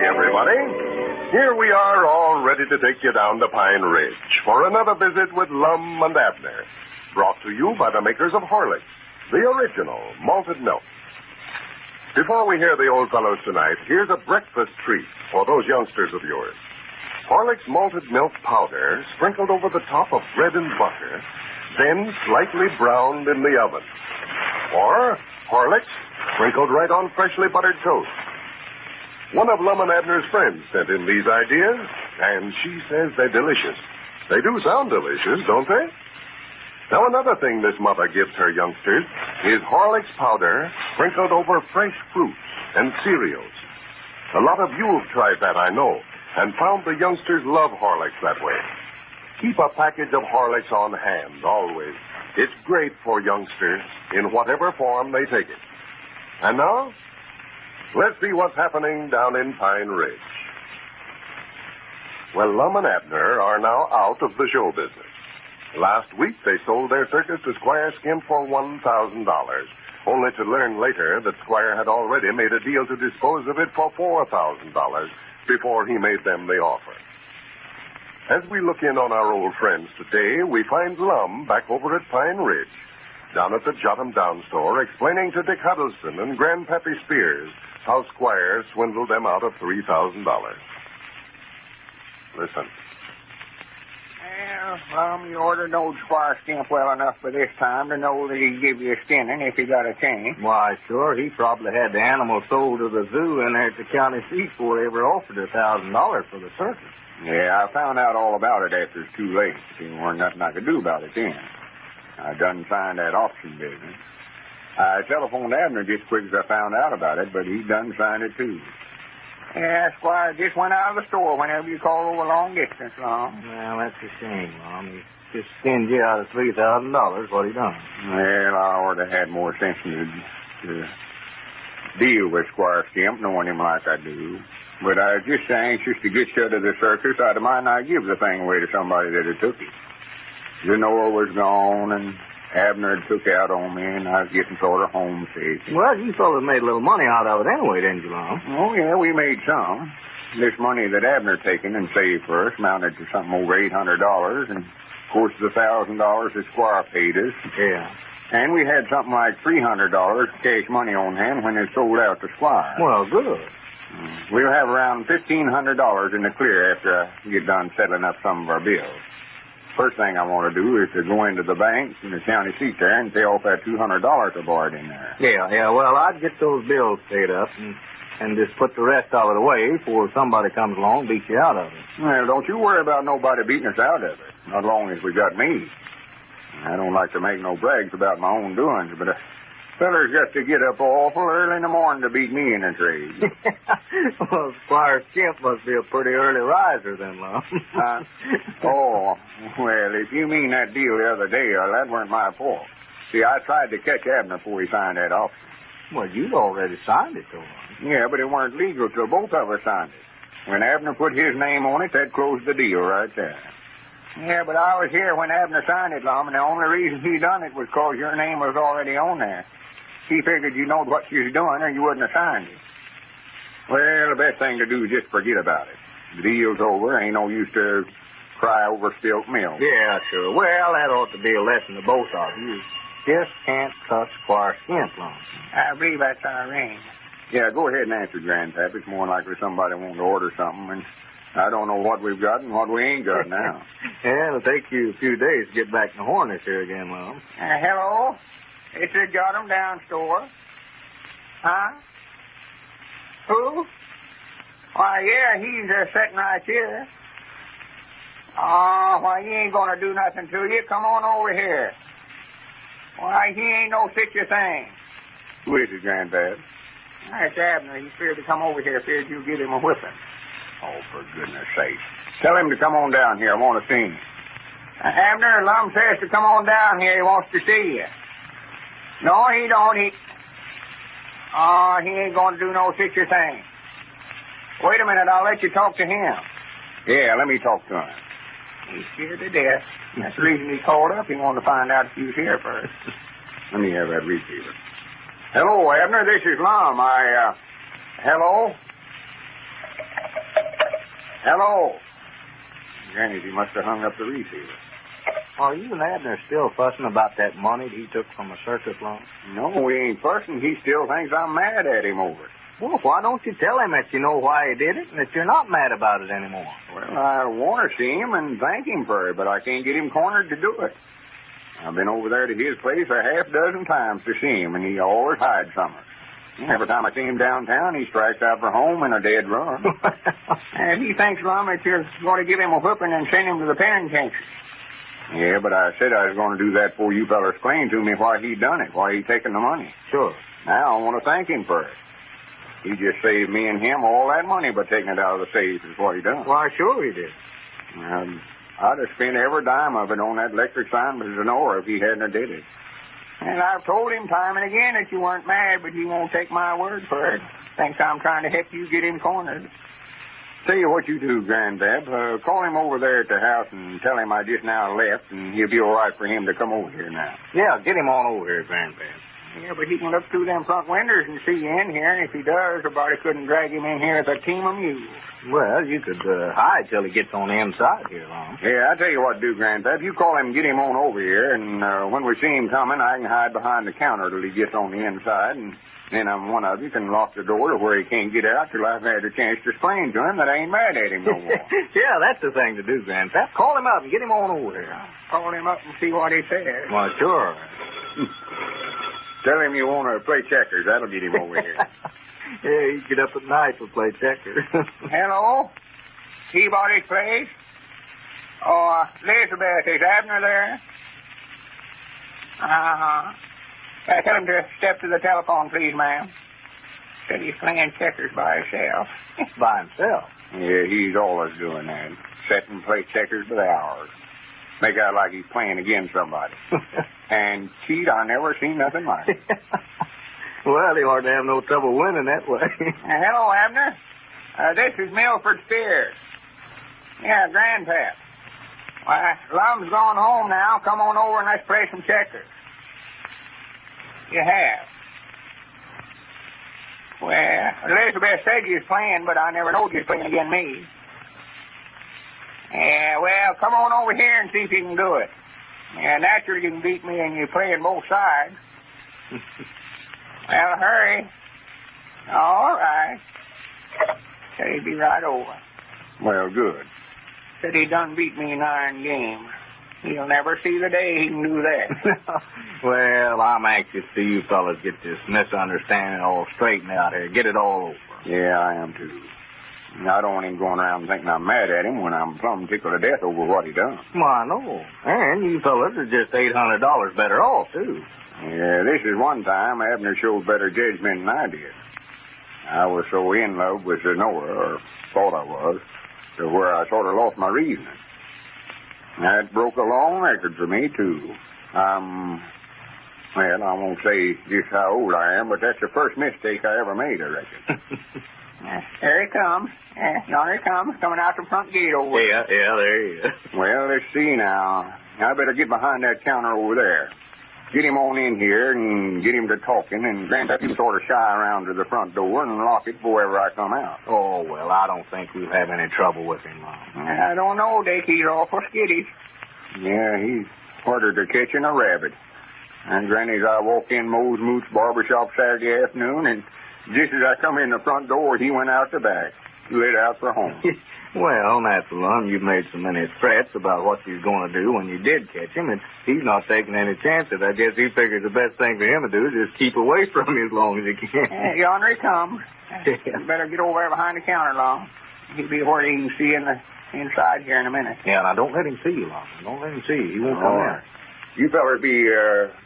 everybody. Here we are, all ready to take you down to Pine Ridge for another visit with Lum and Abner, brought to you by the makers of Horlicks, the original malted milk. Before we hear the old fellows tonight, here's a breakfast treat for those youngsters of yours. Horlicks malted milk powder sprinkled over the top of bread and butter, then slightly browned in the oven. Or Horlicks sprinkled right on freshly buttered toast. One of Lum and Abner's friends sent in these ideas, and she says they're delicious. They do sound delicious, don't they? Now, another thing this mother gives her youngsters is Horlicks powder sprinkled over fresh fruits and cereals. A lot of you have tried that, I know, and found the youngsters love Horlicks that way. Keep a package of Horlicks on hand, always. It's great for youngsters in whatever form they take it. And now, let's see what's happening down in Pine Ridge. Well, Lum and Abner are now out of the show business. Last week, they sold their circus to Squire Skimp for $1,000, only to learn later that Squire had already made a deal to dispose of it for $4,000 before he made them the offer. As we look in on our old friends today, we find Lum back over at Pine Ridge, down at the Jot 'em Down store, explaining to Dick Huddleston and Grandpappy Spears how Squire swindled them out of $3,000. Listen. Well, Lum, you ought to know Squire Skimp well enough by this time to know that he'd give you a skinning if he got a chance. Why, sure. He probably had the animal sold to the zoo in there at the county seat before they ever offered $1,000 for the circus. Yeah, I found out all about it after it's too late. There weren't nothing I could do about it then. I done signed that auction business. I telephoned Abner just as quick as I found out about it, but he done signed it too. Yeah, Squire just went out of the store whenever you call over long distance, Lum. Well, that's a shame, Mom. He just skinned you out of $3,000. What he done? Well, I ought to had more sense to deal with Squire Skimp, knowing him like I do. But I was just anxious to get you out of the circus. I'd mind not give the thing away to somebody that had took it. The Nora was gone, and Abner had took out on me, and I was getting sort of homesick. Well, you fellas made a little money out of it anyway, didn't you, Lum? Oh, yeah, we made some. This money that Abner taken and saved for us amounted to something over $800, and, of course, the $1,000 that Squire paid us. Yeah. And we had something like $300 cash money on hand when it sold out to Squire. Well, good. We'll have around $1,500 in the clear after I get done settling up some of our bills. First thing I want to do is to go into the bank in the county seat there and pay off that $200 I borrowed in there. Yeah. Well, I'd get those bills paid up and just put the rest of it away before somebody comes along and beats you out of it. Well, don't you worry about nobody beating us out of it, not long as we got me. I don't like to make no brags about my own doings, but feller's got to get up awful early in the morning to beat me in a trade. Well, Squire Skimp must be a pretty early riser then, Lum. Oh, well, if you mean that deal the other day, that weren't my fault. See, I tried to catch Abner before he signed that auction. Well, you'd already signed it, though. Yeah, but it weren't legal till both of us signed it. When Abner put his name on it, that closed the deal right there. Yeah, but I was here when Abner signed it, Lum, and the only reason he done it was because your name was already on there. He figured you knowed what you was doing or you wouldn't have signed it. Well, the best thing to do is just forget about it. The deal's over. Ain't no use to cry over spilt milk. Yeah, sure. Well, that ought to be a lesson to both of you. Just can't trust Squire Skimp, Lum. I believe that's our ring. Yeah, go ahead and answer, Grandpap. It's more likely somebody wanting to order something, and I don't know what we've got and what we ain't got now. Yeah, it'll take you a few days to get back to Hornets here again, Lum. Hello? It's the Jot 'em Down store. Huh? Who? Why, yeah, he's sitting right here. Why, he ain't going to do nothing to you. Come on over here. Why, he ain't no such a thing. Who is it, Granddad? That's Abner. He feared to come over here. Feared you'd give him a whipping. Oh, for goodness sake. Tell him to come on down here. I want to see him. Abner, Lum says to come on down here. He wants to see you. No, he don't. He ain't going to do no such a thing. Wait a minute. I'll let you talk to him. Yeah, let me talk to him. He's scared to death. That's the reason he called up. He wanted to find out if you was here first. Let me have that receiver. Hello, Abner. This is Lum. Hello? Hello. Granny, he must have hung up the receiver. Are you and Abner still fussing about that money that he took from the circus loan? No, we ain't fussing. He still thinks I'm mad at him over it. Well, why don't you tell him that you know why he did it and that you're not mad about it anymore? Well, I want to see him and thank him for it, but I can't get him cornered to do it. I've been over there to his place a half dozen times to see him, and he always hides from us. Every time I see him downtown, he strikes out for home in a dead run. And he thinks, Lum, that you're going to give him a whipping and send him to the penitentiary. Yeah, but I said I was going to do that before you fellas explained to me why he done it, why he taken the money. Sure. Now I want to thank him for it. He just saved me and him all that money by taking it out of the safe is what he done. Why, sure he did. I'd have spent every dime of it on that electric sign with Sonora if he hadn't have did it. And I've told him time and again that you weren't mad, but he won't take my word for it. Thinks I'm trying to help you get him cornered. Tell you what you do, Granddad. Call him over there at the house and tell him I just now left, and he'll be all right for him to come over here now. Yeah, get him on over here, Granddad. Yeah, but he can look through them front windows and see you in here, and if he does, nobody couldn't drag him in here with a team of mules. Well, you could hide till he gets on the inside here, Lum. Yeah, I'll tell you what to do, Granddad. You call him and get him on over here, and when we see him coming, I can hide behind the counter till he gets on the inside, and then one of you can lock the door to where he can't get out till I've had a chance to explain to him that I ain't mad at him no more. Yeah, that's the thing to do, Grandpap. Call him up and get him on over here. Call him up and see what he says. Well, sure. Tell him you want to play checkers. That'll get him over here. Yeah, you get up at night to play checkers. Hello? Peabody's place? Oh, Elizabeth, is Abner there? Uh-huh. Tell him to step to the telephone, please, ma'am. Said he's playing checkers by himself. By himself? Yeah, he's always doing that. Sit and play checkers by the hours. Make out like he's playing against somebody. And, cheat, I never seen nothing like it. Well, he ought to have no trouble winning that way. Hello, Abner. This is Milford Spears. Yeah, Grandpap. Why, Lum's gone home now. Come on over and let's play some checkers. You have. Well, Elizabeth said you was playing, but I never knowed you was playing against me. Yeah, well, come on over here and see if you can do it. Yeah, naturally you can beat me and you're playing both sides. Well, hurry. All right. Said he'd be right over. Well, good. Said he done beat me in iron game. He'll never see the day he can do that. Well, I'm anxious to see you fellas get this misunderstanding all straightened out here. Get it all over. Yeah, I am, too. I don't want him going around thinking I'm mad at him when I'm plumb tickled to death over what he done. Why, no. And you fellas are just $800 better off, too. Yeah, this is one time Abner showed better judgment than I did. I was so in love with Sonora, or thought I was, to where I sort of lost my reasoning. That broke a long record for me, too. Well, I won't say just how old I am, but that's the first mistake I ever made, I reckon. Here he comes. Yonder he comes, coming out the front gate over there. Yeah, there he is. Well, let's see now. I better get behind that counter over there. Get him on in here and get him to talking, and Grandpa can sort of shy around to the front door and lock it before ever I come out. Oh, well, I don't think we'll have any trouble with him, Mom. I don't know, Dick. He's awful skittish. Yeah, he's harder to catch than a rabbit. And Granny's I walked in Moe's Moots Barbershop Saturday afternoon, and just as I come in the front door, he went out the back. Lit out for home. Well, natural, Lum, you've made so many threats about what you're going to do when you did catch him, and he's not taking any chances. I guess he figures the best thing for him to do is just keep away from you as long as he can. Yonder he comes. You better get over there behind the counter, Lum. He'll be where he can see in the inside here in a minute. Yeah, now don't let him see you, Lum. Don't let him see you. He won't come in. You fellas be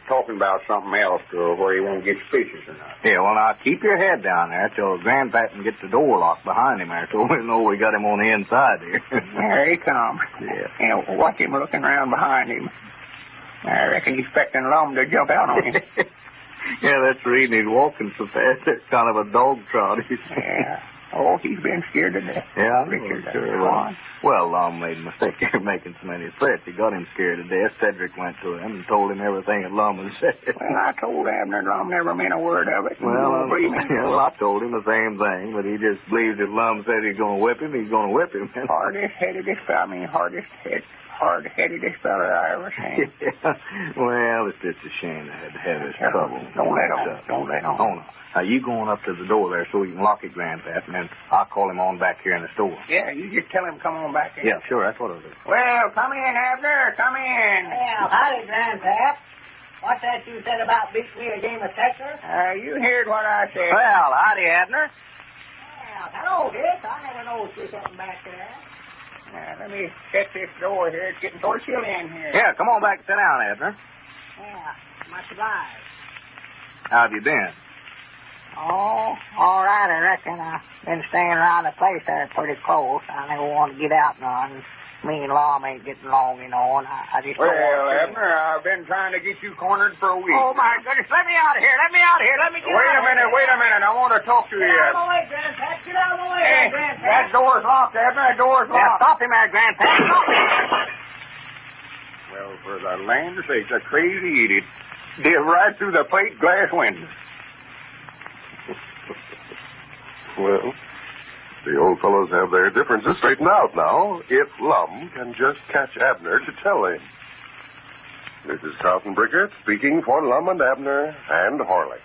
talking about something else where he won't get suspicious or not. Yeah, well, now, keep your head down there till Grandpa can get the door locked behind him there so we know we got him on the inside here. There he comes. Yeah. And watch him looking around behind him. I reckon he's expecting Lum to jump out on him. Yeah, that's the reason he's walking so fast. It's kind of a dog trot. Yeah. Oh, he's been scared to death. Yeah, Richard, sure. Well, Lum made a mistake here making so many threats. He got him scared to death. Cedric went to him and told him everything that Lum had said. Well, I told Abner Lum never meant a word of it. Well, I told him the same thing, but he just believes if Lum said he's going to whip him, he's going to whip him. Hardest-headedest fella I ever seen. Well, it's just a shame I had to have this trouble. Don't let on. Oh, no. Now, you going up to the door there so you can lock it, Grandpap, and then I'll call him on back here in the store. Yeah, you just tell him come on back in. Yeah, sure, that's what I'll do. Well, come in, Abner, come in. Well, howdy, Grandpap. What's that you said about beating me a game of Texas? You heard what I said. Well, howdy, Abner. Well, hello, Dick. I never know there's something back there. Let me shut this door here. It's getting so chilly in here. Yeah, come on back and sit down, Abner. Yeah, much obliged. How have you been? Oh, all right, I reckon. I've been staying around the place there pretty close. I never want to get out none. Me and Lum ain't getting along, you know, and I just... Well, Abner, I've been trying to get you cornered for a week. Oh, my goodness. Let me out of here. Let me get Wait a minute. I want to talk to you. Get out of the way, Grandpap. Get out of the way, Hey, Grandpap. that door's locked, Abner. That door's Yeah, locked. stop him there, Grandpap. Stop him. Well, for the land's sake, the crazy idiot did right through the plate glass window. Well, the old fellows have their differences straightened out now, if Lum can just catch Abner to tell him. This is Carlton Brickert speaking for Lum and Abner and Horlicks,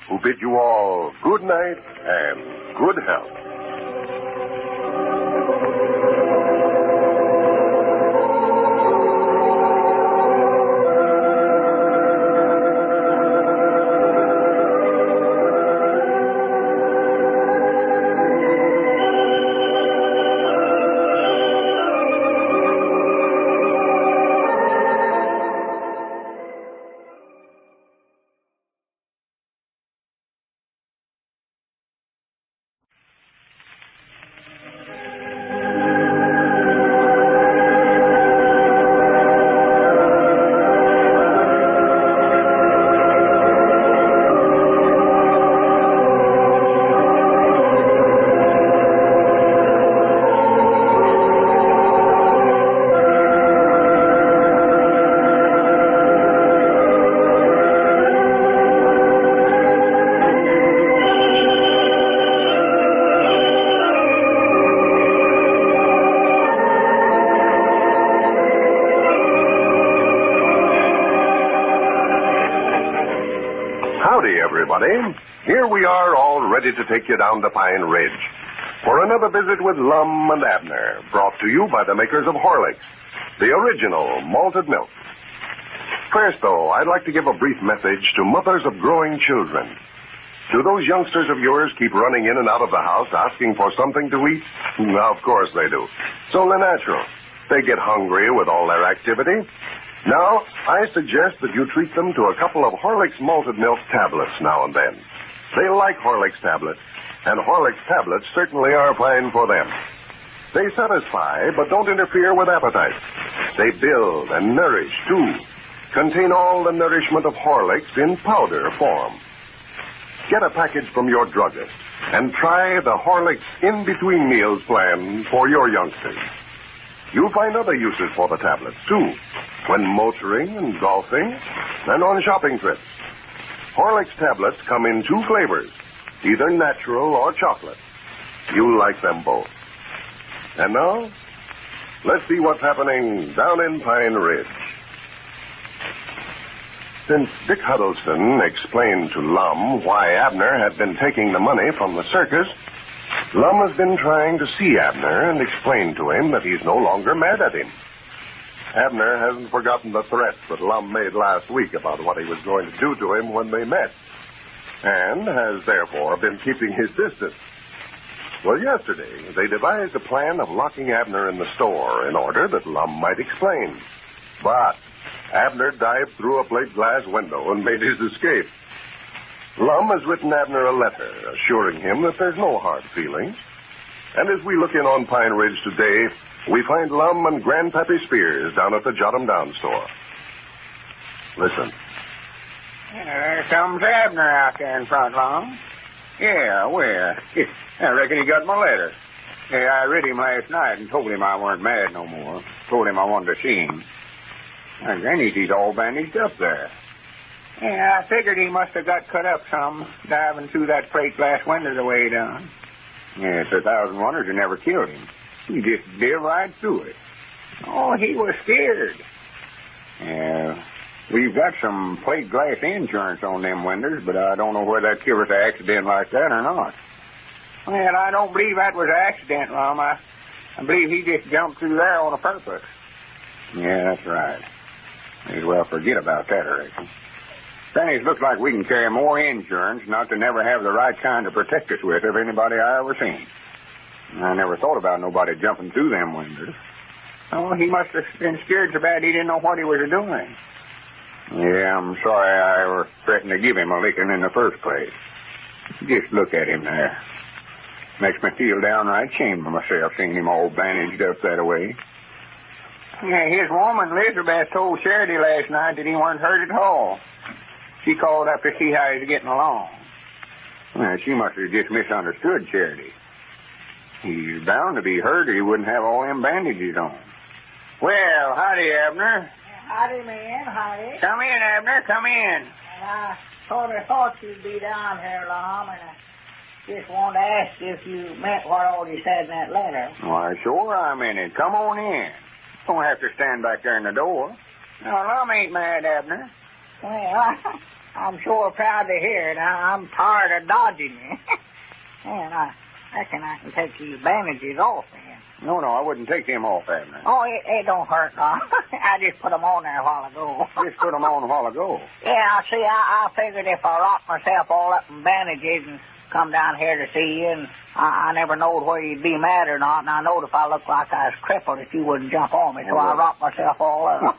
who bid you all good night and good health. Howdy, everybody. Here we are, all ready to take you down to Pine Ridge for another visit with Lum and Abner, brought to you by the makers of Horlicks, the original malted milk. First, though, I'd like to give a brief message to mothers of growing children. Do those youngsters of yours keep running in and out of the house asking for something to eat? Of course they do. It's only natural. They get hungry with all their activity. Now, I suggest that you treat them to a couple of Horlicks malted milk tablets now and then. They like Horlicks tablets, and Horlicks tablets certainly are fine for them. They satisfy, but don't interfere with appetite. They build and nourish, too. Contain all the nourishment of Horlicks in powder form. Get a package from your druggist and try the Horlicks in-between meals plan for your youngsters. You'll find other uses for the tablets, too, when motoring and golfing and on shopping trips. Horlicks tablets come in two flavors, either natural or chocolate. You'll like them both. And now, let's see what's happening down in Pine Ridge. Since Dick Huddleston explained to Lum why Abner had been taking the money from the circus, Lum has been trying to see Abner and explain to him that he's no longer mad at him. Abner hasn't forgotten the threats that Lum made last week about what he was going to do to him when they met, and has therefore been keeping his distance. Well, yesterday, they devised a plan of locking Abner in the store in order that Lum might explain. But Abner dived through a plate glass window and made his escape. Lum has written Abner a letter assuring him that there's no hard feelings. And as we look in on Pine Ridge today, we find Lum and Grandpappy Spears down at the Jot 'em Down store. Listen. There comes Abner out there in front, Lum. Yeah, where? I reckon he got my letter. Yeah, I read him last night and told him I weren't mad no more. Told him I wanted to see him. And Granny, he's all bandaged up there. Yeah, I figured he must have got cut up some, diving through that plate glass window the way he done. Yeah, it's 1,000 wonders it never killed him. He just did right through it. Oh, he was scared. Yeah, we've got some plate glass insurance on them windows, but I don't know whether that killed us an accident like that or not. Well, I don't believe that was an accident, Lum. I believe he just jumped through there on a purpose. Yeah, that's right. May as well forget about that, I reckon. Granny's looks like we can carry more insurance not to never have the right kind to protect us with of anybody I ever seen. I never thought about nobody jumping through them windows. Oh, he must have been scared so bad he didn't know what he was doing. Yeah, I'm sorry I ever threatened to give him a licking in the first place. Just look at him there. Makes me feel downright ashamed of myself seeing him all bandaged up that way. Yeah, his woman, Elizabeth, told Charity last night that he wasn't hurt at all. She called up to see how he's getting along. Well, she must have just misunderstood Charity. He's bound to be hurt or he wouldn't have all them bandages on. Well, howdy, Abner. Howdy, man, howdy. Come in, Abner, come in. And I sort of thought you'd be down here, Lum, and I just wanted to ask you if you meant what all you said in that letter. Why, sure I'm in it. Come on in. Don't have to stand back there in the door. No, Lum ain't mad, Abner. Well, I'm sure proud to hear it. I'm tired of dodging you. And I reckon I can take these bandages off then. No, I wouldn't take them off, Abner. Oh, it don't hurt, Lum. I just put them on there a while ago. Just put them on a while ago? Yeah, see, I figured if I locked myself all up in bandages and come down here to see you, and I never knowed whether you'd be mad or not, and I knowed if I looked like I was crippled that you wouldn't jump on me, so I locked myself all up.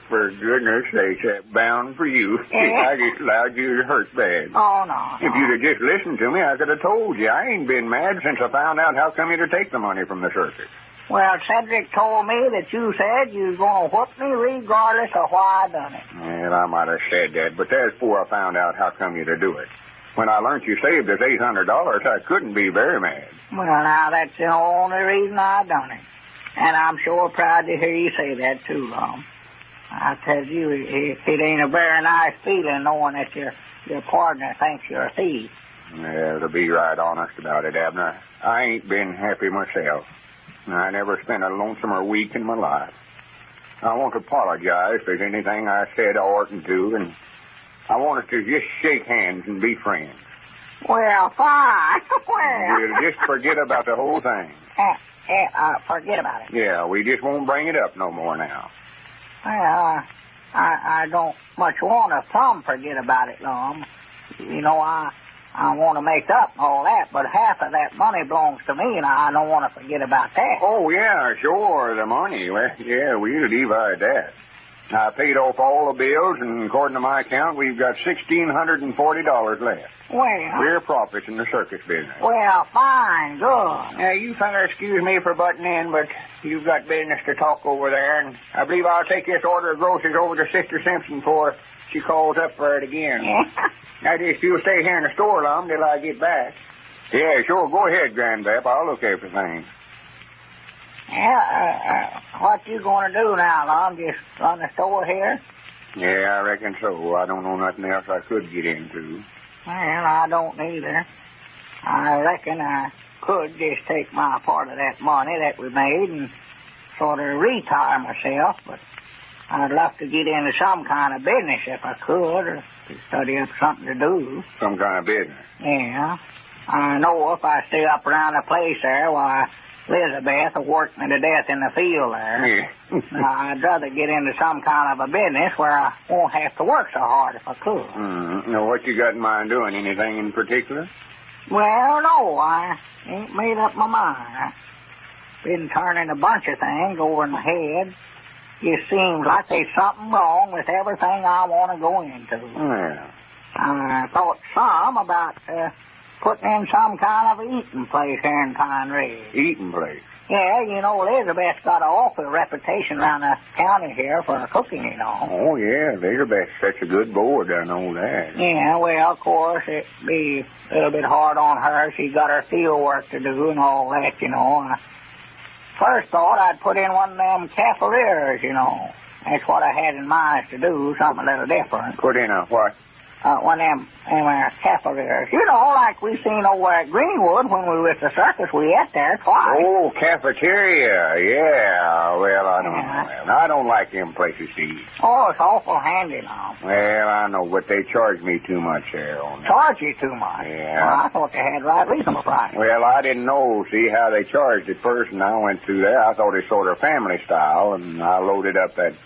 For goodness sakes, that's bound for you. Yeah. I just allowed you to hurt bad. Oh, no. If you'd have just listened to me, I could have told you. I ain't been mad since I found out how come you to take the money from the circus. Well, Cedric told me that you said you was going to whoop me regardless of why I done it. Well, I might have said that, but that's before I found out how come you to do it. When I learned you saved us $800, I couldn't be very mad. Well, now, that's the only reason I done it. And I'm sure proud to hear you say that, too, Lum. I tell you, it ain't a very nice feeling knowing that your partner thinks you're a thief. Yeah, to be right honest about it, Abner, I ain't been happy myself. I never spent a lonesomer week in my life. I want to apologize if there's anything I said I oughtn't to, and I want us to just shake hands and be friends. Well, fine. We'll just forget about the whole thing. Forget about it. Yeah, we just won't bring it up no more now. Well, I don't much want to forget about it, Lum. You know, I want to make up and all that, but half of that money belongs to me, and I don't want to forget about that. Oh, yeah, sure, the money. Well, yeah, we'll divide that. I paid off all the bills, and according to my account, we've got $1,640 left. Well, We're profits in the circus business. Well, fine, good. Now, you fellas excuse me for butting in, but you've got business to talk over there, and I believe I'll take this order of groceries over to Sister Simpson before she calls up for it again. Now, just you'll stay here in the store, Lum, till I get back. Yeah, sure. Go ahead, Grandpap. I'll look after things. Yeah, what you going to do now, Lum? Just run the store here? Yeah, I reckon so. I don't know nothing else I could get into. Well, I don't either. I reckon I could just take my part of that money that we made and sort of retire myself, but I'd love to get into some kind of business if I could, or to study up something to do. Some kind of business? Yeah. I know if I stay up around the place there, why, Elizabeth will work me to death in the field there. Yeah. Now, I'd rather get into some kind of a business where I won't have to work so hard if I could. Now, what you got in mind doing? Anything in particular? Well, no, I ain't made up my mind. I've been turning a bunch of things over in my head. Just seems like there's something wrong with everything I want to go into. Yeah. I thought some about putting in some kind of eating place here in Pine Ridge. Eating place. Yeah, you know, Elizabeth's got an awful reputation around the county here for cooking, you know. Oh, yeah, Elizabeth's such a good board, I know that. Yeah, well, of course, it'd be a little bit hard on her. She's got her field work to do and all that, you know. First thought I'd put in one of them cafeterias, you know. That's what I had in mind to do, something a little different. Put in a what? One of them cafeterias. You know, like we seen over at Greenwood when we were at the circus. We ate there twice. Oh, cafeteria, yeah. Well, I don't know. I don't like them places to eat. Oh, it's awful handy now. Well, I know, but they charge me too much there on that. Charge you too much? Yeah. Well, I thought they had right reasonable price. Well, I didn't know, see, how they charged at first, and I went through there. I thought it sort of family style, and I loaded up that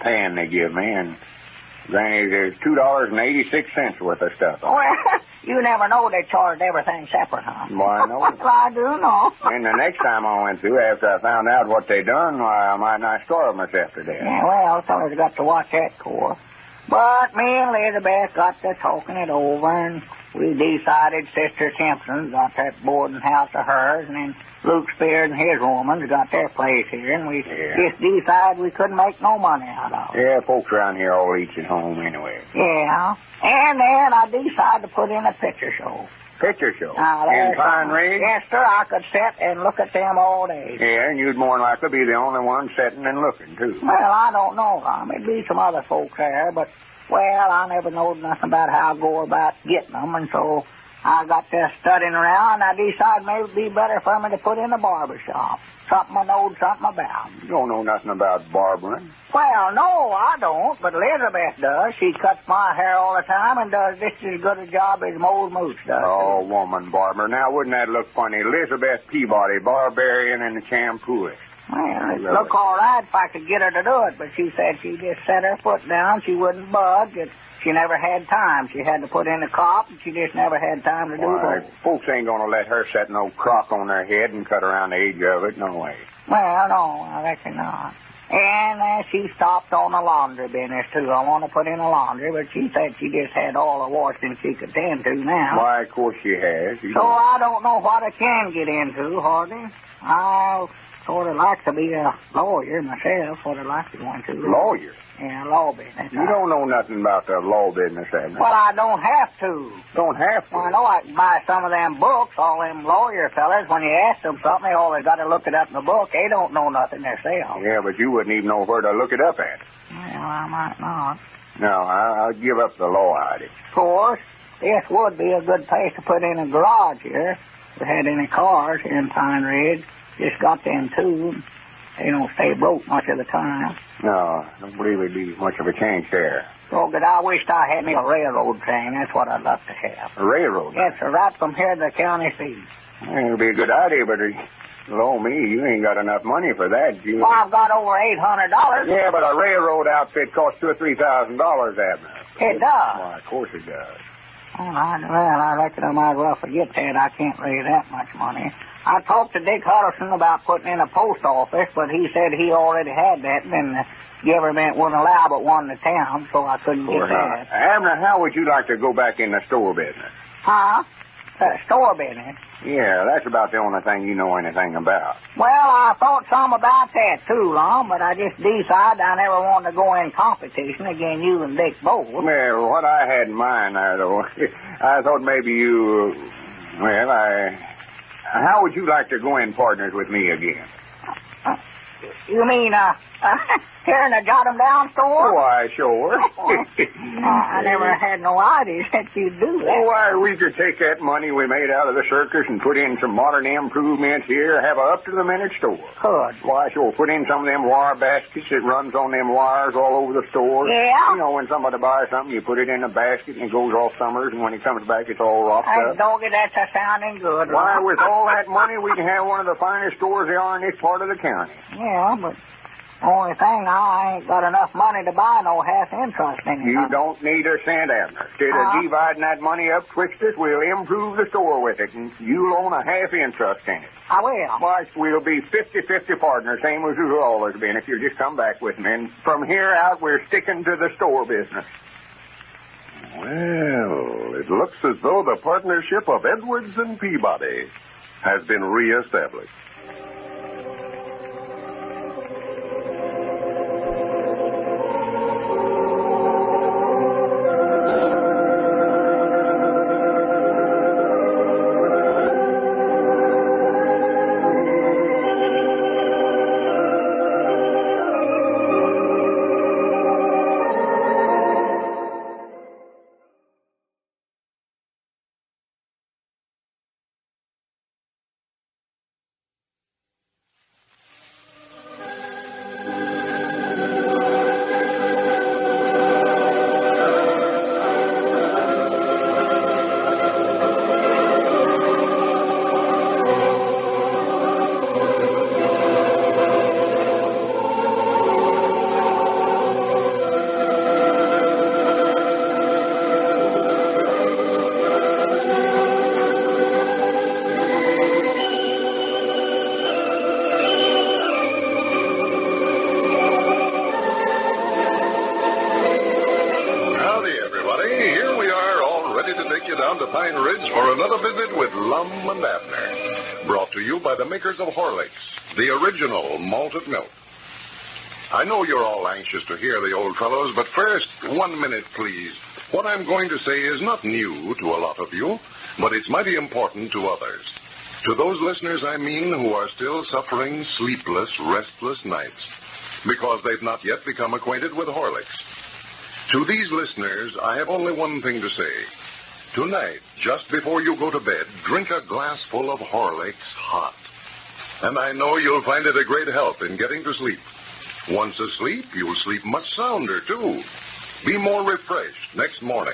pan they give me, and Granny, there's $2.86 worth of stuff. Well, you never know they charged everything separate, huh? Why, no. Well, I do know. And the next time I went through, after I found out what they done, why, I might not starve myself to death. Yeah, well, somebody's got to watch that course. But me and Elizabeth got to talking it over, and we decided Sister Simpson's got that boarding house of hers, and then Luke Spears and his woman's got their place here, and we just decided we couldn't make no money out of it. Yeah, folks around here all eats at home anyway. Yeah, and then I decided to put in a picture show. Picture show? Now, in Pine Ridge? Yes, sir. I could sit and look at them all day. Yeah, and you'd more than likely be the only one sitting and looking, too. Well, I don't know, Tom. There'd be some other folks there, but, well, I never knowed nothing about how I go about getting them, and so I got to studying around, and I decided maybe it'd be better for me to put in a barber shop. Something I knowed something about. You don't know nothing about barbering? Well, no, I don't, but Elizabeth does. She cuts my hair all the time and does just as good a job as Mose Mooch does. Oh, woman barber. Now, wouldn't that look funny? Elizabeth Peabody, barbarian and shampooist. Well, it'd look all right if I could get her to do it, but she said she just set her foot down. She wouldn't budge. She never had time. She had to put in a crop, and she just never had time to do both. Folks ain't going to let her set no crop on their head and cut around the edge of it, no way. Well, no, I reckon not. And she stopped on the laundry business, too. I want to put in a laundry, but she said she just had all the washing she could tend to now. Why, of course she has. So I don't know what I can get into, Hardy. I sort of like to be a lawyer myself, sort of like to go into lawyer? Yeah, law business. You don't know nothing about the law business, Abner. Well, I don't have to. Don't have to? Well, I know I can buy some of them books, all them lawyer fellas. When you ask them something, they always got to look it up in the book. They don't know nothing themselves. Yeah, but you wouldn't even know where to look it up at. Well, I might not. No, I'll give up the law idea. Of course, this would be a good place to put in a garage here. If we had any cars here in Pine Ridge, just got them too. They don't stay broke much of the time. No, I don't believe it'd be much of a change there. So good, I wished I had me a railroad train. That's what I'd love to have. A railroad? Yes, sir, right from here to the county seat. Well, it'd be a good idea, but, Lord me, you ain't got enough money for that. Well, I've got over $800. Yeah, but a railroad outfit costs $2,000 or $3,000, Abner. It does? Why, of course it does. Well, I reckon I might as well forget that. I can't raise that much money. I talked to Dick Huddleston about putting in a post office, but he said he already had that, and the government wouldn't allow but one in the town, so I couldn't get that. Abner, how would you like to go back in the store business? Huh? Store business? Yeah, that's about the only thing you know anything about. Well, I thought some about that, too, Lum, but I just decided I never wanted to go in competition against you and Dick both. Well, what I had in mind there, though, I thought maybe you... How would you like to go in partners with me again? You mean, here in the Jot 'em Down store? Why, sure. I never had no idea that you'd do that. Why, we could take that money we made out of the circus and put in some modern improvements here, have a up-to-the-minute store. Good. Why, sure, put in some of them wire baskets that runs on them wires all over the store. Yeah? You know, when somebody buys something, you put it in a basket and it goes off summers, and when it comes back, it's all rocked up. Doggy, that's sounding good. Why, with all that money, we can have one of the finest stores there are in this part of the county. Yeah, but only thing now, I ain't got enough money to buy no half interest in it. You don't need a cent, Abner. Instead of dividing that money up twixt us, we'll improve the store with it, and you'll own a half interest in it. I will. Why, we'll be 50-50 partners, same as we've always been, if you'll just come back with me. And from here out, we're sticking to the store business. Well, it looks as though the partnership of Edwards and Peabody has been reestablished. Lum and Abner, brought to you by the makers of Horlicks, the original malted milk. I know you're all anxious to hear the old fellows, but first, 1 minute, please. What I'm going to say is not new to a lot of you, but it's mighty important to others. To those listeners, I mean, who are still suffering sleepless, restless nights because they've not yet become acquainted with Horlicks. To these listeners, I have only one thing to say. Tonight, just before you go to bed, drink a glassful of Horlicks hot. And I know you'll find it a great help in getting to sleep. Once asleep, you'll sleep much sounder, too. Be more refreshed next morning.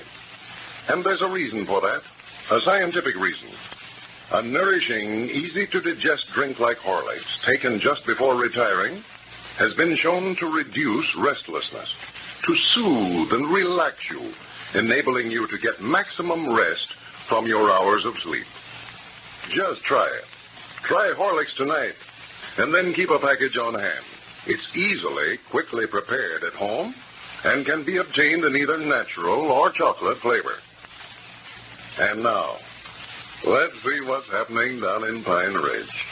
And there's a reason for that, a scientific reason. A nourishing, easy-to-digest drink like Horlicks, taken just before retiring, has been shown to reduce restlessness, to soothe and relax you, enabling you to get maximum rest from your hours of sleep. Just try it. Try Horlicks tonight, and then keep a package on hand. It's easily, quickly prepared at home and can be obtained in either natural or chocolate flavor. And now, let's see what's happening down in Pine Ridge.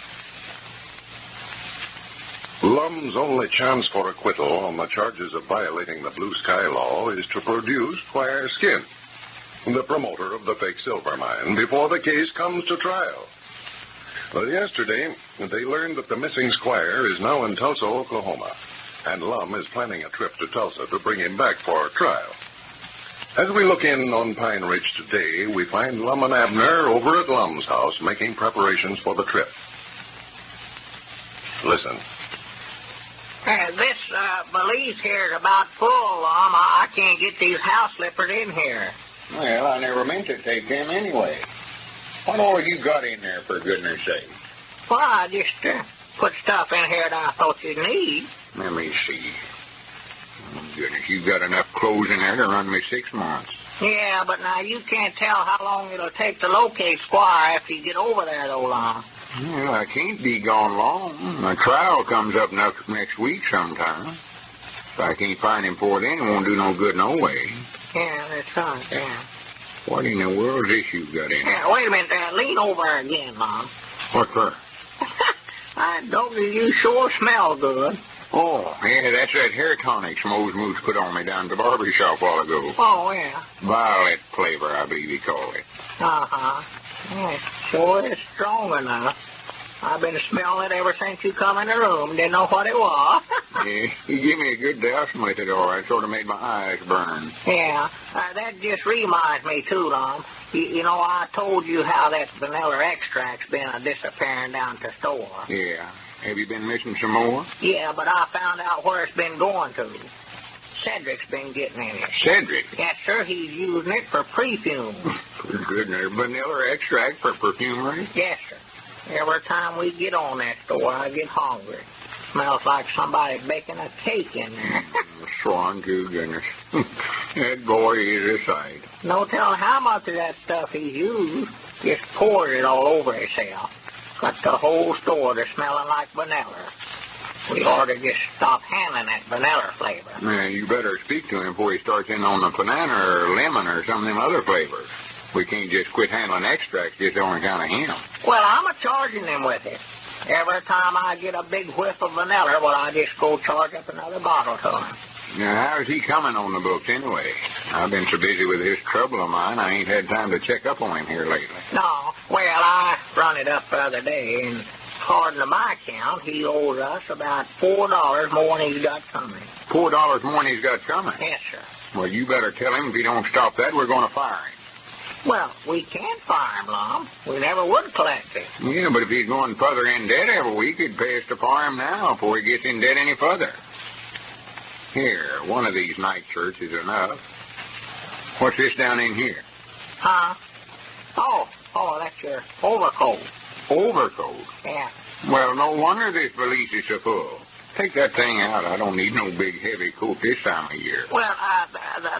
Lum's only chance for acquittal on the charges of violating the Blue Sky Law is to produce Squire Skin, the promoter of the fake silver mine, before the case comes to trial. But yesterday, they learned that the missing Squire is now in Tulsa, Oklahoma, and Lum is planning a trip to Tulsa to bring him back for trial. As we look in on Pine Ridge today, we find Lum and Abner over at Lum's house making preparations for the trip. Listen. This valise here is about full, Lum. I can't get these house slippers in here. Well, I never meant to take them anyway. What all have you got in there, for goodness sake? Well, I just put stuff in here that I thought you'd need. Let me see. Oh, goodness, you've got enough clothes in there to run me 6 months. Yeah, but now you can't tell how long it'll take to locate Squire after you get over there, though, Lum. Well, I can't be gone long. My trial comes up next week sometime. If I can't find him before then, it won't do no good no way. Yeah, that's right, yeah. What in the world is this you've got in there? Wait a minute, lean over again, Lum. What for? Don't you sure smell good. Oh, yeah, that's that hair tonic Mose Moose put on me down at the barber shop a while ago. Oh, yeah. Violet flavor, I believe he called it. Uh-huh. Yeah, sure is strong enough. I've been smelling it ever since you come in the room. Didn't know what it was. Yeah, he gave me a good douse with it, all right. Sort of made my eyes burn. Yeah, that just reminds me, too, Lum. You know, I told you how that vanilla extract's been disappearing down at the store. Yeah. Have you been missing some more? Yeah, but I found out where it's been going to. Cedric's been getting in it. Cedric? Yes, sir. He's using it for perfume. Goodness, vanilla extract for perfumery? Yes, sir. Every time we get on that store, I get hungry. Smells like somebody baking a cake in there. Swan to goodness. That boy is a sight. No telling how much of that stuff he's used. Just poured it all over himself. Got the whole store to smelling like vanilla. We ought to just stop handling that vanilla flavor. Man, you better speak to him before he starts in on the banana or lemon or some of them other flavors. We can't just quit handling extracts just on account of him. Well, I'm a-charging them with it. Every time I get a big whiff of vanilla, well, I just go charge up another bottle to him. Now, how's he coming on the books anyway? I've been so busy with this trouble of mine, I ain't had time to check up on him here lately. No, well, I run it up the other day, and according to my count, he owes us about $4 more than he's got coming. $4 more than he's got coming? Yes, sir. Well, you better tell him if he don't stop that, we're going to fire him. Well, we can't fire him, Lum. We never would collect it. Yeah, but if he's going further in debt every week, it'd pay us to fire him now before he gets in debt any further. Here, one of these nightshirts is enough. What's this down in here? Huh? Oh, that's your overcoat. Overcoat? Yeah. Well, no wonder this valise is so full. Take that thing out. I don't need no big, heavy coat this time of year. Well,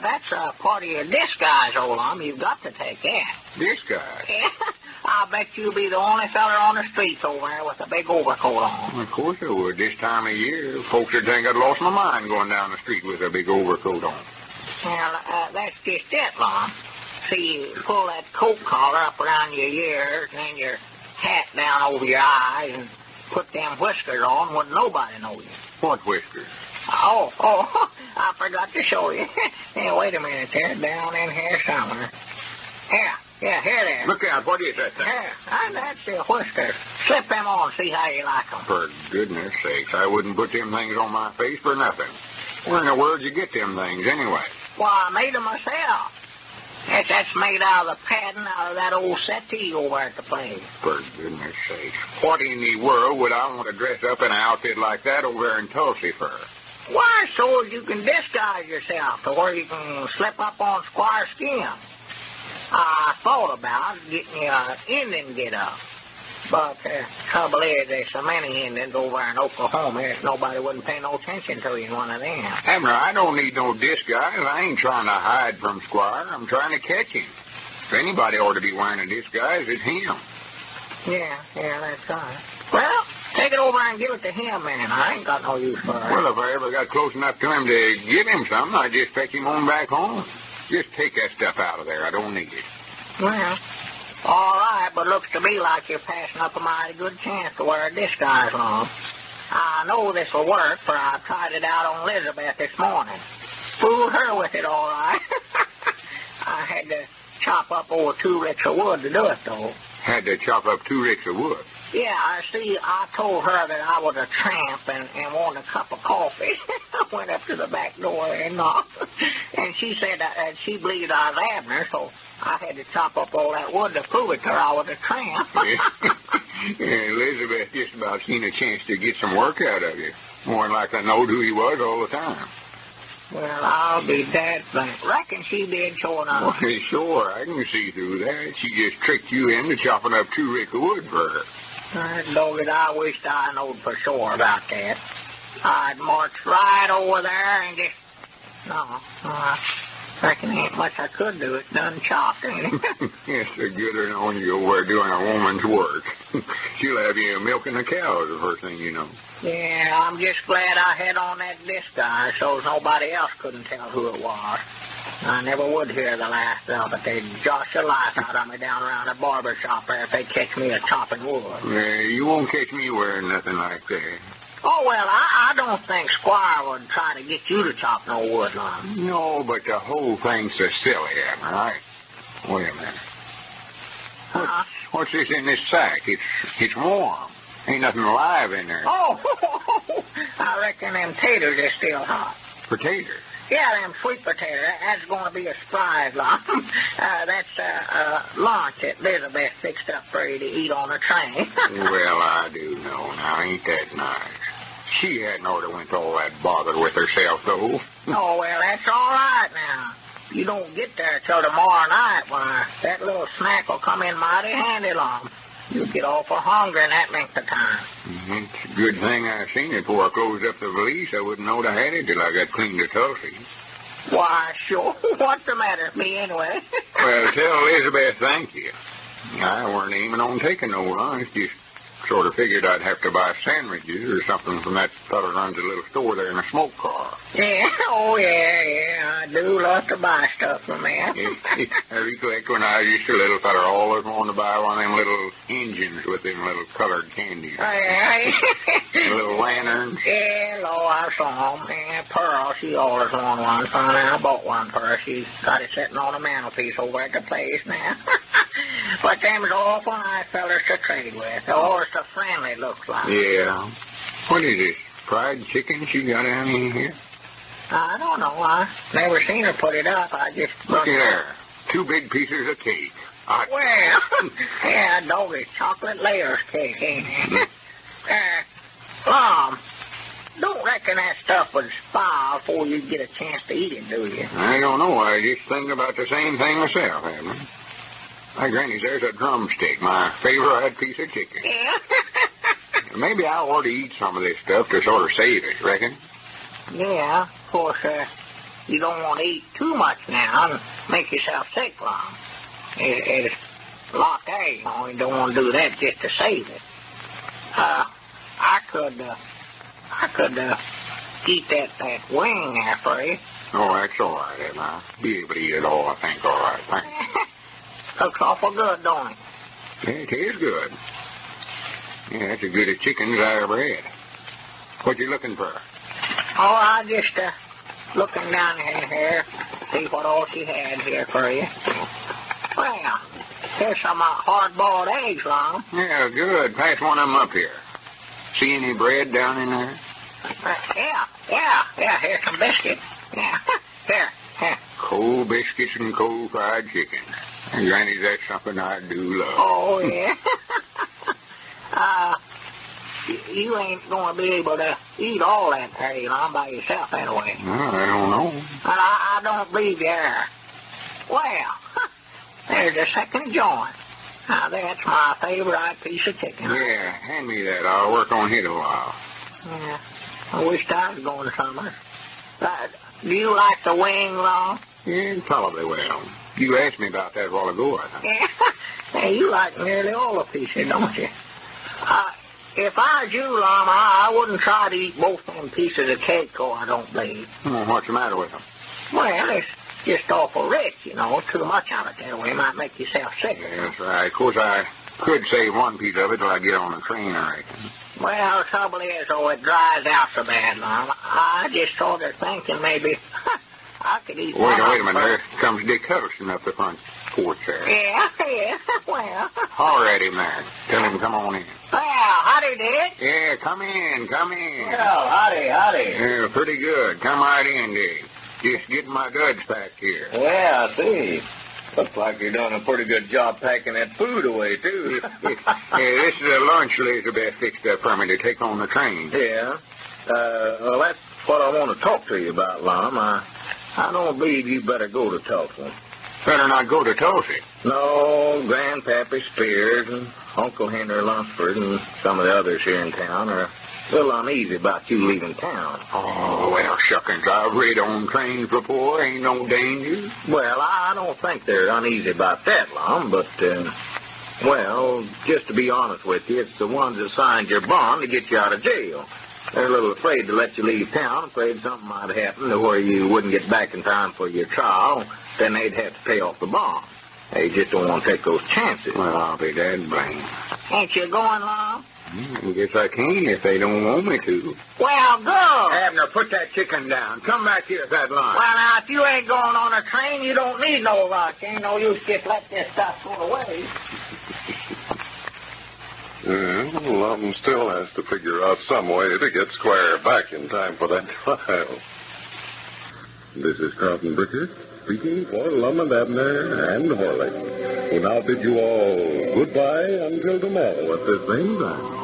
that's part of your disguise, old Lum. You've got to take that. Disguise? Yeah. I bet you'll be the only feller on the streets over there with a big overcoat on. Of course I would. This time of year, folks would think I'd lost my mind going down the street with a big overcoat on. Well, that's just it, Lum. See, you pull that coat collar up around your ears, and then your hat down over your eyes, and put them whiskers on, wouldn't nobody know you. What whiskers? Oh, I forgot to show you. Hey, wait a minute there, down in here somewhere. Here there. Look out, what is that thing? Here, that's the whiskers. Slip them on, see how you like them. For goodness sakes, I wouldn't put them things on my face for nothing. Where in the world did you get them things anyway? Well, I made them myself. That's made out of the padding out of that old settee over at the place. For goodness sakes, what in the world would I want to dress up in an outfit like that over there in Tulsa for? Why, so you can disguise yourself to where you can slip up on Squire's skin. I thought about getting you an Indian get-up. But the trouble is, there's so many Indians over in Oklahoma that nobody wouldn't pay no attention to you in one of them. Abner, I don't need no disguise. I ain't trying to hide from Squire. I'm trying to catch him. If anybody ought to be wearing a disguise, it's him. Yeah, that's right. Well, take it over and give it to him, man. I ain't got no use for it. Well, if I ever got close enough to him to give him something, I'd just fetch him on back home. Just take that stuff out of there. I don't need it. Well, all right, but looks to me like you're passing up a mighty good chance to wear a disguise on. I know this will work, for I tried it out on Elizabeth this morning. Fooled her with it, all right. I had to chop up over 2 ricks of wood to do it, though. Had to chop up 2 ricks of wood? Yeah, I told her that I was a tramp and wanted a cup of coffee. I went up to the back door and knocked. And she said that she believed I was Abner, so I had to chop up all that wood to prove it to her I was a tramp. Yeah, Elizabeth just about seen a chance to get some work out of you. More than likely I knowed who he was all the time. Well, I'll be dead blank. Reckon she did, sure enough. Well, sure, I can see through that. She just tricked you into chopping up 2 ricks of wood for her. Dogged, I wished I knowed for sure about that. I'd march right over there and just... No, I reckon ain't much I could do. It's done chopped, ain't it? Yes, they're gooder than on you over doing a woman's work. She'll have you milking the cows the first thing you know. Yeah, I'm just glad I had on that disguise so nobody else couldn't tell who it was. I never would hear the last of it. They'd josh the life out of me down around the barber shop there if they catch me chopping wood. Yeah, you won't catch me wearing nothing like that. Oh, well, I don't think Squire would try to get you to chop no wood, Lum. No, but the whole thing's so silly, Abner. Wait a minute. What's this in this sack? It's warm. Ain't nothing alive in there. Oh, I reckon them taters are still hot. Potatoes? Yeah, them sweet potatoes. That's going to be a surprise, Lum. That's lunch that Elizabeth fixed up for you to eat on the train. Well, I do know now. Ain't that nice? She hadn't ought to went to all that bother with herself, though. Oh, well, that's all right now. If you don't get there till tomorrow night, why, that little snack will come in mighty handy, Lum. You'll get awful hungry in that length of time. It's a good thing I seen it before I closed up the valise. I wouldn't know I had it till I got clean to Tulsa. Why, sure. What's the matter with me, anyway? Well, tell Elizabeth thank you. I weren't aiming on taking no lunch. Just sort of figured I'd have to buy sandwiches or something from that fella runs a little store there in a smoke car. Yeah, oh, yeah, I do love to buy stuff from me. I recollect when I was just a little feller, always wanted to buy one of them little engines with them little colored candies. Oh, yeah. Little lanterns. Yeah, Lord, I saw them. And Pearl, she always wanted one. Finally, I bought one for her. She's got it sitting on the mantelpiece over at the place now. But them's awful nice fellers to trade with. They're always so friendly, looks like. Yeah. What is this? Fried chicken she got down in here? I don't know. I never seen her put it up. I just... Look at her. 2 big pieces of cake. Well, yeah, doggy chocolate layers cake, ain't it? Don't reckon that stuff would spoil before you get a chance to eat it, do you? I don't know. I just think about the same thing myself, Evelyn. My granny's there's a drumstick, my favorite piece of chicken. Yeah. Maybe I ought to eat some of this stuff to sort of save it, reckon? Yeah, of course, you don't want to eat too much now and make yourself sick, Lum. It's Lauck, you know, you don't want to do that just to save it. I could eat that wing there for you. Oh, that's all right, Evelyn. I'll be able to eat it all, I think, all right, thanks. Looks awful good, don't it? Yeah, it is good. Yeah, that's as good as chicken as I ever had. What you looking for? Oh, I just looking down in here, see what all she had here for you. Well, here's some hard-boiled eggs, Lum. Yeah, good. Pass one of them up here. See any bread down in there? Yeah, here's some biscuits. Yeah, here. Cold biscuits and cold fried chicken. And Granny, that's something I do love. Oh, yeah. You ain't going to be able to eat all that there, Lum, by yourself anyway. I don't know. But I don't believe you are. Well, there's a second joint. Now, that's my favorite piece of chicken. Yeah, hand me that. I'll work on it a while. Yeah, I wished I was going somewhere. Do you like the wing, Lum? Yeah, probably will. You asked me about that a while ago, I think. Yeah. Hey, you like nearly all the pieces, don't you? If I was you, Lum, I wouldn't try to eat both them pieces of cake, or I don't believe. What's the matter with them? Well, it's just awful rich, you know. Too much of it that way might make yourself sick. Yeah, that's right. Of course, I could save one piece of it till I get on the train, I reckon. Well, the trouble is, it dries out so bad, Lum. I just started thinking maybe I could eat Wait a minute. There comes Dick Huddleston up the front porch there. Yeah, well. Holler at him there. Tell him come on in. Well, howdy, Dick. Yeah, come in. Well, howdy. Yeah, pretty good. Come right in, Dick. Just getting my duds packed here. Yeah, I see. Looks like you're doing a pretty good job packing that food away, too. This is a lunch Elizabeth fixed up for me to take on the train. Yeah. Well, that's what I want to talk to you about, Lum. I don't believe you better go to Tulsa. Better not go to Tulsa. No, Grandpappy Spears and Uncle Henry Lunsford and some of the others here in town are a little uneasy about you leaving town. Oh, well, shuckins, I've rid on trains before. Ain't no danger. Well, I don't think they're uneasy about that, Lum, but, well, just to be honest with you, it's the ones that signed your bond to get you out of jail. They're a little afraid to let you leave town, afraid something might happen to where you wouldn't get back in time for your trial. Then they'd have to pay off the bond. They just don't want to take those chances. Well, I'll be dead blamed. Ain't you going, Lum? I guess I can if they don't want me to. Well, go. Abner, put that chicken down. Come back here at that line. Well, now, if you ain't going on a train, you don't need no lunch. Ain't no use just let this stuff go away. Lum still has to figure out some way to get Squire back in time for that trial. This is Carlton Bricker speaking for Lum and Abner and Horlick. We now bid you all goodbye until tomorrow at the same time.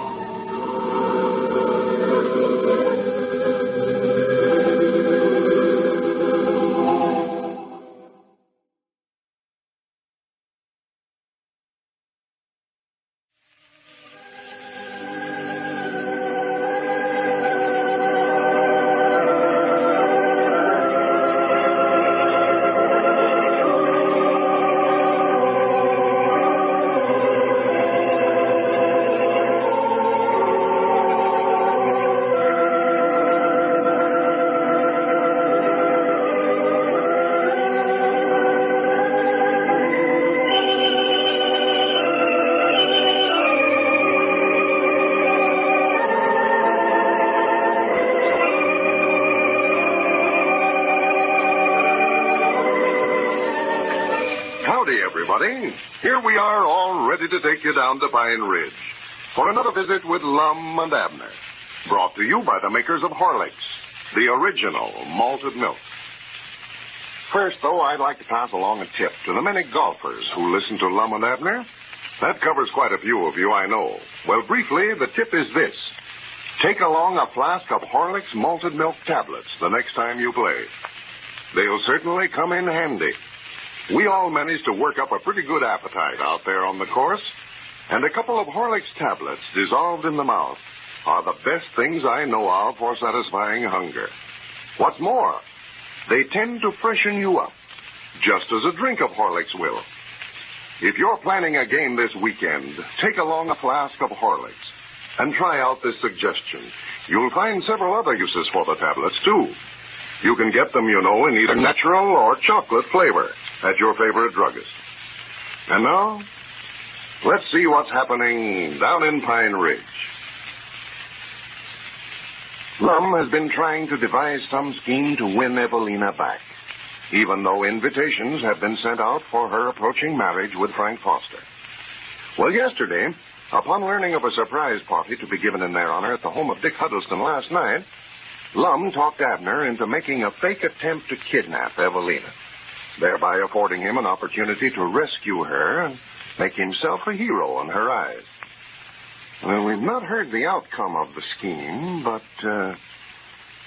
everybody. Here we are, all ready to take you down to Pine Ridge for another visit with Lum and Abner. Brought to you by the makers of Horlicks, the original malted milk. First, though, I'd like to pass along a tip to the many golfers who listen to Lum and Abner. That covers quite a few of you, I know. Well, briefly, the tip is this. Take along a flask of Horlicks malted milk tablets the next time you play. They'll certainly come in handy. We all managed to work up a pretty good appetite out there on the course, and a couple of Horlicks tablets dissolved in the mouth are the best things I know of for satisfying hunger. What's more, they tend to freshen you up, just as a drink of Horlicks will. If you're planning a game this weekend, take along a flask of Horlicks and try out this suggestion. You'll find several other uses for the tablets, too. You can get them, you know, in either natural or chocolate flavor at your favorite druggist. And now, let's see what's happening down in Pine Ridge. Lum has been trying to devise some scheme to win Evelena back, even though invitations have been sent out for her approaching marriage with Frank Foster. Well, yesterday, upon learning of a surprise party to be given in their honor at the home of Dick Huddleston last night, Lum talked Abner into making a fake attempt to kidnap Evelena, thereby affording him an opportunity to rescue her and make himself a hero in her eyes. Well, we've not heard the outcome of the scheme, but,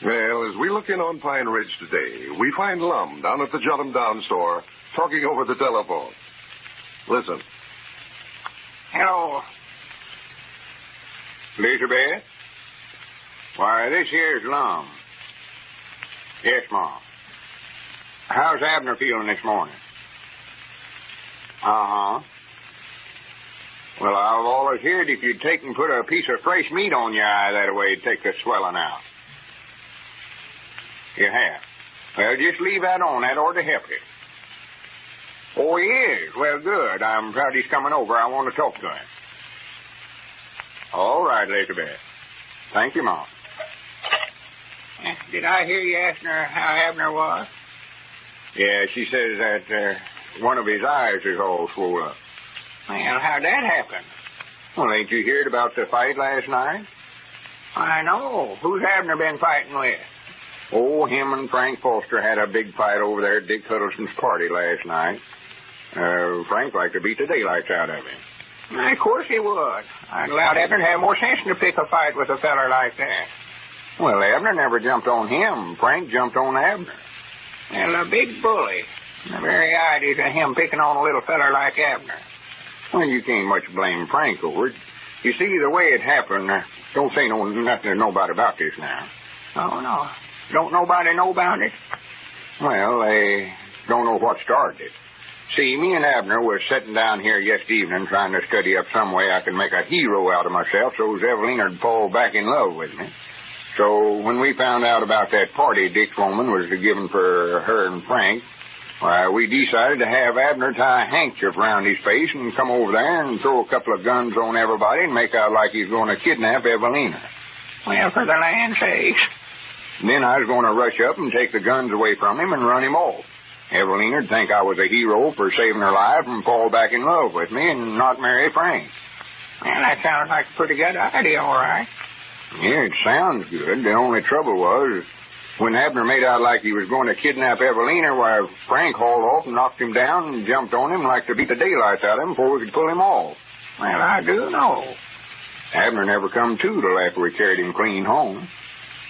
well, as we look in on Pine Ridge today, we find Lum down at the Jot 'em Down store talking over the telephone. Listen. Hello. Elizabeth? Why, this here's Lum. Yes, Mom. How's Abner feeling this morning? Uh-huh. Well, I've always heard if you'd take and put a piece of fresh meat on your eye, that way it'd take the swelling out. You have? Well, just leave that on. That ought to help you. Oh, he is? Well, good. I'm proud he's coming over. I want to talk to him. All right, Elizabeth. Thank you, Mom. Did I hear you asking her how Abner was? Yeah, she says that one of his eyes is all swollen up. Well, how'd that happen? Well, ain't you heard about the fight last night? I know. Who's Abner been fighting with? Oh, him and Frank Foster had a big fight over there at Dick Huddleston's party last night. Frank liked to beat the daylights out of him. Of course he would. I'd allowed Abner to have more sense to pick a fight with a feller like that. Well, Abner never jumped on him. Frank jumped on Abner. Well, a big bully. The very idea of him picking on a little feller like Abner. Well, you can't much blame Frank over it. You see, the way it happened, don't say nothing to nobody about this now. Oh, no. Don't nobody know about it? Well, they don't know what started it. See, me and Abner was sitting down here yesterday evening trying to study up some way I could make a hero out of myself so Evelena would fall back in love with me. So when we found out about that party Dick's woman was giving for her and Frank, why, we decided to have Abner tie a handkerchief around his face and come over there and throw a couple of guns on everybody and make out like he's going to kidnap Evelena. Well, for the land's sakes. Then I was going to rush up and take the guns away from him and run him off. Evelena'd think I was a hero for saving her life and fall back in love with me and not marry Frank. Well, that sounds like a pretty good idea, all right. Yeah, it sounds good. The only trouble was, when Abner made out like he was going to kidnap Evelena, why, Frank hauled off and knocked him down and jumped on him like to beat the daylights out of him before we could pull him off. Well, I do know. Abner never come to till after we carried him clean home.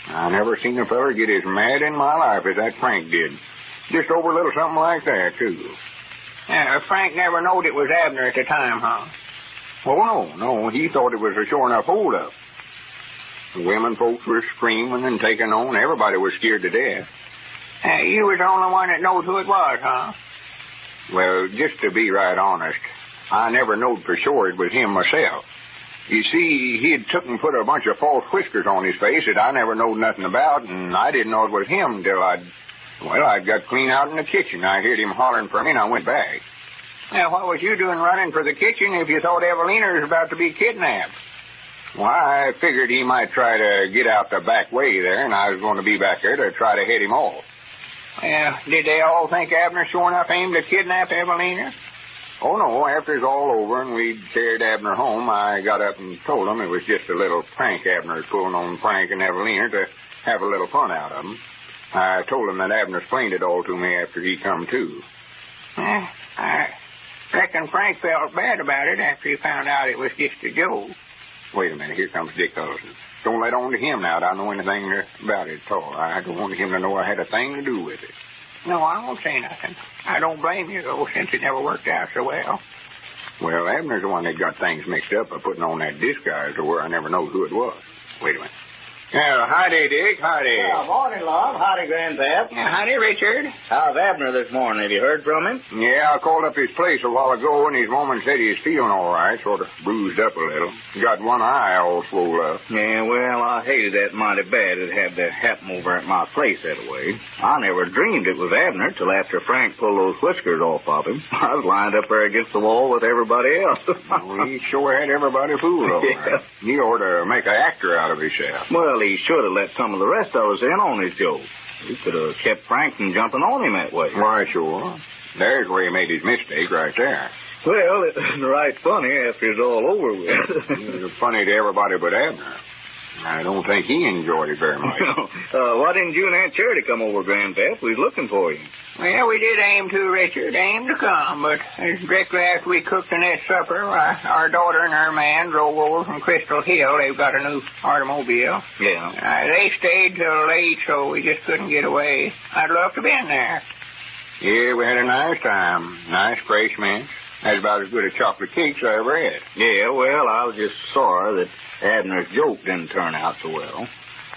I never seen a feller get as mad in my life as that Frank did. Just over a little something like that, too. Frank never knowed it was Abner at the time, huh? Oh, no. He thought it was a sure enough hold-up. The women folks were screaming and taking on. Everybody was scared to death. You was the only one that knows who it was, huh? Well, just to be right honest, I never knowed for sure it was him myself. You see, he'd took and put a bunch of false whiskers on his face that I never knowed nothing about, and I didn't know it was him till I'd got clean out in the kitchen. I heard him hollering for me, and I went back. Now, what was you doing running for the kitchen if you thought Evelena was about to be kidnapped? Why, I figured he might try to get out the back way there, and I was going to be back there to try to head him off. Did they all think Abner sure enough aimed to kidnap Evelena? Oh, no, after it's all over and we'd carried Abner home, I got up and told him it was just a little prank Abner was pulling on Frank and Evelena to have a little fun out of them. I told him that Abner explained it all to me after he come to. I reckon Frank felt bad about it after he found out it was just a joke. Wait a minute, here comes Dick Huddleston. Don't let on to him now that I know anything about it at all. I don't want him to know I had a thing to do with it. No, I won't say nothing. I don't blame you, though, since it never worked out so well. Well, Abner's the one that got things mixed up by putting on that disguise to where I never know who it was. Wait a minute. Yeah, howdy, Dick. Howdy. Well, morning, Lum. Howdy, Grandpap. Yeah, howdy, Richard. How's Abner this morning? Have you heard from him? Yeah, I called up his place a while ago, and his woman said he's feeling all right, sort of bruised up a little. Got one eye all swole up. Yeah, well, I hated that mighty bad it had to happen over at my place that way. I never dreamed it was Abner till after Frank pulled those whiskers off of him. I was lined up there against the wall with everybody else. Well, he sure had everybody fooled all right. Yeah. He ought to make an actor out of himself. Well, he should have let some of the rest of us in on his joke. He could have kept Frank from jumping on him that way. Why, sure. There's where he made his mistake right there. Well, it's right funny after it's all over with. It was funny to everybody but Abner. I don't think he enjoyed it very much. Why didn't you and Aunt Charity come over, Grandpap? We was looking for you. Well, we did aim to, Richard, aim to come, but directly after we cooked the next supper, our daughter and her man drove over from Crystal Hill. They've got a new automobile. Yeah. They stayed till late, so we just couldn't get away. I'd love to been there. Yeah, we had a nice time. Nice fresh mints. That's about as good as chocolate cakes I ever had. Yeah, well, I was just sorry that Abner's joke didn't turn out so well.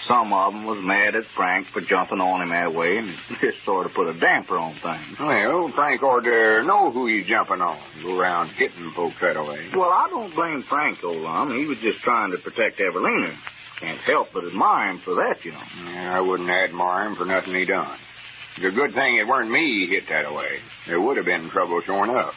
Some of them was mad at Frank for jumping on him that way, and just sort of put a damper on things. Well, Frank ought to know who he's jumping on. Go around hitting folks that way. Well, I don't blame Frank, old Lum. He was just trying to protect Evelena. Can't help but admire him for that, you know. Yeah, I wouldn't admire him for nothing he done. It's a good thing it weren't me he hit that way. There would have been trouble showing up.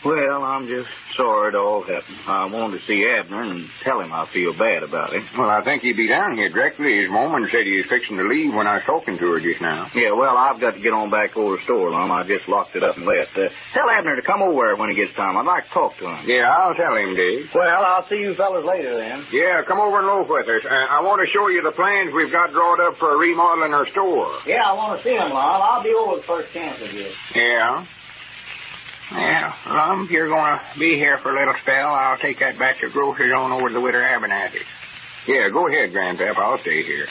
Well, I'm just sorry it all happened. I wanted to see Abner and tell him I feel bad about it. Well, I think he'd be down here directly. His woman said he was fixing to leave when I was talking to her just now. Yeah, well, I've got to get on back over the store, Lum. I just locked it up and left. Tell Abner to come over when he gets time. I'd like to talk to him. Yeah, I'll tell him, Dave. Well, I'll see you fellas later then. Yeah, come over and loaf with us. I want to show you the plans we've got drawn up for remodeling our store. Yeah, I want to see him, Lum. I'll be over the first chance of you. Yeah? Yeah, Lum, if you're going to be here for a little spell, I'll take that batch of groceries on over to the widow Abernathy's. Yeah, go ahead, Grandpap. I'll stay here.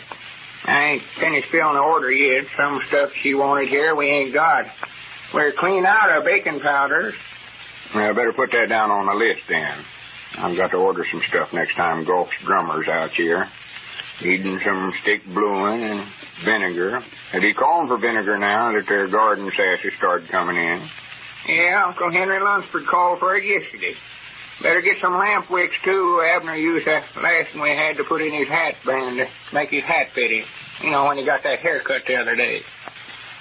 I ain't finished filling the order yet. Some stuff she wanted here we ain't got. We're clean out of baking powders. Well, I better put that down on the list then. I've got to order some stuff next time Goff's drummer's out here. Needing some stick bluing and vinegar. And he calling for vinegar now that their garden sashes started coming in. Yeah, Uncle Henry Lunsford called for it yesterday. Better get some lamp wicks, too. Abner used that last one we had to put in his hat band to make his hat fit him. You know, when he got that haircut the other day.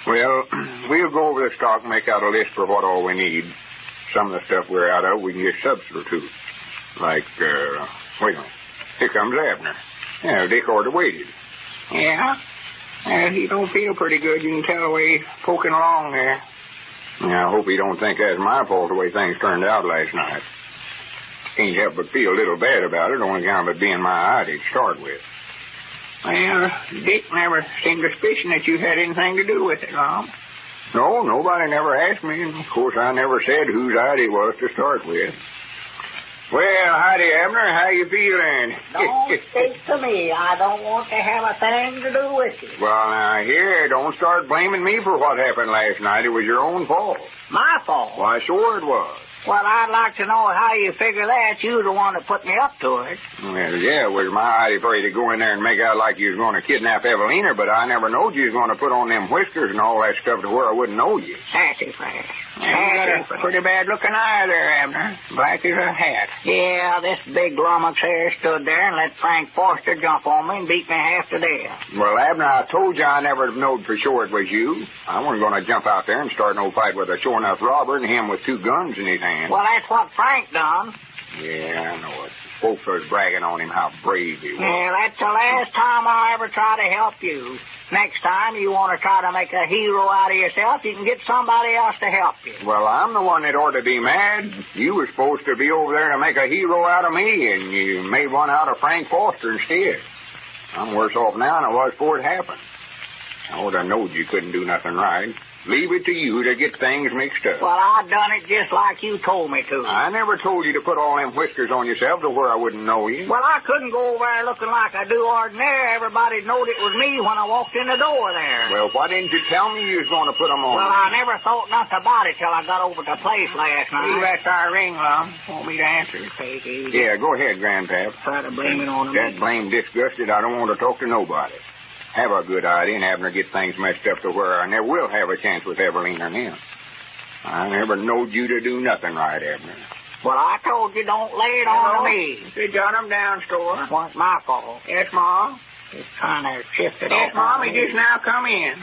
Well, we'll go over the stock and make out a list for what all we need. Some of the stuff we're out of, we can get substitutes. Like, wait a minute. Here comes Abner. Yeah, Dick ought to waited. Yeah? He don't feel pretty good. You can tell the way he's poking along there. Yeah, I hope he don't think that's my fault the way things turned out last night. Can't help but feel a little bad about it, only account of it being my idea to start with. Well, Dick never seemed to suspicion that you had anything to do with it, Lum. No, nobody never asked me, and of course I never said whose idea it was to start with. Well, howdy, Abner. How you feeling? Don't speak to me. I don't want to have a thing to do with it. Well, now, here, don't start blaming me for what happened last night. It was your own fault. My fault? Why, sure it was. Well, I'd like to know how you figure that. You're the one that put me up to it. Well, yeah, it was my idea for you to go in there and make out like you was going to kidnap Evelena, but I never knowed you was going to put on them whiskers and all that stuff to where I wouldn't know you. Sassafras. You got a pretty bad-looking eye there, Abner. Black as a hat. Yeah, this big lummox here stood there and let Frank Forster jump on me and beat me half to death. Well, Abner, I told you I never knowed for sure it was you. I wasn't going to jump out there and start no fight with a sure-enough robber and him with two guns in his hand. Well, that's what Frank done. Yeah, I know it. Folks was bragging on him how brave he was. Yeah, that's the last time I ever try to help you. Next time you want to try to make a hero out of yourself, you can get somebody else to help you. Well, I'm the one that ought to be mad. You were supposed to be over there to make a hero out of me, and you made one out of Frank Foster instead. I'm worse off now than I was before it happened. I would have known you couldn't do nothing right. Leave it to you to get things mixed up. Well, I done it just like you told me to. I never told you to put all them whiskers on yourself to where I wouldn't know you. Well, I couldn't go over there looking like I do ordinary. Everybody knowed it was me when I walked in the door there. Well, why didn't you tell me you was going to put them on? Well, I never thought nothing about it till I got over to the place last night. Hey, that's our ring, Lum. Want me to answer it? Take it easy. Yeah, go ahead, Grandpap. Try to blame it on me. That blame disgusted, I don't want to talk to nobody. Have a good idea and Abner get things messed up to where I never will have a chance with Evelena and him. I never knowed you to do nothing right, Abner. Well, I told you don't lay it on me. You jot him down, store. It wasn't my fault. Yes, Ma. Just trying to shift it Yes, off Mom, on he me. just now come in.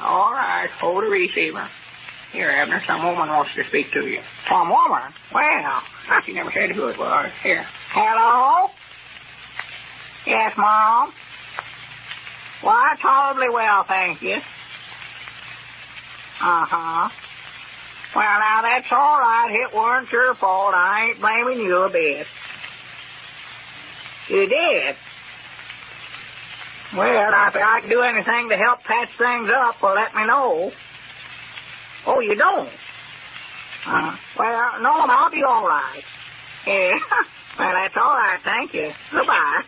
All right, hold the receiver. Here, Abner, some woman wants to speak to you. Some woman? Well, She never said who it was. Here. hello? Yes, Mom? Why, tolerably well, thank you. Uh-huh. Well, now, that's all right. It weren't your fault. I ain't blaming you a bit. You did? Well, if I can do anything to help patch things up, well, let me know. Oh, you don't? Well, no, I'll be all right. Yeah. Well, that's all right. Thank you. Goodbye.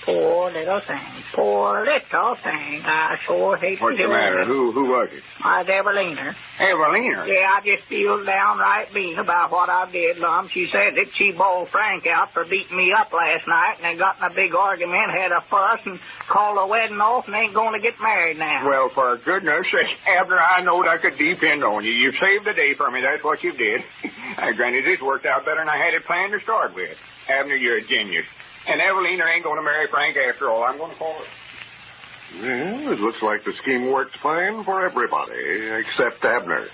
Poor little thing. Poor little thing. I sure hate What's to the do matter? it. Who was it? It's Evelena. Evelena? Yeah, I just feel downright mean about what I did, Lum. She said that she bawled Frank out for beating me up last night, and they got in a big argument, had a fuss, and called the wedding off, and ain't going to get married now. Well, for goodness sake, Abner, I knowed I could depend on you. You saved the day for me. That's what you did. Granny, this worked out better than I had it planned to start with. Abner, you're a genius. And Evelena ain't going to marry Frank after all. I'm going to call her. Well, it looks like the scheme worked fine for everybody, except Abner.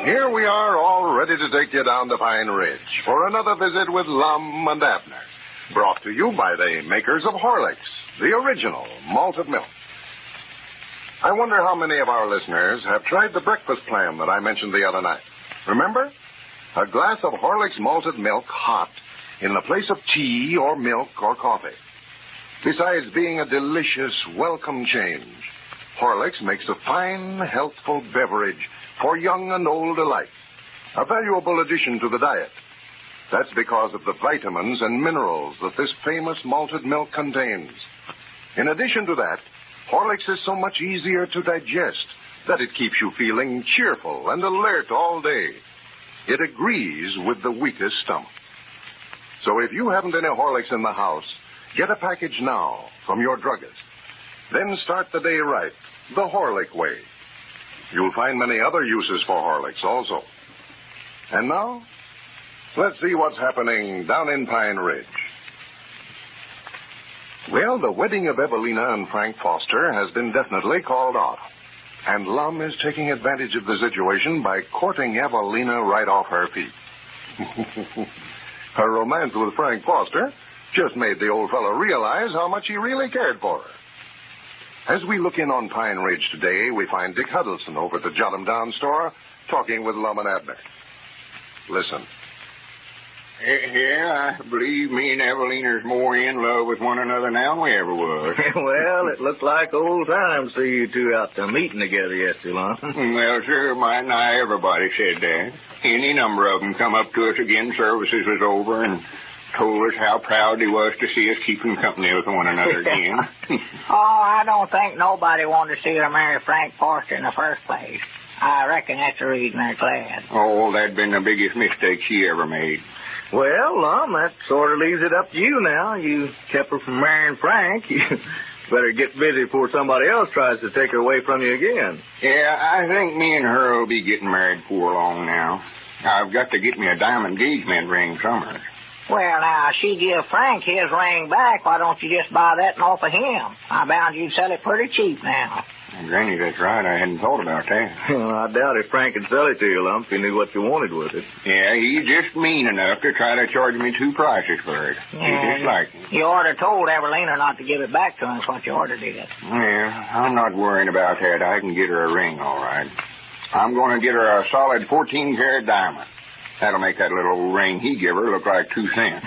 Here we are, all ready to take you down to Pine Ridge for another visit with Lum and Abner. Brought to you by the makers of Horlicks, the original malted milk. I wonder how many of our listeners have tried the breakfast plan that I mentioned the other night. Remember? A glass of Horlicks malted milk hot in the place of tea or milk or coffee. Besides being a delicious, welcome change, Horlicks makes a fine, healthful beverage for young and old alike. A valuable addition to the diet. That's because of the vitamins and minerals that this famous malted milk contains. In addition to that, Horlicks is so much easier to digest that it keeps you feeling cheerful and alert all day. It agrees with the weakest stomach. So if you haven't any Horlicks in the house, get a package now from your druggist. Then start the day right, the Horlick way. You'll find many other uses for Horlicks also. And now, let's see what's happening down in Pine Ridge. Well, the wedding of Evelena and Frank Foster has been definitely called off. And Lum is taking advantage of the situation by courting Evelena right off her feet. Her romance with Frank Foster just made the old fellow realize how much he really cared for her. As we look in on Pine Ridge today, we find Dick Huddleston over at the Jot 'em Down store talking with Lum and Abner. Listen. Yeah, I believe me and Evelena's more in love with one another now than we ever was. Well, it looked like old times to see you two out there meeting together yesterday, Lum. Well, sure, might not everybody said that. Any number of them come up to us again services was over and told us how proud he was to see us keeping company with one another again. Oh, I don't think nobody wanted to see her marry Frank Forster in the first place. I reckon that's the reason they're glad. Oh, that'd been the biggest mistake she ever made. Well, Lum, that sort of leaves it up to you now. You kept her from marrying Frank. You better get busy before somebody else tries to take her away from you again. Yeah, I think me and her will be getting married before long now. I've got to get me a diamond engagement ring somewhere. Well, now, she give Frank his ring back. Why don't you just buy that and off of him? I bound you'd sell it pretty cheap now. Granny, that's right. I hadn't thought about that. Well, I doubt if Frank could sell it to you, Lum, if he knew what you wanted with it. Yeah, he's just mean enough to try to charge me 2 prices for it. Yeah, He just like it. You oughta told Evelena not to give it back to him. That's what you oughta did. Well, I'm not worrying about that. I can get her a ring, all right. I'm going to get her a solid 14-carat diamond. That'll make that little ring he give her look like 2 cents.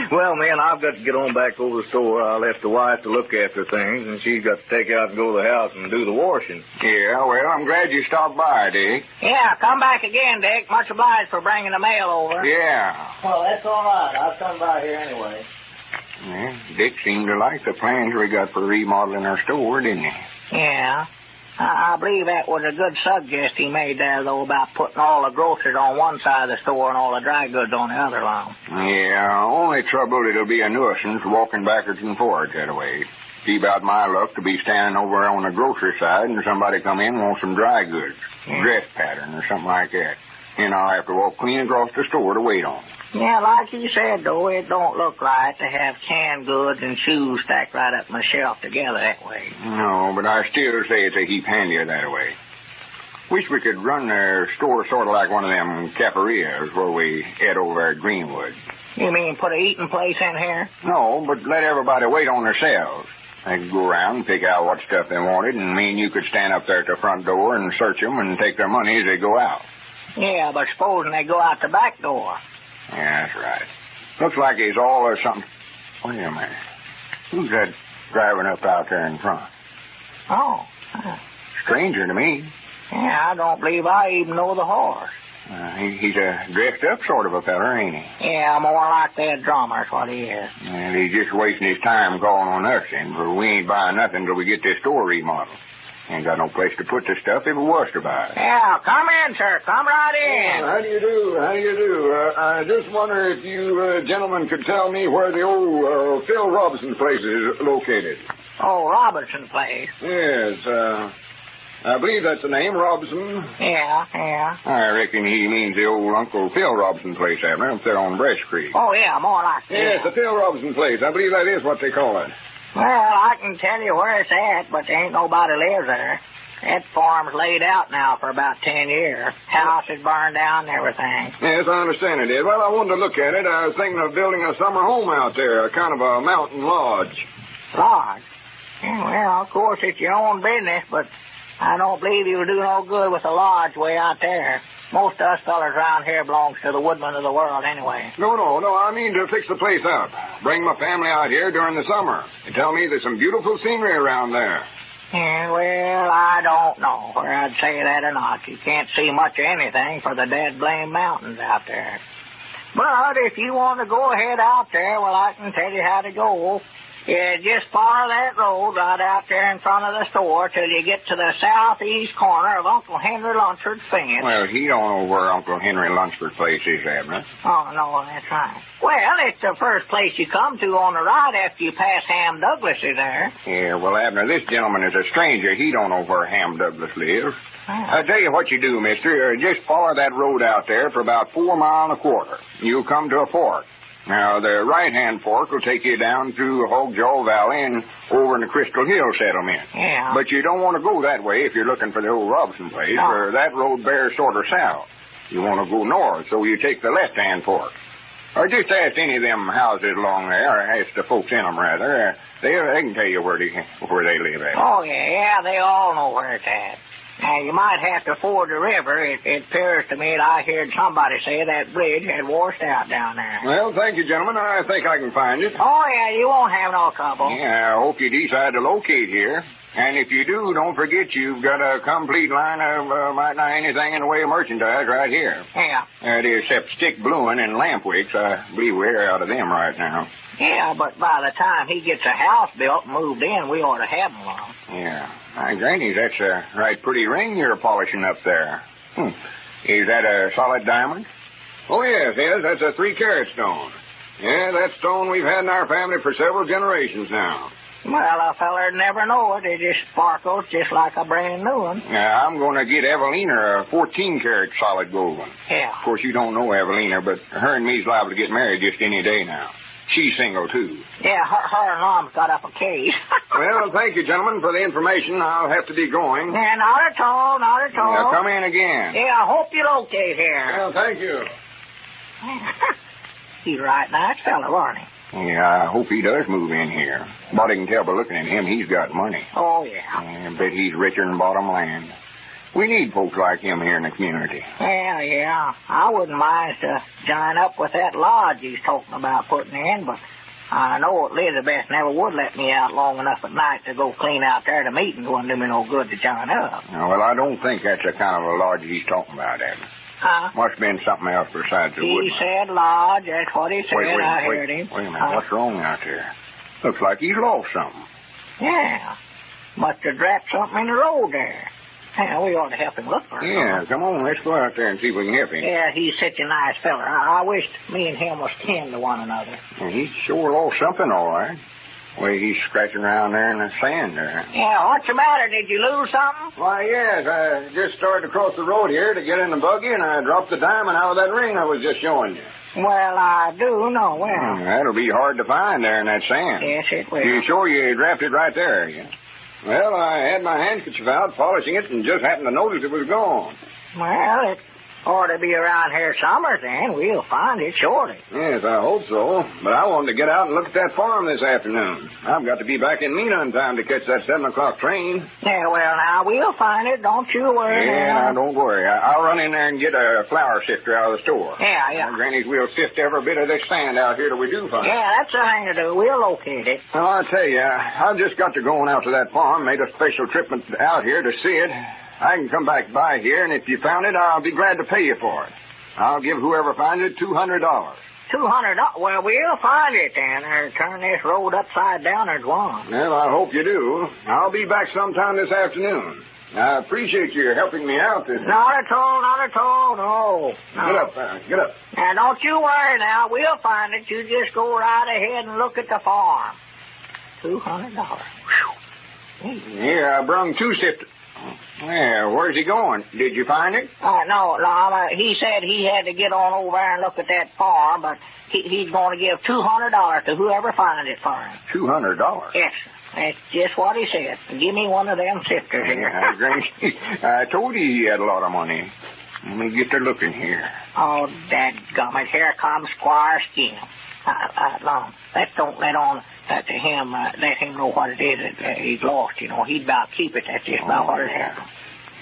Well, man, I've got to get on back over the store. I left the wife to look after things, and she's got to take out and go to the house and do the washing. Yeah, well, I'm glad you stopped by, Dick. Yeah, come back again, Dick. Much obliged for bringing the mail over. Yeah. Well, that's all right. I'll come by here anyway. Yeah, Dick seemed to like the plans we got for remodeling our store, didn't he? Yeah. I believe that was a good suggest he made there, though, about putting all the groceries on one side of the store and all the dry goods on the other, Lum. Yeah, only trouble it'll be a nuisance walking backwards and forwards that way. See about my luck to be standing over on the grocery side and somebody come in and want some dry goods, dress pattern or something like that. And I'll have to walk clean across the store to wait on them. Yeah, like you said, though, it don't look right to have canned goods and shoes stacked right up on the shelf together that way. No, but I still say it's a heap handier that way. Wish we could run their store sort of like one of them cafeterias where we ate over at Greenwood. You mean put a eating place in here? No, but let everybody wait on themselves. They could go around and pick out what stuff they wanted, and me and you could stand up there at the front door and search them and take their money as they go out. Yeah, but supposing they go out the back door. Yeah, that's right. Looks like he's all or something. Wait a minute. Who's that driving up out there in front? Oh. Stranger to me. Yeah, I don't believe I even know the horse. He's a dressed-up sort of a feller, ain't he? Yeah, more like that drummer is what he is. And he's just wasting his time calling on us, then, for we ain't buying nothing till we get this store remodeled. Ain't got no place to put the stuff if it was to buy it. Yeah, come in, sir. Come right in. How do you do? How do you do? I just wonder if you gentlemen could tell me where the old Phil Robinson place is located. Oh, Robertson place. Yes, I believe that's the name, Robinson. Yeah. I reckon he means the old Uncle Phil Robinson place, Abner, up there on Breast Creek. Oh, yeah, more like that. Yes, the Phil Robinson place. I believe that is what they call it. Well, I can tell you where it's at, but there ain't nobody lives there. That farm's laid out now for about 10 years. House is burned down and everything. Yes, I understand it is. Well, I wanted to look at it. I was thinking of building a summer home out there, a kind of a mountain lodge. Lodge? Yeah, well, of course, it's your own business, but I don't believe you'll do no good with a lodge way out there. Most of us fellers around here belongs to the woodmen of the world anyway. No, I mean to fix the place up. Bring my family out here during the summer. They tell me there's some beautiful scenery around there. Yeah, well, I don't know whether I'd say that or not. You can't see much of anything for the dead blame mountains out there. But if you want to go ahead out there, well, I can tell you how to go. Yeah, just follow that road right out there in front of the store till you get to the southeast corner of Uncle Henry Lunsford's fence. Well, he don't know where Uncle Henry Lunsford's place is, Abner. Oh, no, that's right. Well, it's the first place you come to on the right after you pass Ham Douglas's there. Yeah, well, Abner, this gentleman is a stranger. He don't know where Ham Douglas lives. Oh. I'll tell you what you do, mister. Just follow that road out there for about 4 miles and a quarter. You'll come to a fork. Now, the right-hand fork will take you down through Hogs Valley and over in the Crystal Hill settlement. Yeah. But you don't want to go that way if you're looking for the old Robinson place, No. for that road bears sort of south. You want to go north, so you take the left-hand fork. Or just ask any of them houses along there, or ask the folks in them, rather. They can tell you where they live at. Oh, yeah, they all know where it's at. Now, you might have to ford the river. It appears to me that I heard somebody say that bridge had washed out down there. Well, thank you, gentlemen. I think I can find it. Oh, yeah, you won't have no trouble. Yeah, I hope you decide to locate here. And if you do, don't forget you've got a complete line of might not anything in the way of merchandise right here. Yeah. That is, except stick bluing and lamp wicks. I believe we're out of them right now. Yeah, but by the time he gets a house built and moved in, we ought to have him one. Yeah. My granny, that's a right pretty ring you're polishing up there. Is that a solid diamond? Oh, yes. That's a 3-carat stone. Yeah, that stone we've had in our family for several generations now. Well, a feller'd never know it. It just sparkles just like a brand new one. Now, I'm going to get Evelena a 14-carat solid gold one. Yeah. Of course, you don't know Evelena, but her and me's liable to get married just any day now. She's single, too. Yeah, her and Mom's got up a case. Well, thank you, gentlemen, for the information. I'll have to be going. Yeah, not at all, not at all. Now, come in again. Yeah, I hope you locate here. Well, thank you. He's a right nice fella, wasn't he? Yeah, I hope he does move in here. But I can tell by looking at him, he's got money. Oh, yeah. I bet he's richer than bottom land. We need folks like him here in the community. Yeah. I wouldn't mind to join up with that lodge he's talking about putting in, but I know Elizabeth never would let me out long enough at night to go clean out there. The meetings wouldn't do me no good to join up. Well, I don't think that's the kind of a lodge he's talking about, Abner. Huh? Must have been something else besides the He woodman. said lodge. That's what he said. I heard him. Wait a minute. What's wrong out there? Looks like he's lost something. Yeah. Must have dropped something in the road there. Yeah, we ought to help him look for it. Yeah, come on. Let's go out there and see if we can help him. Yeah, he's such a nice fella. I wish me and him was kin to one another. Well, he sure lost something, all right. Well, he's scratching around there in the sand there. Yeah, what's the matter? Did you lose something? Why, yes. I just started to cross the road here to get in the buggy, and I dropped the diamond out of that ring I was just showing you. Well, I do know. Well, That'll be hard to find there in that sand. yes, it will. You sure you dropped it right there, yeah? Well, I had my handkerchief out polishing it and just happened to notice it was gone. Well, it ought to be around here somewhere, then. We'll find it shortly. Yes, I hope so. But I wanted to get out and look at that farm this afternoon. I've got to be back in Mena in time to catch that 7 o'clock train. Yeah, well, now, we'll find it. Don't you worry. Yeah, now, don't worry. I'll run in there and get a flour sifter out of the store. Yeah. Granny's, we'll sift every bit of this sand out here that we do find. Yeah, that's the thing to do. We'll locate it. Well, I'll tell you, I've just got to going out to that farm, made a special trip out here to see it. I can come back by here, and if you found it, I'll be glad to pay you for it. I'll give whoever finds it $200. $200? Well, we'll find it, then. Or turn this road upside down as one. Well, I hope you do. I'll be back sometime this afternoon. I appreciate you helping me out this... Not at all, no. Get up, Barry. Get up. Now, don't you worry now. We'll find it. You just go right ahead and look at the farm. $200. Here, I brung 2 sifters. Well, where's he going? Did you find it? No, he said he had to get on over there and look at that farm, but he's going to give $200 to whoever finds it for him. $200? Yes, sir. That's just what he said. Give me one of them sifters here. I told you he had a lot of money. Let me get to looking here. Oh, dadgummit, here comes Squire Skin. Lum, let's don't let on to him, let him know what it is that he's lost, you know. He'd about keep it. That's just about what it happened.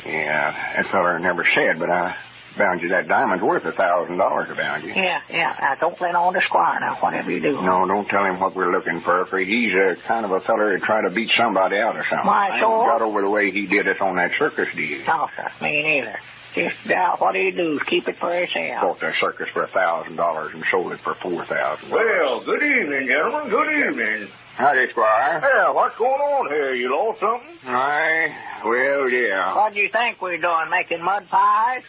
Yeah, that feller never said, but I bound you that diamond's worth $1,000, I bound you. Yeah. Don't let on to Squire now, whatever you do. No, don't tell him what we're looking for he's a kind of a feller who'd try to beat somebody out or something. Why, sure? I got over the way he did us on that circus deal. No, sir, me neither. Just what he do is keep it for himself. Bought that circus for $1,000 and sold it for $4,000. Well, good evening, gentlemen. Good evening. Howdy, Squire. Yeah, what's going on here? You lost something? Well, yeah. What do you think we're doing, making mud pies?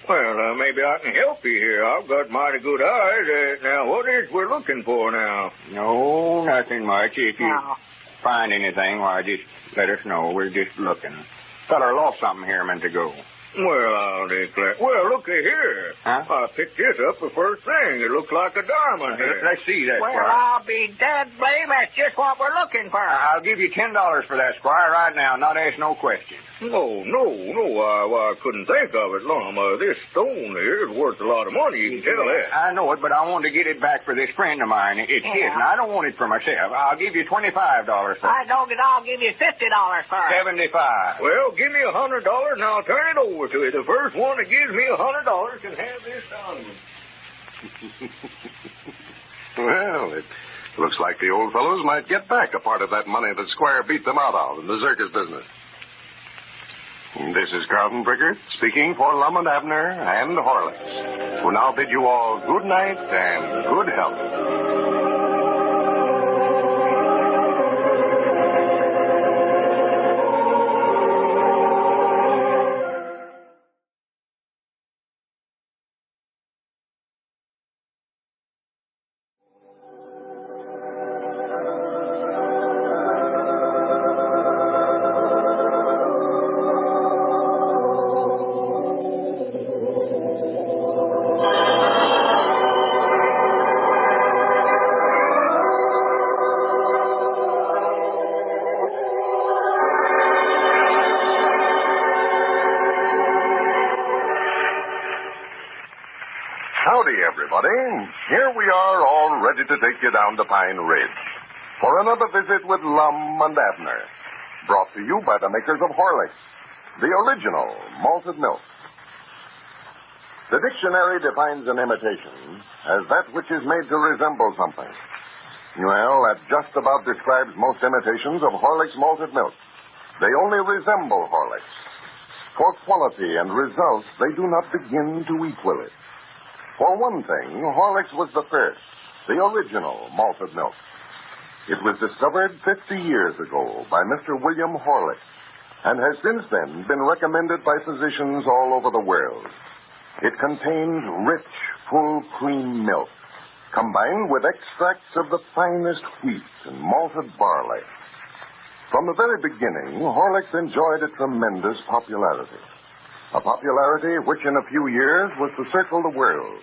Well, maybe I can help you here. I've got mighty good eyes. Now, what is we're looking for now? No, nothing much. If you No. find anything, why, just let us know. We're just looking. Feller lost something here a minute ago. Well, I'll declare. Well, looky here. Huh? I picked this up the first thing. It looks like a diamond here. Let's see that, Well, Squire. I'll be dead blame. That's just what we're looking for. I'll give you $10 for that, Squire, right now. Not ask no questions. No, I couldn't think of it, Lum. This stone here is worth a lot of money, you can tell that. I know it, but I want to get it back for this friend of mine. It's his, and I don't want it for myself. I'll give you $25 for it. I don't get. I'll give you $50 for it. 75. Well, give me $100 and I'll turn it over to you. The first one that gives me $100 can have this diamond. Well, it looks like the old fellows might get back a part of that money that Squire beat them out of in the circus business. This is Carlton Brickert speaking for Lum and Abner and Horlicks, who now bid you all good night and good health. Howdy, everybody. Here we are, all ready to take you down to Pine Ridge for another visit with Lum and Abner, brought to you by the makers of Horlicks, the original malted milk. The dictionary defines an imitation as that which is made to resemble something. Well, that just about describes most imitations of Horlicks malted milk. They only resemble Horlicks. For quality and results, they do not begin to equal it. For one thing, Horlicks was the first, the original malted milk. It was discovered 50 years ago by Mr. William Horlicks and has since then been recommended by physicians all over the world. It contains rich, full cream milk, combined with extracts of the finest wheat and malted barley. From the very beginning, Horlicks enjoyed a tremendous popularity. A popularity which in a few years was to circle the world.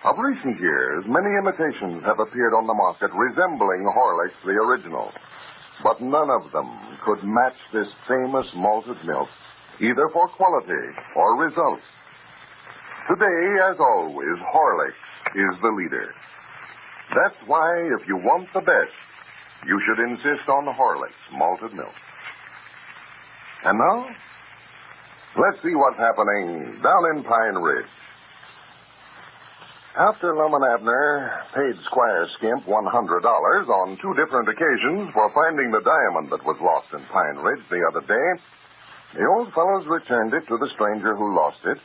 Of recent years, many imitations have appeared on the market resembling Horlicks, the original. But none of them could match this famous malted milk, either for quality or results. Today, as always, Horlicks is the leader. That's why, if you want the best, you should insist on Horlicks malted milk. And now, let's see what's happening down in Pine Ridge. After Lum and Abner paid Squire Skimp $100 on two different occasions for finding the diamond that was lost in Pine Ridge the other day, the old fellows returned it to the stranger who lost it,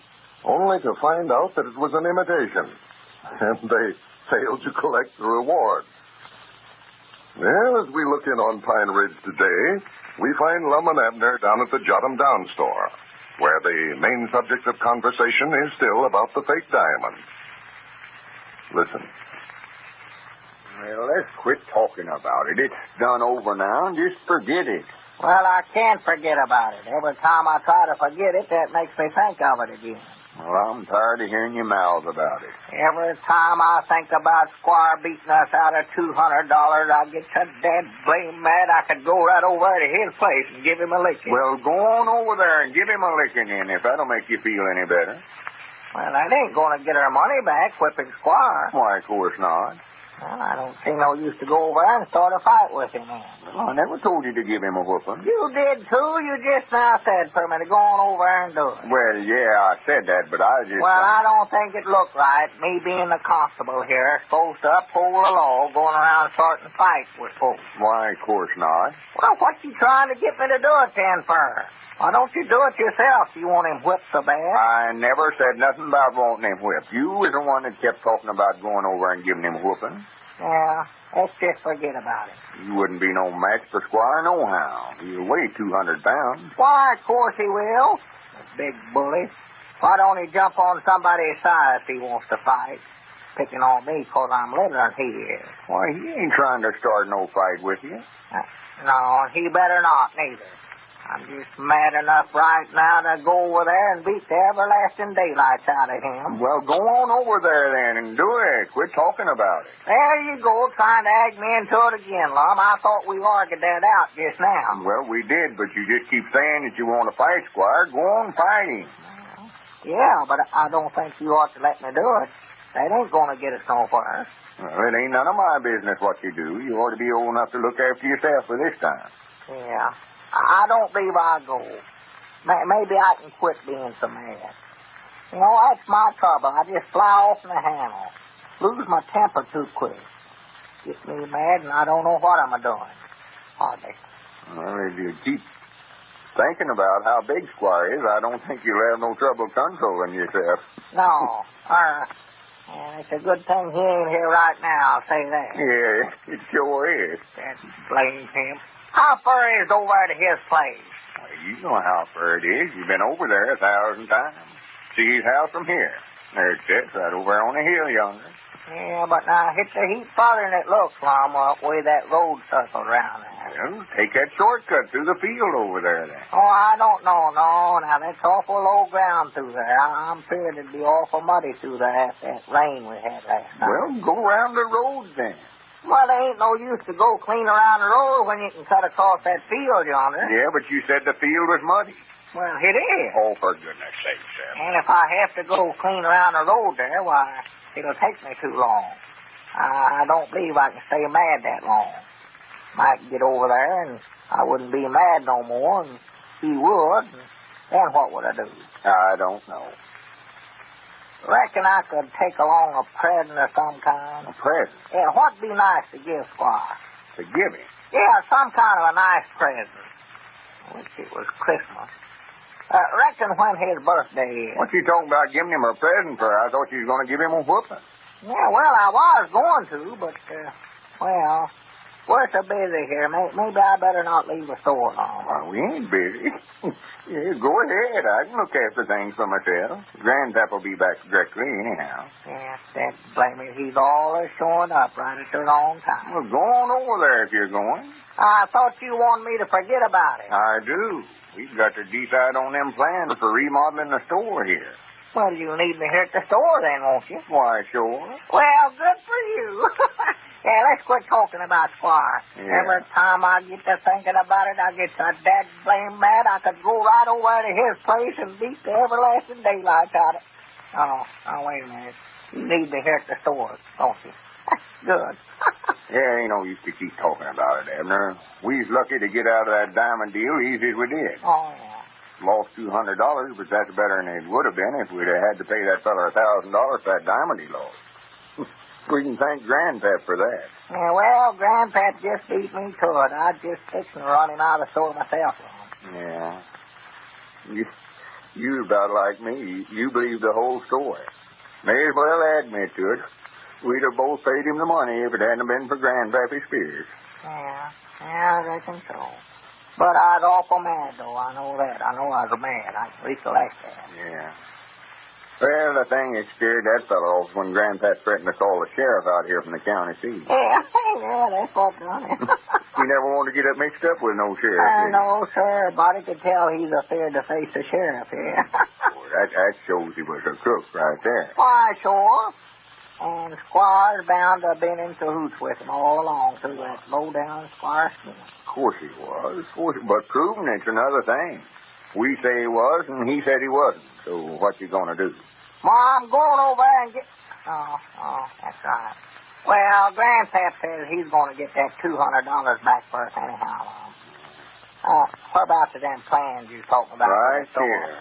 only to find out that it was an imitation, and they failed to collect the reward. Well, as we look in on Pine Ridge today, we find Lum and Abner down at the Jot 'em Down store, where the main subject of conversation is still about the fake diamond. Listen. Well, let's quit talking about it. It's done over now, and just forget it. Well, I can't forget about it. Every time I try to forget it, that makes me think of it again. Well, I'm tired of hearing you mouth about it. Every time I think about Squire beating us out of $200, I get so dead blame mad I could go right over to his place and give him a licking. Well, go on over there and give him a licking in, if that'll make you feel any better. Well, that ain't going to get our money back, whipping Squire. Why, of course not. Well, I don't see no use to go over there and start a fight with him, man. Well, I never told you to give him a whooping. You did, too. You just now said for me to go on over there and do it. Well, yeah, I said that, but I just... Well, I don't think it looked right, me being the constable here, supposed to uphold the law, going around starting fights with folks. Why, of course not. Well, what you trying to get me to do it then for? Why don't you do it yourself? You want him whipped so bad? I never said nothing about wanting him whipped. You was the one that kept talking about going over and giving him a whooping. Yeah, let's just forget about it. You wouldn't be no match for Squire nohow. He'll weigh 200 pounds. Why, of course he will. The big bully. Why don't he jump on somebody's side if he wants to fight? Picking on me because I'm littler than he is. Why, he ain't trying to start no fight with you. No, he better not, neither. I'm just mad enough right now to go over there and beat the everlasting daylights out of him. Well, go on over there then and do it. Quit talking about it. There you go, trying to ag me into it again, Lum. I thought we argued that out just now. Well, we did, but you just keep saying that you want to fight, Squire. Go on, fight him. Yeah, but I don't think you ought to let me do it. That ain't going to get us no far. Well, it ain't none of my business what you do. You ought to be old enough to look after yourself for this time. Yeah. I don't believe I'll go. Maybe I can quit being so mad. You know, that's my trouble. I just fly off in the handle. Lose my temper too quick. Get me mad and I don't know what I'm doing. Hardly. Well, if you keep thinking about how big Squire is, I don't think you'll have no trouble controlling yourself. No. And it's a good thing he ain't here right now, I'll say that. Yeah, it sure is. That blamed him. How far is it over to his place? Well, you know how far it is. You've been over there 1,000 times. See his house from here. There it sits, right over on the hill yonder. Yeah, but now it's a heap farther than it looks, Lum, way that road circled around there. Well, take that shortcut through the field over there, then. Oh, I don't know, no. Now, that's awful low ground through there. I'm feared it'd be awful muddy through there after that rain we had last night. Well, go around the road, then. Well, there ain't no use to go clean around the road when you can cut across that field yonder. Yeah, but you said the field was muddy. Well, it is. Oh, for goodness sake, Sam. And if I have to go clean around the road there, why, it'll take me too long. I don't believe I can stay mad that long. Might get over there and I wouldn't be mad no more, and he would, and then what would I do? I don't know. Reckon I could take along a present of some kind. A present? Yeah, what'd be nice to give Squire? To give him? Yeah, some kind of a nice present. I wish it was Christmas. Reckon when his birthday is. What you talking about giving him a present for? I thought you was going to give him a whooping. Yeah, well, I was going to, but, well, we're so busy here. Maybe I better not leave the store long. Well, we ain't busy. Yeah, go ahead. I can look after things for myself. Grandpap will be back directly anyhow. Yeah, that blame it. He's always showing up right at the wrong time. Well, go on over there if you're going. I thought you wanted me to forget about it. I do. We've got to decide on them plans for remodeling the store here. Well, you'll need me here at the store then, won't you? Why, sure. Well, good for you. Yeah, let's quit talking about Squire. Yeah. Every time I get to thinking about it, I get so dead blame mad I could go right over to his place and beat the everlasting daylights out of it. Oh, wait a minute. You need me here at the store, don't you? Good. Yeah, ain't no use to keep talking about it, Abner. We's lucky to get out of that diamond deal easy as we did. Oh, yeah. Lost $200, but that's better than it would have been if we'd have had to pay that fella $1,000 for that diamond he lost. We can thank Grandpap for that. Yeah, well, Grandpap just beat me to it. I just fixing to run him out of the store myself. Yeah. You're about like me. You believe the whole story. May as well admit to it. We'd have both paid him the money if it hadn't been for Grandpappy Spears. Yeah, I reckon so. But I was awful mad, though. I know that. I know I was mad. I can recollect that. Yeah. Well, the thing that scared that fellow off when Grandpap threatened to call the sheriff out here from the county seat. Yeah, that's what done it. He never wanted to get it mixed up with no sheriff. No, sir. Body could tell he's afraid to face the sheriff here. Boy, that shows he was a crook right there. Why, sure. And Squire's bound to have been in cahoots with him all along through that low-down Squire scheme. Of course he was. But proving it's another thing. We say he was, and he said he wasn't. So what you gonna do? Ma, I'm going over there and get... Oh, that's right. Well, Grandpap says he's going to get that $200 back for us anyhow. What about the damn plans you talking about? Right here.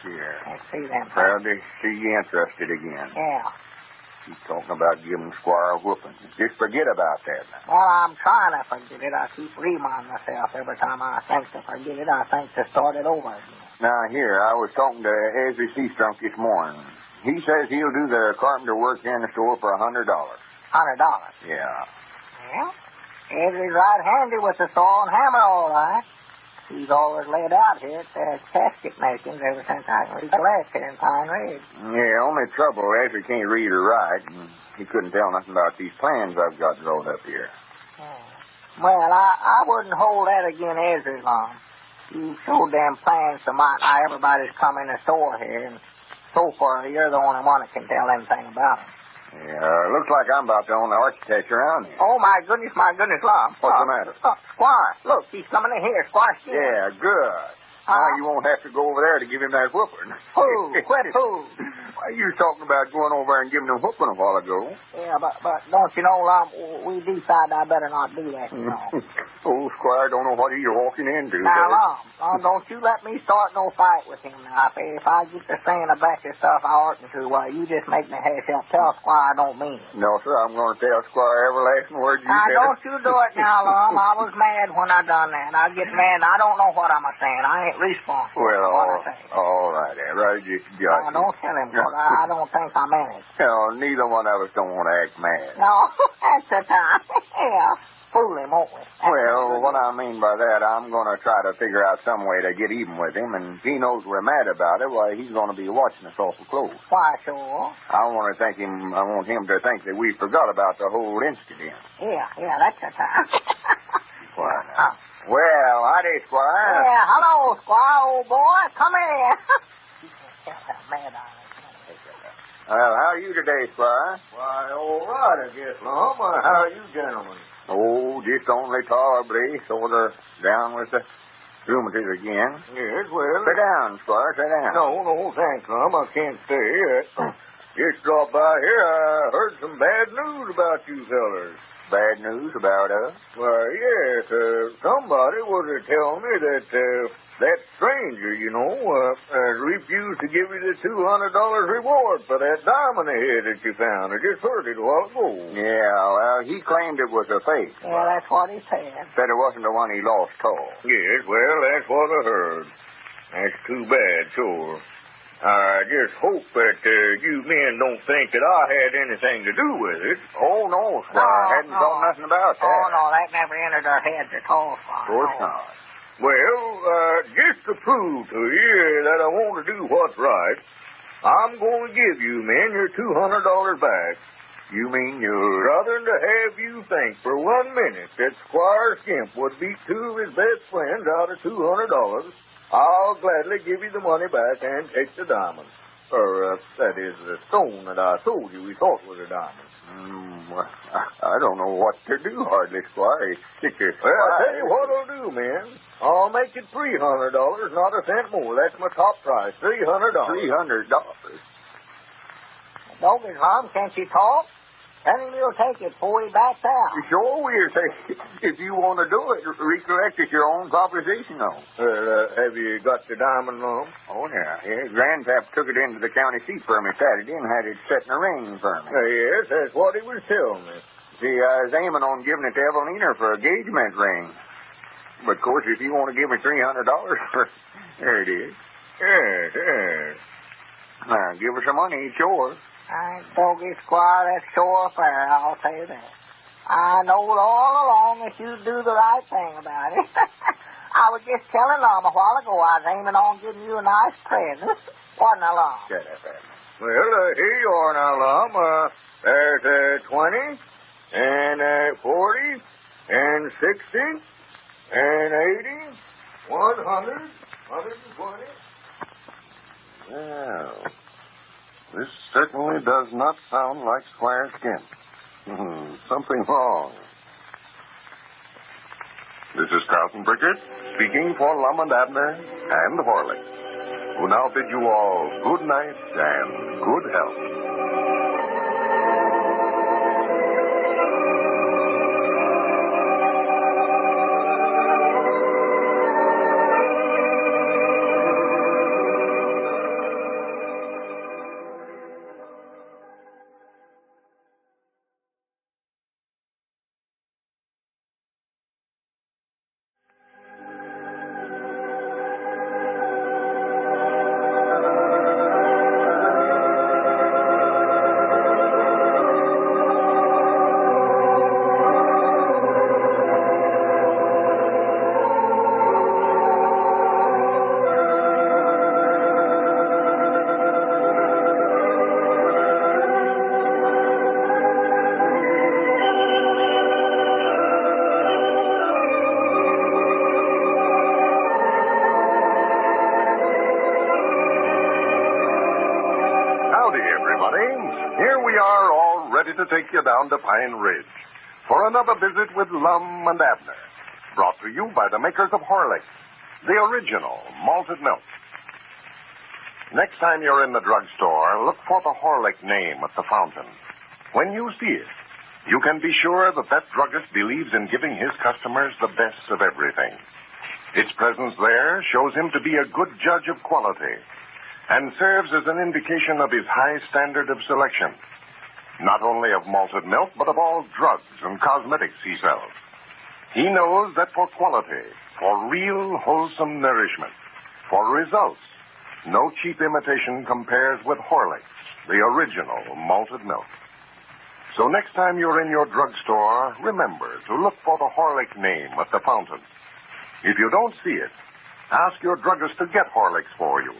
Here. Let's see them. Well, they see you interested again. Yeah. He's talking about giving Squire a whooping. Just forget about that now. Well, I'm trying to forget it. I keep reminding myself every time I think to forget it, I think to start it over again. Now, here, I was talking to Ezra Seastrunk this morning. He says he'll do the carpenter work here in the store for $100. $100? Yeah. Well, Ezra's right handy with the saw and hammer, all right. He's always laid out here at the casket makings ever since I can recollect here in Pine Ridge. Yeah, only trouble, Ezra can't read or write, and he couldn't tell nothing about these plans I've got drawn up here. Well, I wouldn't hold that against Ezra long. You showed them plans so might not everybody's come in the store here, and so far you're the only one that can tell anything about it. Yeah, looks like I'm about the only architect around here. Oh, my goodness, Lum. What's the matter? Squire, look, he's coming in here. Squire Squire. Yeah, good. Now you won't have to go over there to give him that whooping. Who? Quit who? Why, you was talking about going over there and giving him a whooping a while ago. Yeah, but don't you know, Lum, we decided I better not do that, you know. Oh, Squire, don't know what you're walking into. Now, Lum, don't you let me start no fight with him now. If I get to saying the back of stuff I oughtn't to, well, you just make me hash up. Tell Squire I don't mean it. No, sir, I'm going to tell Squire every last word you now, said. Don't you do it now, Lum. I was mad when I done that. I get mad, and I don't know what I'm saying. I ain't responsible well, for what I say. all right, I just got Now, don't tell him, because I don't think I meant it. No, neither one of us don't want to act mad. No, that's the time. Yeah, fool him, won't we? Well, what I mean by that, I'm going to try to figure out some way to get even with him, and if he knows we're mad about it, why, he's going to be watching us awful close. Why, sure. I want him to think that we forgot about the whole incident. Yeah, that's the time. Quiet now. Well, howdy, Squire. Yeah, hello, Squire, old boy. Come in. Tell how mad I am. Well, how are you today, Squire? Why, all right, I guess, Lum. How are you gentlemen? Oh, just only tolerably, sort of down with the rheumatiz again. Yes, well... Sit down, Squire, sit down. No, thanks, Lum. I can't stay here. Just dropped by here. I heard some bad news about you fellers. Bad news about us? Why, yes, somebody was telling me that that stranger, refused to give you the $200 reward for that diamond head that you found. I just heard it a while ago. Yeah, well, he claimed it was a fake. Yeah, that's what he said. Said it wasn't the one he lost tall. Yes, well, that's what I heard. That's too bad, sure. I just hope that you men don't think that I had anything to do with it. Oh, no, Squire. I hadn't thought nothing about that. Oh, no, that never entered our heads at all, Squire. Of course not. Well, just to prove to you that I want to do what's right, I'm going to give you men your $200 back. You mean you're... Rather than to have you think for 1 minute that Squire Skimp would beat two of his best friends out of $200, I'll gladly give you the money back and take the diamond. Or, that is, the stone that I told you we thought was a diamond. Well, I don't know what to do, hardly, Squire. Well, I'll tell you what I'll do, man. I'll make it $300, not a cent more. That's my top price, $300. $300? Doggone, Lum, can't you talk? Tell him you'll take it before he backs out. Sure we'll take it. If you want to do it, recollect it's your own proposition, though. Have you got the diamond, Lum? Oh, yeah. Grandpap took it into the county seat for me Saturday and had it set in a ring for me. Yes, that's what he was telling me. See, I was aiming on giving it to Evelena for a engagement ring. But, of course, if you want to give me $300, there it is. Yes. Now, give her some money, it's yours. Doggy, Squire, that's sure fair, I'll tell you that. I knowed all along that you'd do the right thing about it. I was just telling Lum a while ago I was aiming on giving you a nice present. Wasn't I, Lum? Shut up, Abner. Well, here you are now, Lum. There's 20, and 40, and 60, and 80, 100, 120. Well, this certainly does not sound like Squire Skimp. Something wrong. This is Carlton Brickert speaking for Lum and Abner and Horlick, who now bid you all good night and good health. ready to take you down to Pine Ridge for another visit with Lum and Abner, brought to you by the makers of Horlicks, the original malted milk. Next time you're in the drugstore, look for the Horlick name at the fountain. When you see it, you can be sure that druggist believes in giving his customers the best of everything. Its presence there shows him to be a good judge of quality and serves as an indication of his high standard of selection, not only of malted milk, but of all drugs and cosmetics he sells. He knows that for quality, for real wholesome nourishment, for results, no cheap imitation compares with Horlicks, the original malted milk. So next time you're in your drugstore, remember to look for the Horlick name at the fountain. If you don't see it, ask your druggist to get Horlicks for you,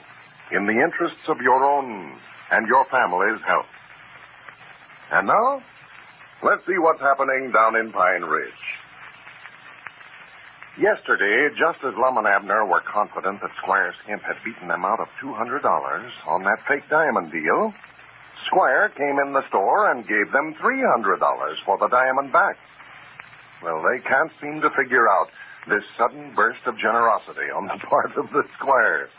in the interests of your own and your family's health. And now, let's see what's happening down in Pine Ridge. Yesterday, just as Lum and Abner were confident that Squire Skimp had beaten them out of $200 on that fake diamond deal, Squire came in the store and gave them $300 for the diamond back. Well, they can't seem to figure out this sudden burst of generosity on the part of the Squires.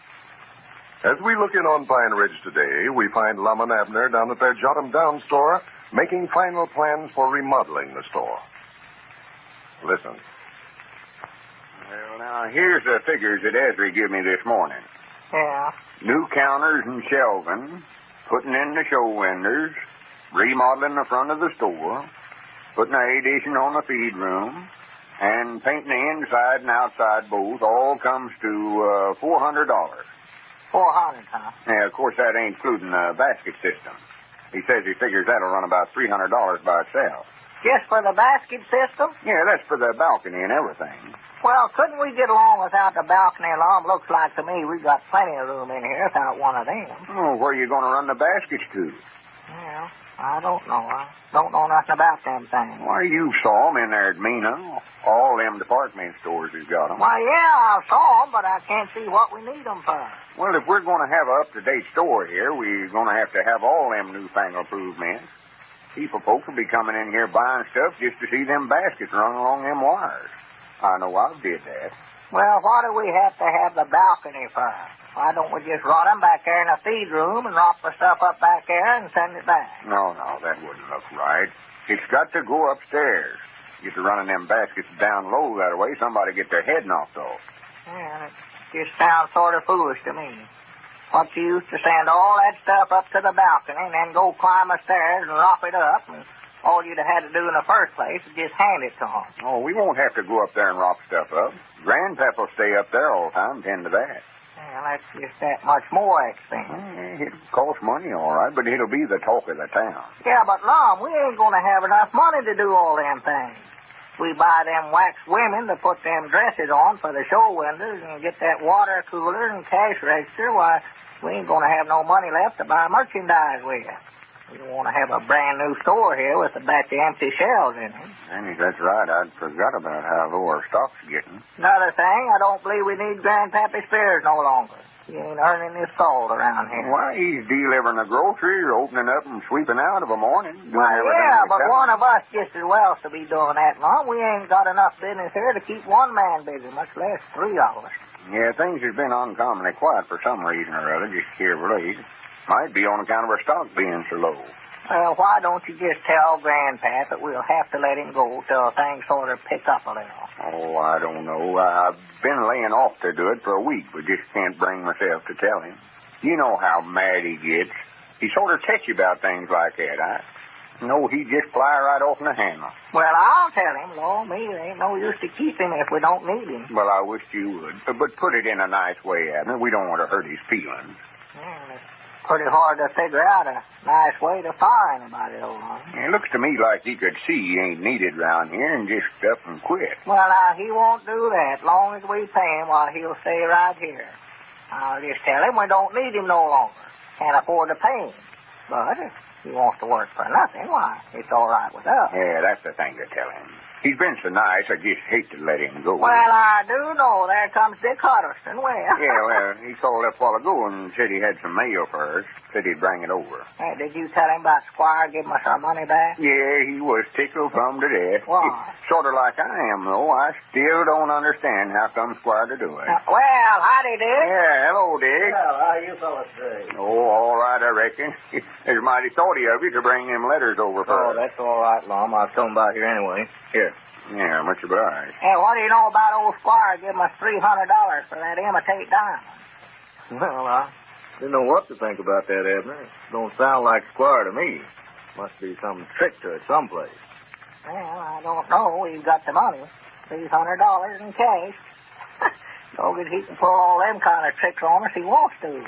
As we look in on Pine Ridge today, we find Lum and Abner down at their Jot 'em Down store making final plans for remodeling the store. Listen. Well, now, here's the figures that Ezra gave me this morning. Yeah. New counters and shelving, putting in the show windows, remodeling the front of the store, putting an addition on the feed room, and painting the inside and outside both all comes to $400. 400, huh? Yeah, of course, that ain't including the basket system. He says he figures that'll run about $300 by itself. Just for the basket system? Yeah, that's for the balcony and everything. Well, couldn't we get along without the balcony alarm? Looks like to me we got plenty of room in here without one of them. Oh, where are you going to run the baskets to? Well, I don't know. I don't know nothing about them things. Why, you saw 'em in there at Mena. All them department stores has got 'em. Why, yeah, I saw them, but I can't see what we need them for. Well, if we're going to have an up-to-date store here, we're going to have all them newfangled improvements. People folks will be coming in here buying stuff just to see them baskets run along them wires. I know I did that. Well, why do we have to have the balcony for? Why don't we just run them back there in the feed room and rock the stuff up back there and send it back? No, that wouldn't look right. It's got to go upstairs. Get to running them baskets down low that way, somebody get their head knocked off. Yeah, it just sounds sort of foolish to me. What's the use to send all that stuff up to the balcony and then go climb the stairs and rop it up, and all you'd have had to do in the first place is just hand it to them? Oh, we won't have to go up there and rop stuff up. Grandpap will stay up there all the time, tend to that. Well, that's just that much more expensive. It'll cost money, all right, but it'll be the talk of the town. Yeah, but, Lum, we ain't going to have enough money to do all them things. We buy them wax women to put them dresses on for the show windows and get that water cooler and cash register. Why, we ain't going to have no money left to buy merchandise with. We don't want to have a brand new store here with a batch of empty shelves in it. Annie, that's right. I'd forgot about how low our stock's getting. Another thing, I don't believe we need Grandpappy Spears no longer. He ain't earning his salt around here. Why, he's delivering the groceries, opening up and sweeping out of a morning. Well, yeah, but one of us just as well to be doing that, Mom. We ain't got enough business here to keep one man busy, much less three of us. Yeah, things has been uncommonly quiet for some reason or other, just here of late. Might be on account of our stock being so low. Well, why don't you just tell Grandpap that we'll have to let him go till things sort of pick up a little? Oh, I don't know. I've been laying off to do it for a week, but just can't bring myself to tell him. You know how mad he gets. He's sort of touchy about things like that. I know he'd just fly right off in the handle. Well, I'll tell him. Lord, me, there ain't no use to keep him if we don't need him. Well, I wish you would. But put it in a nice way, Abner. We don't want to hurt his feelings. Yeah, it's pretty hard to figure out a nice way to fire anybody, old man. It looks to me like he could see he ain't needed around here and just up and quit. Well, now, he won't do that. Long as we pay him, while he'll stay right here. I'll just tell him we don't need him no longer. Can't afford to pay him. But he wants to work for nothing, why, it's all right with us. Yeah, that's the thing to tell him. He's been so nice, I just hate to let him go. Well, I do know. There comes Dick Huddleston. Well. Yeah, well, he called up a while ago and said he had some mail for us. Said he'd bring it over. Hey, did you tell him about Squire giving us our money back? Yeah, he was tickled plumb to death. Why? Sort of like I am, though. I still don't understand how come Squire to do it. Well, howdy, Dick. Yeah, hello, Dick. Well, how you fellas today? Oh, all right, I reckon. It's mighty thoughty of you to bring them letters over for Oh, us. that's all right, Lum. I was coming by here anyway. Here. Yeah, much obliged. Hey, what do you know about old Squire giving us $300 for that imitate diamond? Well, I didn't know what to think about that, Abner. It don't sound like Squire to me. Must be some trick to it someplace. Well, I don't know. We've got the money. $300 in cash. So that he can pull all them kind of tricks on us he wants to.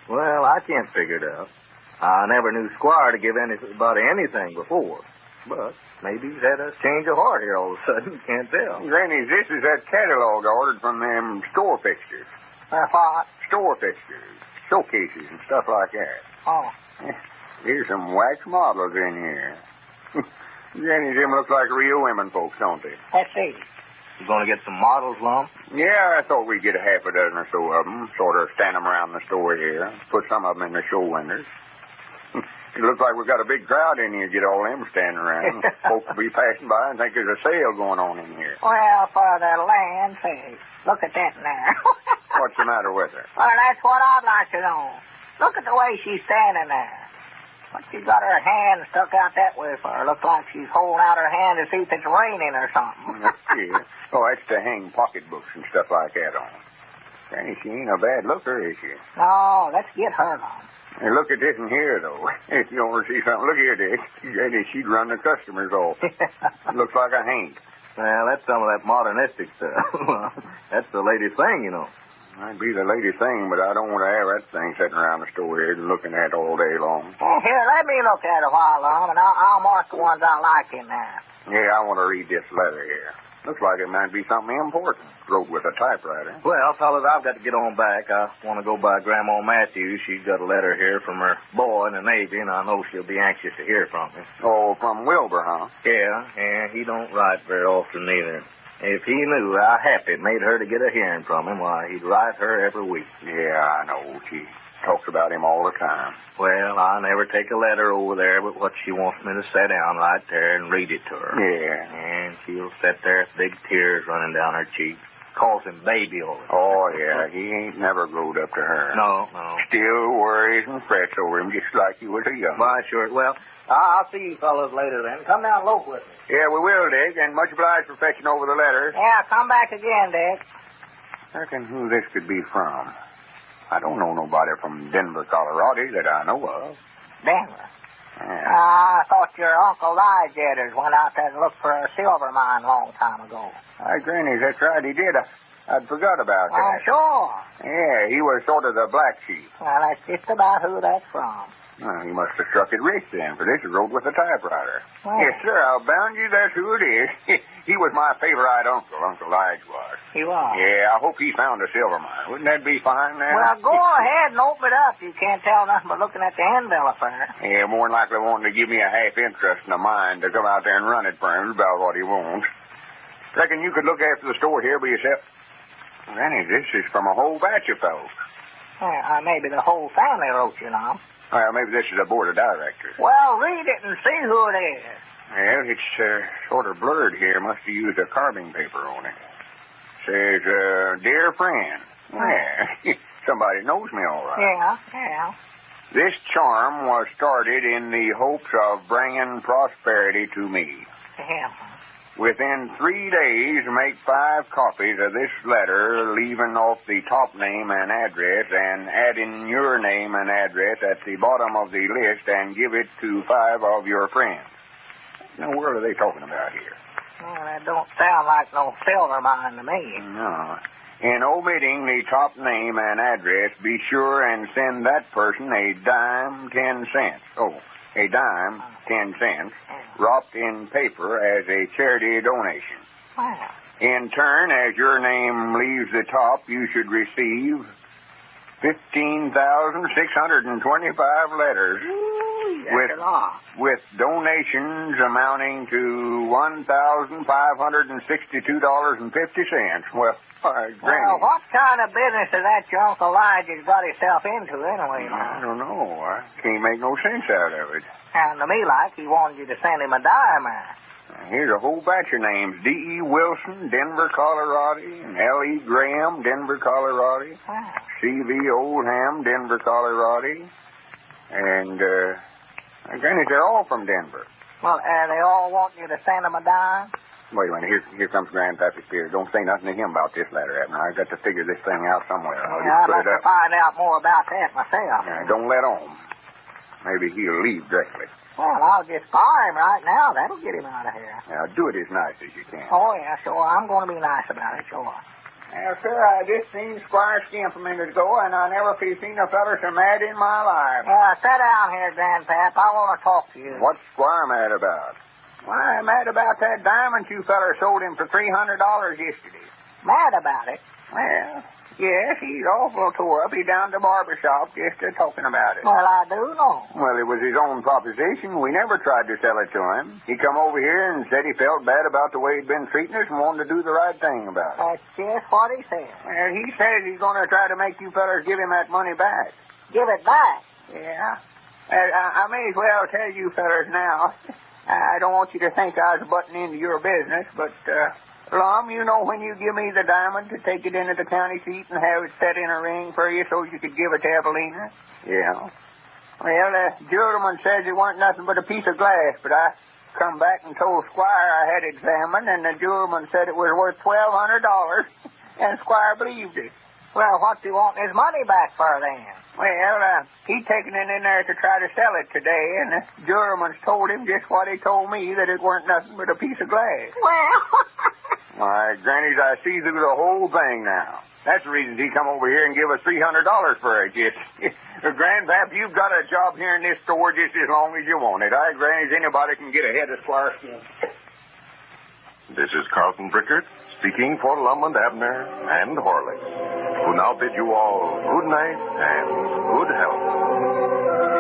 Well, I can't figure it out. I never knew Squire to give anybody anything before. But maybe he's had a change of heart here all of a sudden. Can't tell. Granny, this is that catalog I ordered from them store fixtures. What? Store fixtures, showcases, and stuff like that. Oh. Here's some wax models in here. Granny, them look like real women folks, don't they? Let's see. You going to get some models, Lum? Yeah, I thought we'd get a half a dozen or so of them, sort of stand them around the store here, put some of them in the show windows. It looks like we've got a big crowd in here, get all them standing around. Folks will be passing by and think there's a sale going on in here. Well, for the land's sake. Look at that there. What's the matter with her? Well, that's what I'd like to know. Look at the way she's standing there. What, she's got her hand stuck out that way for her. Looks like she's holding out her hand to see if it's raining or something. Yeah. Oh, that's to hang pocketbooks and stuff like that on. Granny, she ain't a bad looker, is she? No, let's get her on. Hey, look at this in here, though. If you want to see something, look here, Dick. Granny, she'd run the customers off. Looks like a haint. Well, that's some of that modernistic stuff. That's the latest thing, you know. Might be the latest thing, but I don't want to have that thing sitting around the store here looking at all day long. Well, here, let me look at it a while, Lum, and I'll mark the ones I like in there. Yeah, I want to read this letter here. Looks like it might be something important. Wrote with a typewriter. Well, fellas, I've got to get on back. I want to go by Grandma Matthews. She's got a letter here from her boy in the Navy, and I know she'll be anxious to hear from him. Oh, from Wilbur, huh? Yeah, he don't write very often either. If he knew how happy it made her to get a hearing from him, why, he'd write her every week. Yeah, I know. She talks about him all the time. Well, I never take a letter over there but what she wants me to sit down right there and read it to her. Yeah. And she'll sit there with big tears running down her cheeks. Calls him baby all the time. Oh, yeah. He ain't never growed up to her. No. Still worries and frets over him just like he was a young. Why, sure. Well, I'll see you fellas later then. Come down and loaf with me. Yeah, we will, Dick, and much obliged for fetching over the letters. Yeah, come back again, Dick. Reckon who this could be from. I don't know nobody from Denver, Colorado that I know of. Denver. Yeah. I thought your Uncle Lijetters went out there to look for a silver mine a long time ago. Granny, that's right, he did. I'd forgot about Well, that. sure. Yeah, he was sort of the black sheep. Well, that's just about who that's from. Well, he must have struck it rich then, for this is wrote with a typewriter. Oh. Yes, sir, I'll bound you that's who it is. He was my favorite uncle, Uncle Lige was. He was. Yeah, I hope he found a silver mine. Wouldn't that be fine now? Well, go ahead and open it up. You can't tell nothing but looking at the envelope there. Yeah, more than likely wanting to give me a half interest in a mine to come out there and run it for him is about what he wants. Reckon you could look after the store here by yourself? Granny, this is from a whole batch of folks. Well, maybe the whole family wrote you now. Well, maybe this is a board of directors. Well, read it and see who it is. Well, it's sort of blurred here. Must have used a carving paper on it. Says, dear friend. Yeah, somebody knows me all right. Yeah. This charm was started in the hopes of bringing prosperity to me. Yeah. Within 3 days, make 5 copies of this letter, leaving off the top name and address, and adding your name and address at the bottom of the list, and give it to 5 of your friends. What in the world are they talking about here? Well, that don't sound like no silver mine to me. No. In omitting the top name and address, be sure and send that person a dime, 10 cents. Oh, a dime, 10 cents, wrapped in paper as a charity donation. Wow. In turn, as your name leaves the top, you should receive 15,625 letters. Ooh, that's a lot. With donations amounting to $1,562.50. Well, Granny. Well, what kind of business has that your Uncle Elijah's got himself into anyway, I Lum? don't know. I can't make no sense out of it. Sounded to me like he wanted you to send him a diamond. Here's a whole batch of names. D.E. Wilson, Denver, Colorado. And L.E. Graham, Denver, Colorado. Wow. C.V. Oldham, Denver, Colorado. And, Granny, they're all from Denver. Well, they all want you to send him a dime? Wait a minute. Here comes Grandpappy Spears. Don't say nothing to him about this letter, Abner. I've got to figure this thing out somewhere. I'll I'd just put like it to up. find out more about that myself. Don't let on. Maybe he'll leave directly. Well, I'll just fire him right now. That'll get him out of here. Now, do it as nice as you can. Oh, yeah, sure. I'm going to be nice about it, sure. Well, sir, I just seen Squire Skimp a minute ago, and I never seen a feller so mad in my life. Sit down here, Grandpap. I want to talk to you. What's Squire mad about? Why, I'm mad about that diamond you feller sold him for $300 yesterday. Mad about it? Well, yes, he's awful tore up. He down to the barber shop just talking about it. Well, I do know. Well, it was his own proposition. We never tried to sell it to him. He come over here and said he felt bad about the way he'd been treating us and wanted to do the right thing about it. That's just what he said. Well, he says he's going to try to make you fellers give him that money back. Give it back. Yeah. I may as well tell you fellers now. I don't want you to think I was butting into your business, but, Lum, you know when you give me the diamond to take it into the county seat and have it set in a ring for you so you could give it to Evelena? Yeah. Well, the juryman says it weren't nothing but a piece of glass, but I come back and told Squire I had examined, and the juryman said it was worth $1,200, and Squire believed it. Well, what's he wanting his money back for then? Well, he's taking it in there to try to sell it today, and the juryman's told him just what he told me, that it weren't nothing but a piece of glass. Well, Why, Granny's, I see through the whole thing now. That's the reason he come over here and give us $300 for it. Grandpap, you've got a job here in this store just as long as you want it. Granny's, anybody can get ahead of Squire Skimp. This is Carlton Brickert speaking for Lum and Abner and Horlick, who now bid you all good night and good health.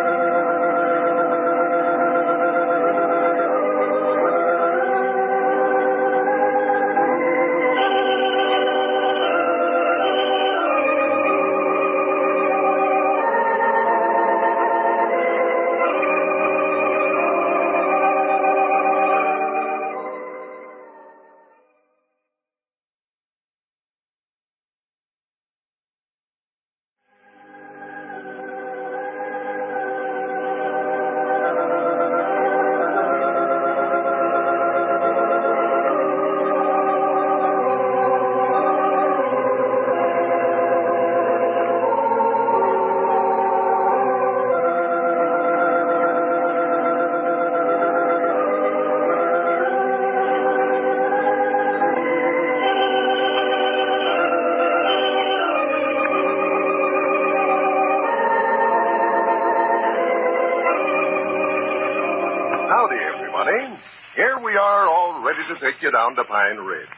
Here we are, all ready to take you down to Pine Ridge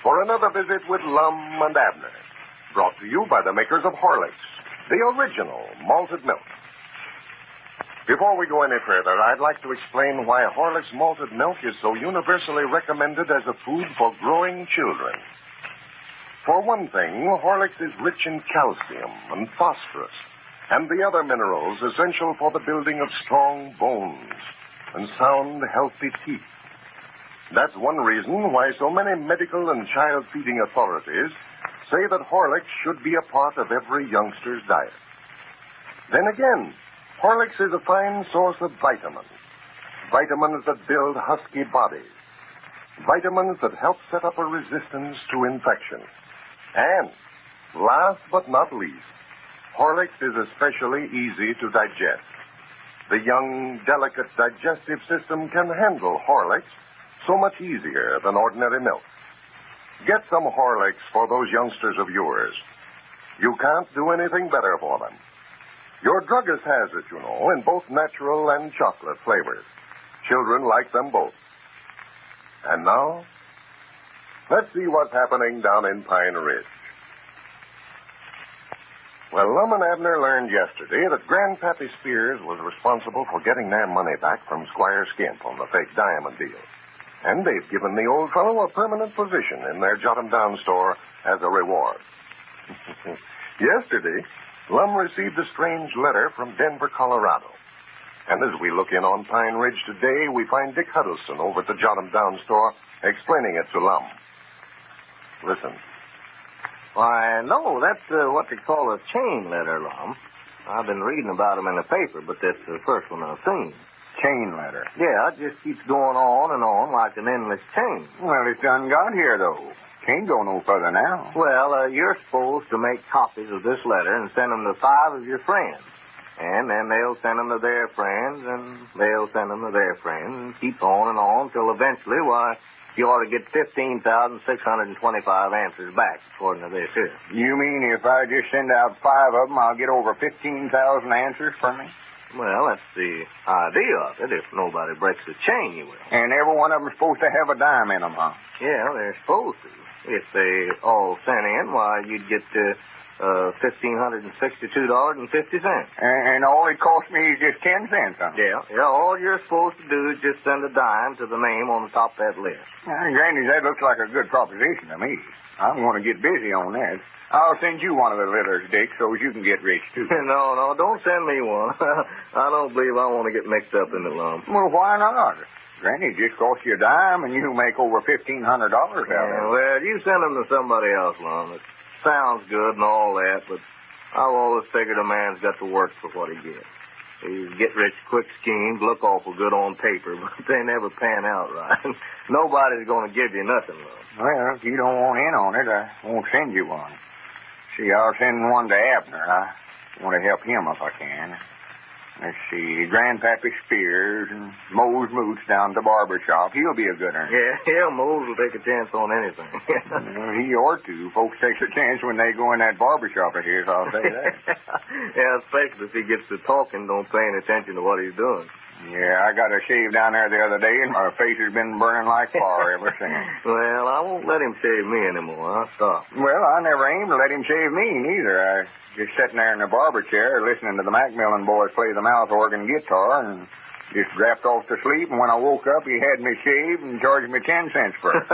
for another visit with Lum and Abner, brought to you by the makers of Horlicks, the original malted milk. Before we go any further, I'd like to explain why Horlicks malted milk is so universally recommended as a food for growing children. For one thing, Horlicks is rich in calcium and phosphorus and the other minerals essential for the building of strong bones and sound, healthy teeth. That's one reason why so many medical and child-feeding authorities say that Horlicks should be a part of every youngster's diet. Then again, Horlicks is a fine source of vitamins. Vitamins that build husky bodies. Vitamins that help set up a resistance to infection. And, last but not least, Horlicks is especially easy to digest. The young, delicate digestive system can handle Horlicks so much easier than ordinary milk. Get some Horlicks for those youngsters of yours. You can't do anything better for them. Your druggist has it, you know, in both natural and chocolate flavors. Children like them both. And now, let's see what's happening down in Pine Ridge. Well, Lum and Abner learned yesterday that Grandpappy Spears was responsible for getting their money back from Squire Skimp on the fake diamond deal. And they've given the old fellow a permanent position in their jot-em-down store as a reward. Yesterday, Lum received a strange letter from Denver, Colorado. And as we look in on Pine Ridge today, we find Dick Huddleston over at the jot-em-down store explaining it to Lum. Listen. Why, no, that's what they call a chain letter, Lum. I've been reading about them in the paper, but that's the first one I've seen. Chain letter. Yeah, it just keeps going on and on like an endless chain. Well, it's done got here, though. Can't go no further now. Well, you're supposed to make copies of this letter and send them to 5 of your friends. And then they'll send them to their friends, and they'll send them to their friends, and keep on and on till eventually, why, you ought to get 15,625 answers back, according to this here. You mean if I just send out 5 of them, I'll get over 15,000 answers from me? Well, that's the idea of it. If nobody breaks the chain, you will. And every one of them's supposed to have a dime in them, huh? Yeah, they're supposed to. If they all sent in, why, you'd get $1,562.50. And all it cost me is just 10 cents, huh? Yeah, all you're supposed to do is just send a dime to the name on the top of that list. Granny, that looks like a good proposition to me. I'm going to get busy on that. I'll send you one of the letters, Dick, so you can get rich, too. No, don't send me one. I don't believe I want to get mixed up in the lump. Well, why not? Granny, it just costs you a dime, and you make over $1,500 out of it. Well, you send them to somebody else, Lum. It sounds good and all that, but I've always figured a man's got to work for what he gets. These get-rich-quick schemes look awful good on paper, but they never pan out right. Nobody's going to give you nothing, Lum. Well, if you don't want in on it, I won't send you one. See, I'll send one to Abner. I want to help him if I can. Let's see, Grandpappy Spears and Mose Moots down at the barber shop. He'll be a good one. Yeah, Mose will take a chance on anything. Well, he ought to. Folks take a chance when they go in that barber shop of his, I'll say that. Yeah, especially if he gets to talking, don't pay any attention to what he's doing. Yeah, I got a shave down there the other day, and my face has been burning like fire ever since. Well, I won't let him shave me anymore. I'll stop. Well, I never aimed to let him shave me, neither. I just sitting there in the barber chair listening to the Macmillan boys play the mouth organ guitar and just dropped off to sleep. And when I woke up, he had me shaved and charged me 10 cents for it.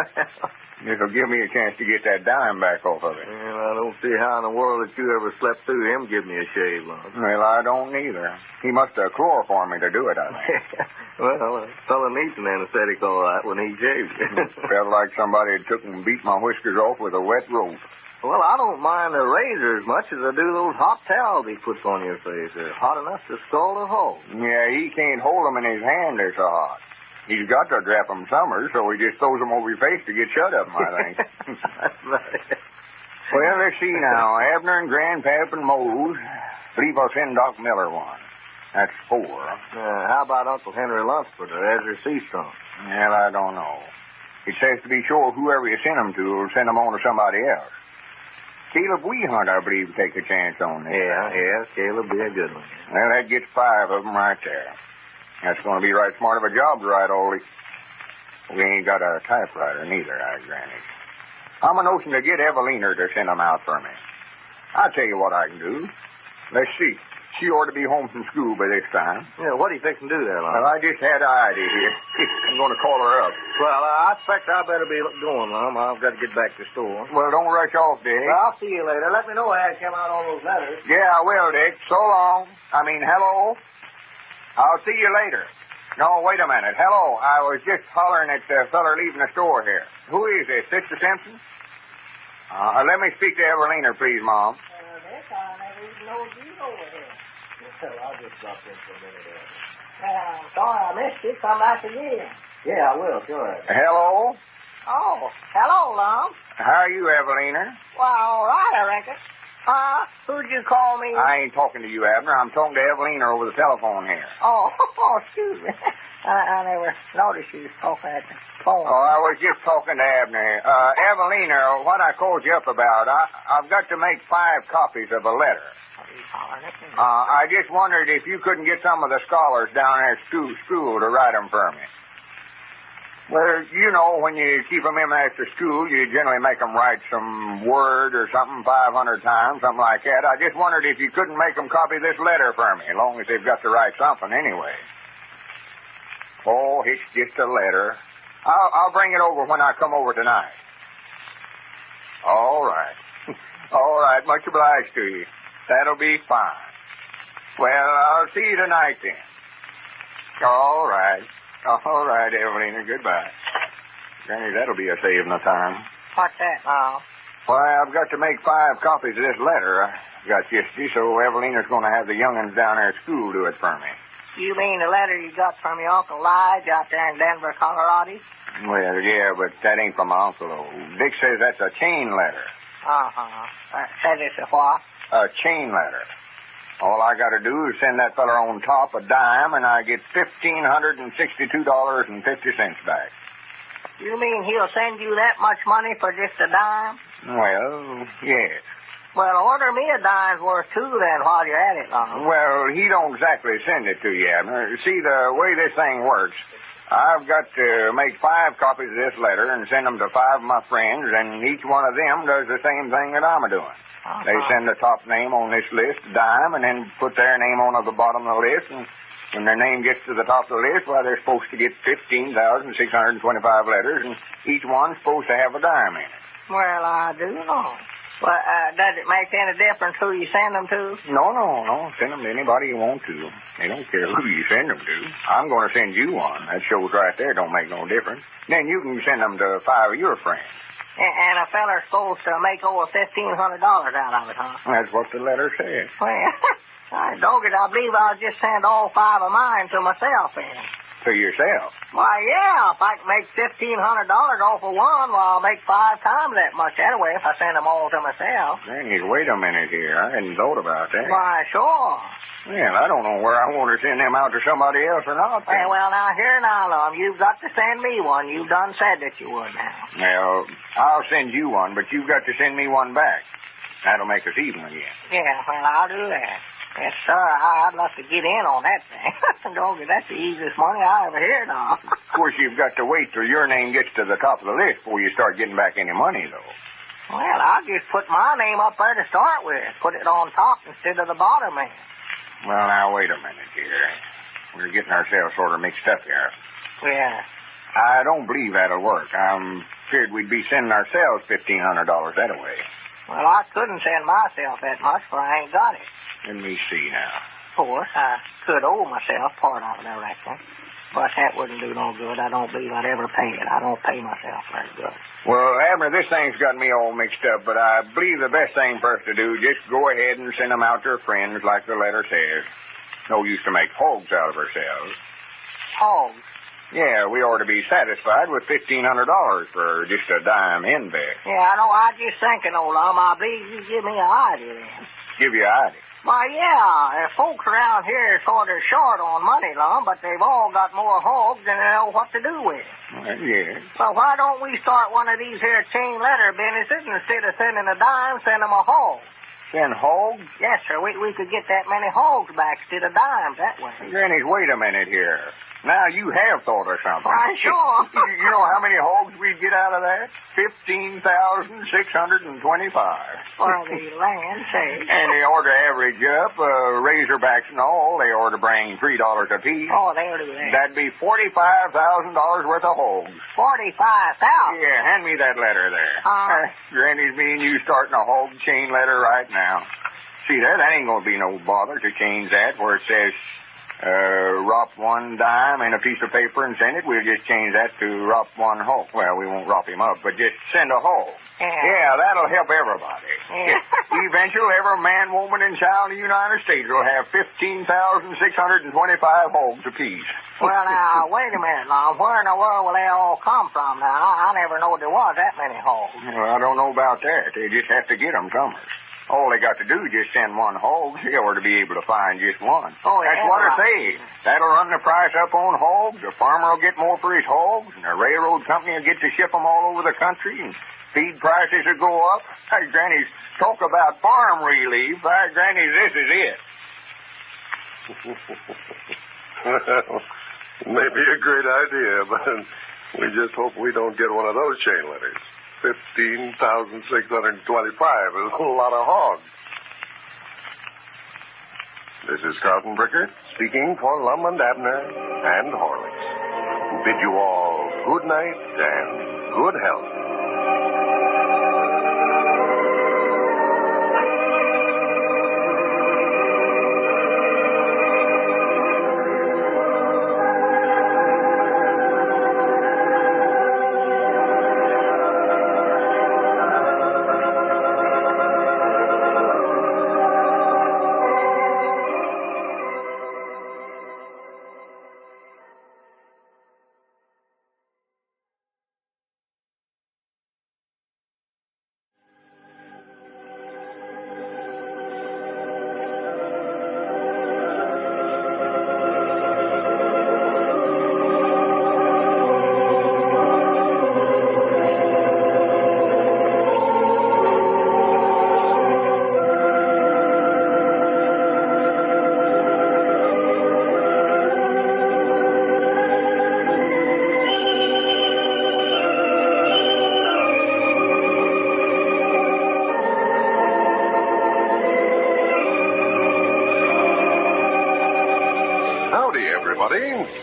This'll give me a chance to get that dime back off of it. Well, I don't see how in the world that you ever slept through him give me a shave, Lum. Well, I don't either. He must have chloroformed me to do it, I think. Well, a fella needs an anesthetic all right when he shaves you. Felt like somebody had took and beat my whiskers off with a wet rope. Well, I don't mind the razor as much as I do those hot towels he puts on your face. They're hot enough to scald a hog. Yeah, he can't hold them in his hand, they're so hot. He's got to drop them somewhere, so he just throws them over your face to get shut of them, I think. That's right. Well, let's see now. Abner and Grandpap and Mose. Believe I'll send Doc Miller one. That's 4. How about Uncle Henry Lunsford or Ezra Seastrong? Well, I don't know. It says to be sure whoever you send them to will send them on to somebody else. Caleb Weehunt, I believe, will take a chance on this. Yeah, Caleb be a good one. Well, that gets 5 of them right there. That's going to be right smart of a job to write all these. We ain't got a typewriter neither, I granted. I'm a notion to get Evelena to send them out for me. I'll tell you what I can do. Let's see. She ought to be home from school by this time. Yeah, what are you fixing to do there, Lum? Well, I just had an idea here. I'm going to call her up. Well, I expect I better be going, Lum. I've got to get back to the store. Well, don't rush off, Dick. Well, I'll see you later. Let me know how it came out on those letters. Yeah, I will, Dick. So long. Hello. I'll see you later. No, wait a minute. Hello. I was just hollering at the feller leaving the store here. Who is this, Sister Simpson? Let me speak to Evelena, please, Mom. Dick, I never even know you over here. Well, I'll just drop in for a minute. I'm sorry I missed you. Come back again. Yeah, I will, sure. Hello. Oh, hello, Lum. How are you, Evelena? Well, all right, I reckon. Who'd you call me? I ain't talking to you, Abner. I'm talking to Evelena over the telephone here. Oh, excuse me. I never noticed you was talking at the phone. Oh, I was just talking to Abner here. Evelena, what I called you up about, I've got to make 5 copies of a letter. I just wondered if you couldn't get some of the scholars down there at school to write them for me. Well, you know, when you keep them in after school, you generally make them write some word or something 500 times, something like that. I just wondered if you couldn't make them copy this letter for me, as long as they've got to write something anyway. Oh, it's just a letter. I'll bring it over when I come over tonight. All right. All right, much obliged to you. That'll be fine. Well, I'll see you tonight then. All right. All right, Evelena, goodbye. Granny, that'll be a saving of time. What's that, Lum? Why, I've got to make 5 copies of this letter I got yesterday, so Evelena's going to have the young'uns down there at school do it for me. You mean the letter you got from your Uncle Lige out there in Denver, Colorado? Well, yeah, but that ain't from my uncle, though. Dick says that's a chain letter. Uh-huh. Says it's a what? A chain letter. All I got to do is send that feller on top a dime, and I get $1,562.50 back. You mean he'll send you that much money for just a dime? Well, yes. Well, order me a dime's worth, too, then, while you're at it, Lum. Well, he don't exactly send it to you, Abner. See, the way this thing works, I've got to make 5 copies of this letter and send them to 5 of my friends, and each one of them does the same thing that I'm doing. Uh-huh. They send the top name on this list, dime, and then put their name on at the bottom of the list. And when their name gets to the top of the list, well, they're supposed to get 15,625 letters, and each one's supposed to have a dime in it. Well, I do know. Well, does it make any difference who you send them to? No. Send them to anybody you want to. They don't care who you send them to. I'm going to send you one. That shows right there don't make no difference. Then you can send them to 5 of your friends. And a feller's supposed to make over $1,500 out of it, huh? That's what the letter says. Well, I dog it. I believe I'll just send all 5 of mine to myself then. To yourself? Why, yeah. If I can make $1,500 off of one, well, I'll make 5 times that much that way if I send them all to myself. Granny, wait a minute here. I hadn't thought about that. Why, sure. Well, I don't know where I want to send them out to somebody else or not. Well, now, here now, Lum. You've got to send me one. You've done said that you would now. Well, I'll send you one, but you've got to send me one back. That'll make us even again. Yeah, well, I'll do that. Yes, sir. I'd love to get in on that thing. Doggy, that's the easiest money I ever heard of. Of course, you've got to wait till your name gets to the top of the list before you start getting back any money, though. Well, I'll just put my name up there to start with. Put it on top instead of the bottom man. Well, now, wait a minute here. We're getting ourselves sort of mixed up here. Yeah. I don't believe that'll work. I'm feared we'd be sending ourselves $1,500 that way. Well, I couldn't send myself that much, for I ain't got it. Let me see now. Of course, I could owe myself part of it, I reckon. But that wouldn't do no good. I don't believe I'd ever pay it. I don't pay myself very good. Well, Abner, this thing's got me all mixed up, but I believe the best thing for us to do, just go ahead and send them out to our friends like the letter says. No use to make hogs out of ourselves. Hogs? Yeah, we ought to be satisfied with $1,500 for just a dime index. Yeah, I know. I just thinking, old Lum, I believe you give me an idea then. Give you an idea. Why, yeah, folks around here are sort of short on money, Lum, but they've all got more hogs than they know what to do with. Yeah. So why don't we start one of these here chain letter businesses instead of sending a dime, send them a hog? Send hogs? Yes, sir. We could get that many hogs back instead of dimes that way. Granny, wait a minute here. Now, you have thought of something. Why, sure. You know how many hogs we'd get out of that? 15,625. For the land sake. And they ought to average up, razorbacks and all, they ought to bring $3 apiece. Oh, they'll do that. That'd be $45,000 worth of hogs. 45,000? Yeah, hand me that letter there. Granny's me and you starting a hog chain letter right now. See there, that ain't gonna be no bother to change that where it says... rop 1 dime in a piece of paper and send it. We'll just change that to rop 1 hog. Well, we won't rop him up, but just send a hog. Yeah, that'll help everybody. Yeah. Eventually, every man, woman, and child in the United States will have 15,625 hogs apiece. Well, now, wait a minute, now. Where in the world will they all come from now? I never knowed there was that many hogs. Well, I don't know about that. They just have to get them somewhere. All they got to do is just send 1 hog. They ought to be able to find just one. Oh, yeah, that's what I right. say. That'll run the price up on hogs. The farmer will get more for his hogs, and the railroad company will get to ship them all over the country, and feed prices will go up. Hey, Granny's talk about farm relief. Granny, this is it. Well, maybe a great idea, but We just hope we don't get one of those chain letters. 15,625 is a lot of hogs. This is Carlton Brickert speaking for Lum and Abner and Horlicks. Bid you all good night and good health.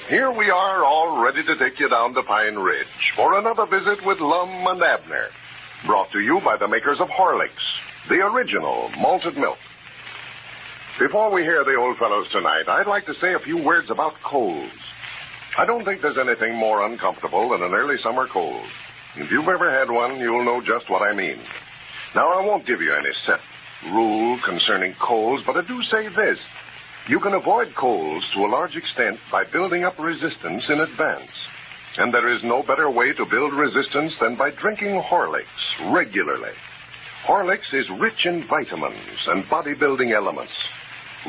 Here we are, all ready to take you down to Pine Ridge for another visit with Lum and Abner. Brought to you by the makers of Horlicks, the original malted milk. Before we hear the old fellows tonight, I'd like to say a few words about colds. I don't think there's anything more uncomfortable than an early summer cold. If you've ever had one, you'll know just what I mean. Now, I won't give you any set rule concerning colds, but I do say this. You can avoid colds to a large extent by building up resistance in advance. And there is no better way to build resistance than by drinking Horlicks regularly. Horlicks is rich in vitamins and bodybuilding elements,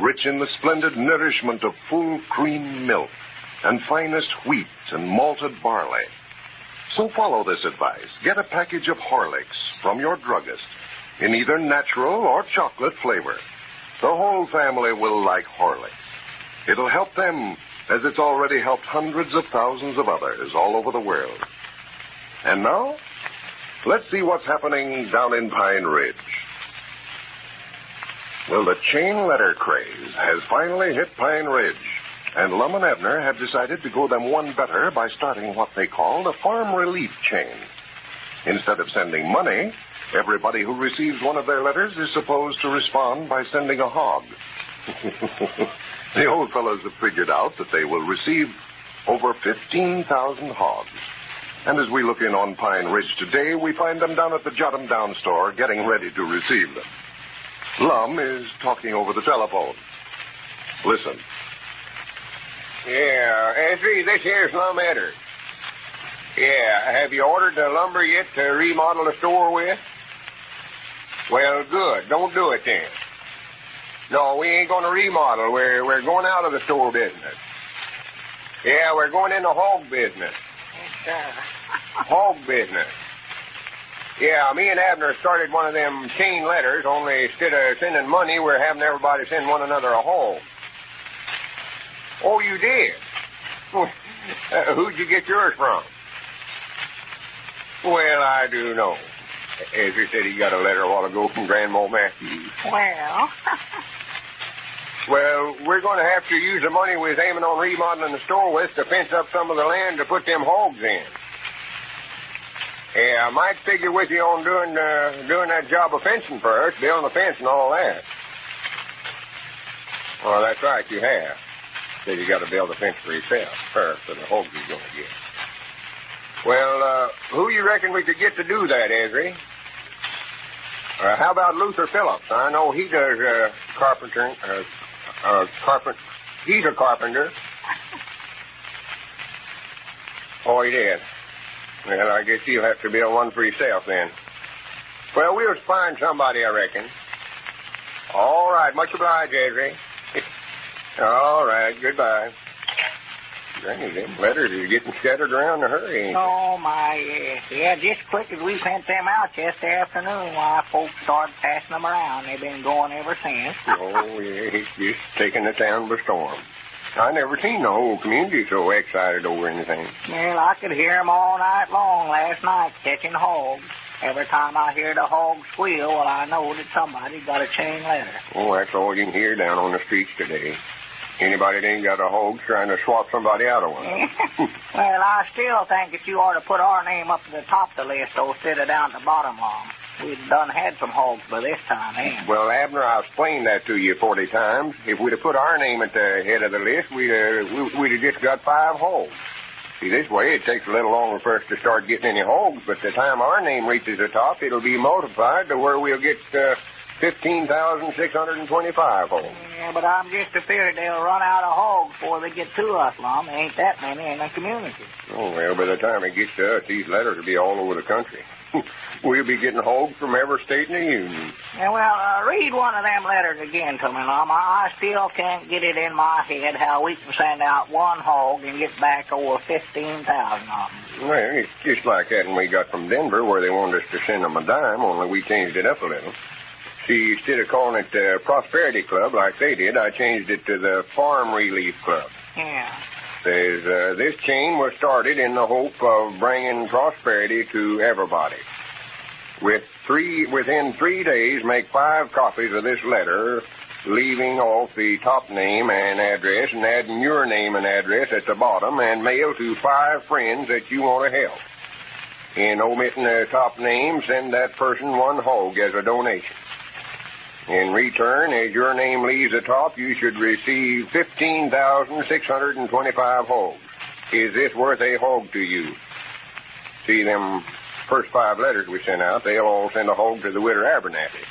rich in the splendid nourishment of full cream milk and finest wheat and malted barley. So follow this advice. Get a package of Horlicks from your druggist in either natural or chocolate flavor. The whole family will like Horlicks. It'll help them as it's already helped hundreds of thousands of others all over the world. And now, let's see what's happening down in Pine Ridge. Well, the chain letter craze has finally hit Pine Ridge, and Lum and Abner have decided to go them one better by starting what they call the farm relief chain. Instead of sending money, everybody who receives one of their letters is supposed to respond by sending a hog. The old fellows have figured out that they will receive over 15,000 hogs. And as we look in on Pine Ridge today, we find them down at the Jot 'em Down store getting ready to receive them. Lum is talking over the telephone. Listen. Yeah, Ezra, this here's Lum Abner. Yeah, have you ordered the lumber yet to remodel the store with? Well, good. Don't do it then. No, we ain't going to remodel. We're going out of the store business. Yeah, we're going into hog business. Hog business. Yeah, me and Abner started one of them chain letters, only instead of sending money, we're having everybody send one another a hog. Oh, you did? Who'd you get yours from? Well, I do know. Ezra said he got a letter a while ago from Grandma Matthews. Well... Well, we're going to have to use the money we're aiming on remodeling the store with to fence up some of the land to put them hogs in. Yeah, I might figure with you on doing that job of fencing first, building the fence and all that. Well, that's right, you have. So you got to build the fence for yourself first, for the hogs you're going to get. Well, who you reckon we could get to do that, Ezra? How about Luther Phillips? I know he does carpentering. He's a carpenter. Oh, he did. Well, I guess you'll have to build one for yourself then. Well, we'll find somebody, I reckon. All right. Much obliged, Ezra. All right. Goodbye. Granny, them letters are getting scattered around in a hurry. Oh, my, yes. Yeah, just quick as we sent them out yesterday afternoon, why folks started passing them around. They've been going ever since. Oh, yeah, he's just taking the town by storm. I never seen the whole community so excited over anything. Well, I could hear 'em all night long last night catching hogs. Every time I hear the hog squeal, well, I know that somebody got a chain letter. Oh, that's all you can hear down on the streets today. Anybody that ain't got a hog trying to swap somebody out of one. Well, I still think that you ought to put our name up to the top of the list, though, instead of down at the bottom, Lum. We'd done had some hogs by this time, eh? Well, Abner, I've explained that to you 40 times. If we'd have put our name at the head of the list, we'd have just got 5 hogs. See, this way it takes a little longer for us to start getting any hogs, but the time our name reaches the top, it'll be multiplied to where we'll get 15,625 hogs. Yeah, but I'm just afraid they'll run out of hogs before they get to us, Lum. There ain't that many in the community. Oh, well, by the time it gets to us, these letters will be all over the country. We'll be getting hogs from every state in the Union. Yeah, well, read one of them letters again to me, Lum. I still can't get it in my head how we can send out one hog and get back over 15,000 of them. Well, it's just like that when we got from Denver, where they wanted us to send them a dime, only we changed it up a little. See, instead of calling it the Prosperity Club like they did, I changed it to the Farm Relief Club. Yeah. Says, this chain was started in the hope of bringing prosperity to everybody. Within 3 days, make 5 copies of this letter, leaving off the top name and address and adding your name and address at the bottom, and mail to 5 friends that you want to help. In omitting the top name, send that person 1 hog as a donation. In return, as your name leaves the top, you should receive 15,625 hogs. Is this worth a hog to you? See, them first 5 letters we sent out, they'll all send a hog to the widow Abernathy.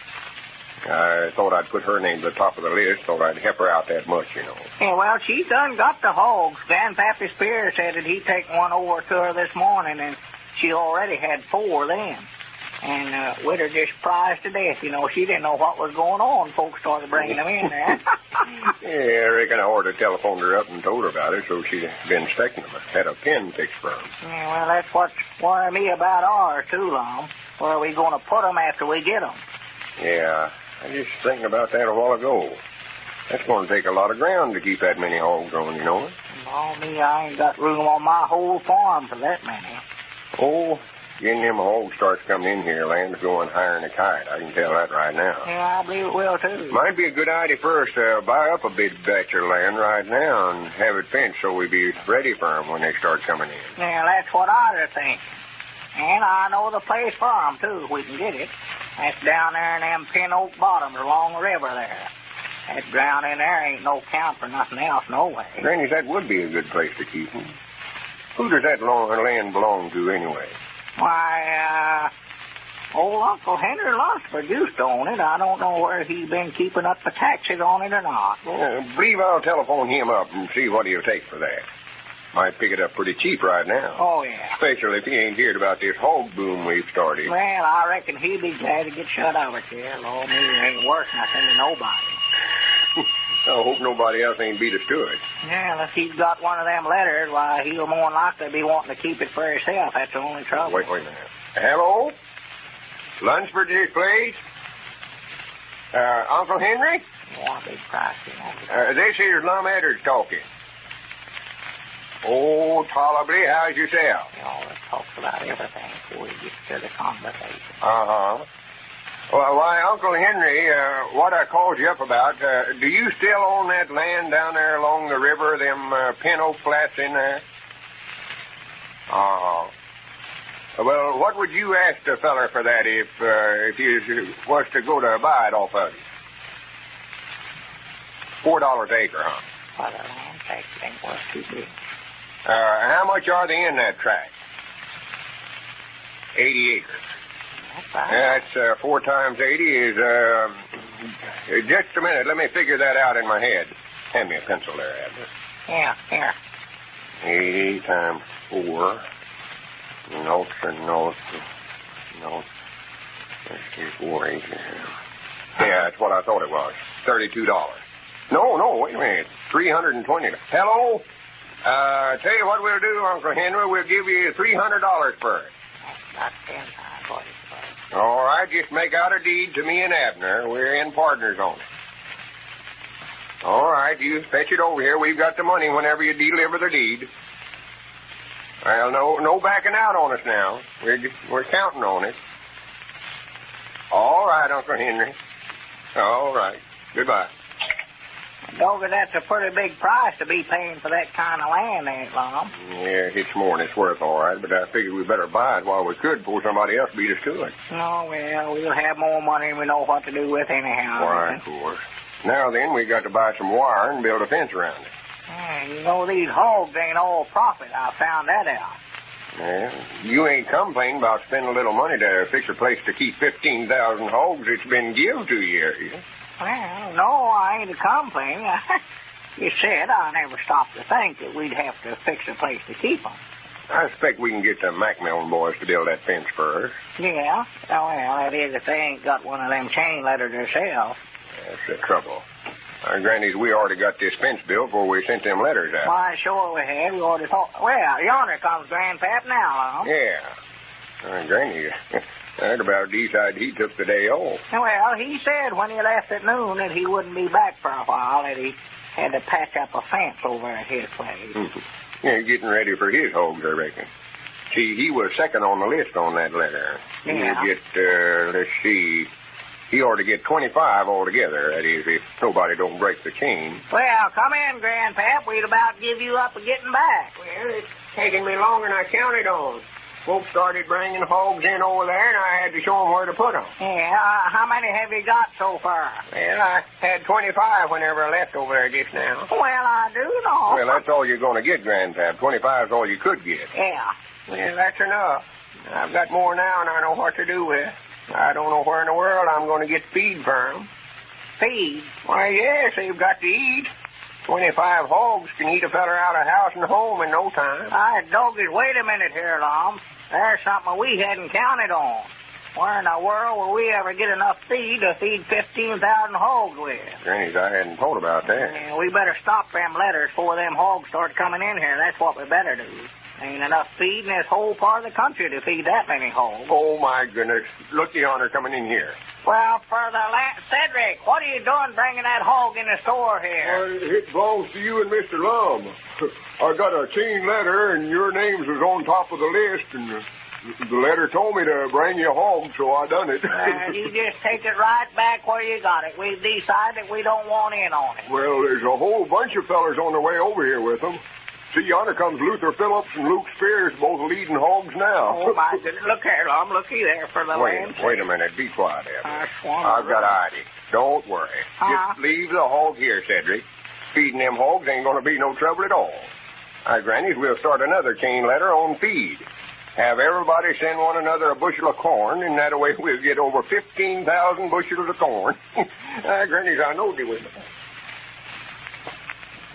I thought I'd put her name to the top of the list, thought I'd help her out that much, you know. Yeah, well, she done got the hogs. Grandpappy Spears said that he'd take one over to her this morning, and she already had 4 then. And widow just prized to death. You know, she didn't know what was going on. Folks started bringing them in there. Yeah, I reckon I ought to telephone her up and told her about it, so she'd been expecting them. Had a pen fixed for them. Yeah, well, that's what's worrying me about ours, too, Lum. Where are we going to put them after we get them? Yeah, I was just thinking about that a while ago. That's going to take a lot of ground to keep that many hogs on, you know. Oh, me, I ain't got room on my whole farm for that many. Oh, getting them hogs starts coming in here, land's going higher than a kite. I can tell that right now. Yeah, I believe it will, too. Might be a good idea for us to buy up a big batch of land right now and have it fenced so we'll be ready for them when they start coming in. Yeah, that's what I was thinking. And I know the place for them, too, if we can get it. That's down there in them pin oak bottoms along the river there. That ground in there ain't no count for nothing else, no way. Granny, that would be a good place to keep them. Who does that land belong to, anyway? Why, old Uncle Henry Lunsford used to own it. I don't know where he's been keeping up the taxes on it or not. Believe I'll telephone him up and see what he'll take for that. Might pick it up pretty cheap right now. Oh, yeah. Especially if he ain't heard about this hog boom we've started. Well, I reckon he'd be glad to get shut of it here. Lord, me, it ain't worth nothing to nobody. I hope nobody else ain't beat us to it. Yeah, if he's got one of them letters, why, he'll more than likely be wanting to keep it for himself. That's the only trouble. Wait a minute. Hello? Lunsford's place? Uncle Henry? Yeah, big price. This here's Lum and Abner talking. Oh, tolerably. How's yourself? You know, it talks about everything before we get to the conversation. Uh-huh. Well, why, Uncle Henry, what I called you up about, do you still own that land down there along the river, them pin oak flats in there? Uh-huh. Well, what would you ask the feller for that if you was to go to buy it off of you? $4 an acre, huh? Well, the land tax ain't worth too big. How much are they in that tract? 80 acres. That's right. That's 4 times 80 is, just a minute. Let me figure that out in my head. Hand me a pencil there, Abner. Yeah, here. 80 times 4. Notes and notes. Notes. 4 acres. Yeah, that's what I thought it was. $32. No, wait a minute. $320. Hello? Tell you what we'll do, Uncle Henry. We'll give you $300 for it. That's about 10 times what it's worth. All right, just make out a deed to me and Abner. We're in partners on it. All right, you fetch it over here. We've got the money whenever you deliver the deed. Well, no backing out on us now. We're counting on it. All right, Uncle Henry. All right. Goodbye. Doggy, that's a pretty big price to be paying for that kind of land, ain't it, Lum? Yeah, it's more than it's worth, all right, but I figured we better buy it while we could before somebody else beat us to it. Oh, well, we'll have more money than we know what to do with anyhow. Why, of course. Now then, we got to buy some wire and build a fence around it. You know, these hogs ain't all profit. I found that out. Well, you ain't complaining about spending a little money to fix a place to keep 15,000 hogs that's been given to you, are you? Well, no, I ain't complaining. You said I never stopped to think that we'd have to fix a place to keep them. I expect we can get the Macmillan boys to build that fence for us. Yeah? Oh, well, that is if they ain't got one of them chain letters themselves. That's the trouble. Granny's, we already got this fence built before we sent them letters out. Why, sure we had. We already thought. Well, yonder comes Grandpap now, Lum. Yeah. Granny, I'd about decide he took the day off. Well, he said when he left at noon that he wouldn't be back for a while, that he had to patch up a fence over at his place. Yeah, getting ready for his hogs, I reckon. See, he was second on the list on that letter. Yeah. He'll get, let's see, he ought to get 25 altogether, that is, if nobody don't break the chain. Well, come in, Grandpap. We'd about give you up for getting back. Well, it's taking me longer than I counted on. Folks started bringing hogs in over there, and I had to show them where to put them. Yeah, how many have you got so far? Well, I had 25 whenever I left over there just now. Well, I do know. Well, that's all you're going to get, Grandpap. 25 is all you could get. Yeah. Well, that's enough. I've got more now than I know what to do with. I don't know where in the world I'm going to get feed for them. Feed? Why, yes, they've got to eat. 25 hogs can eat a feller out of house and home in no time. Doggies, wait a minute here, Lum. There's something we hadn't counted on. Where in the world will we ever get enough feed to feed 15,000 hogs with? Granny's, I hadn't thought about that. Yeah, we better stop them letters before them hogs start coming in here. That's what we better do. Ain't enough feed in this whole part of the country to feed that many hogs. Oh, my goodness. Look, yonder coming in here. Well, for the Cedric, what are you doing bringing that hog in the store here? It belongs to you and Mr. Lum. I got a chain letter, and your names was on top of the list, and the letter told me to bring you home, so I done it. You just take it right back where you got it. We've decided we don't want in on it. Well, there's a whole bunch of fellers on their way over here with them. See, yonder comes Luther Phillips and Luke Spears, both leading hogs now. Oh, my goodness. Look here, Lum. Looky there for the land. Wait a minute. Be quiet, Evelena. I've got an idea. Don't worry. Just leave the hog here, Cedric. Feeding them hogs ain't going to be no trouble at all. Grannies, we'll start another chain letter on feed. Have everybody send one another a bushel of corn, and that way we'll get over 15,000 bushels of corn. Grannies, I know they will.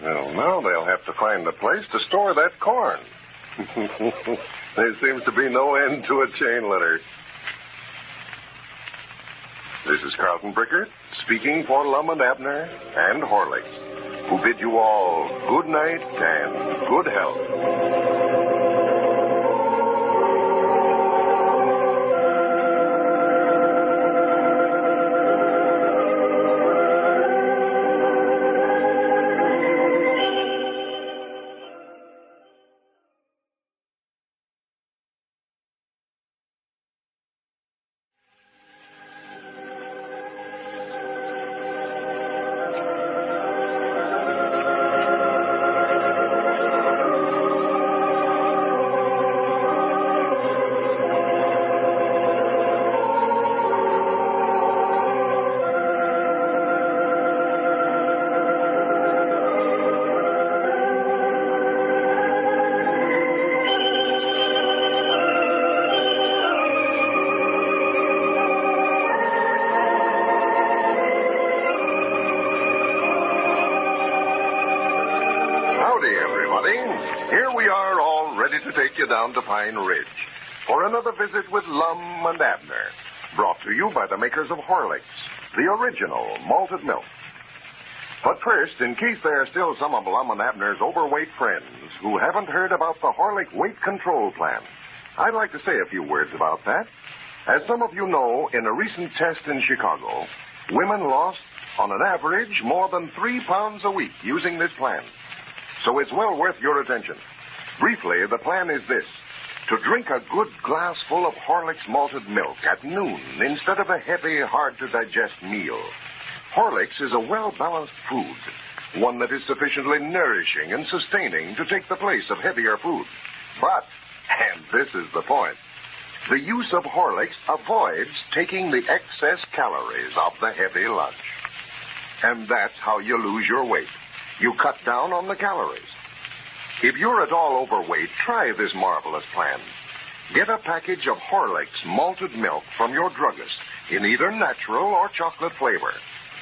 Well, now they'll have to find a place to store that corn. There seems to be no end to a chain letter. This is Carlton Brickert, speaking for Lum and Abner and Horlicks, who bid you all good night and good health. Down to Pine Ridge for another visit with Lum and Abner, brought to you by the makers of Horlicks, the original malted milk. But first, in case there are still some of Lum and Abner's overweight friends who haven't heard about the Horlick Weight Control Plan, I'd like to say a few words about that. As some of you know, in a recent test in Chicago, women lost on an average, more than 3 pounds a week using this plan. So it's well worth your attention. Briefly, the plan is this: to drink a good glass full of Horlicks malted milk at noon instead of a heavy, hard-to-digest meal. Horlicks is a well-balanced food, one that is sufficiently nourishing and sustaining to take the place of heavier food. But, and this is the point, the use of Horlicks avoids taking the excess calories of the heavy lunch. And that's how you lose your weight. You cut down on the calories. If you're at all overweight, try this marvelous plan. Get a package of Horlicks malted milk from your druggist in either natural or chocolate flavor.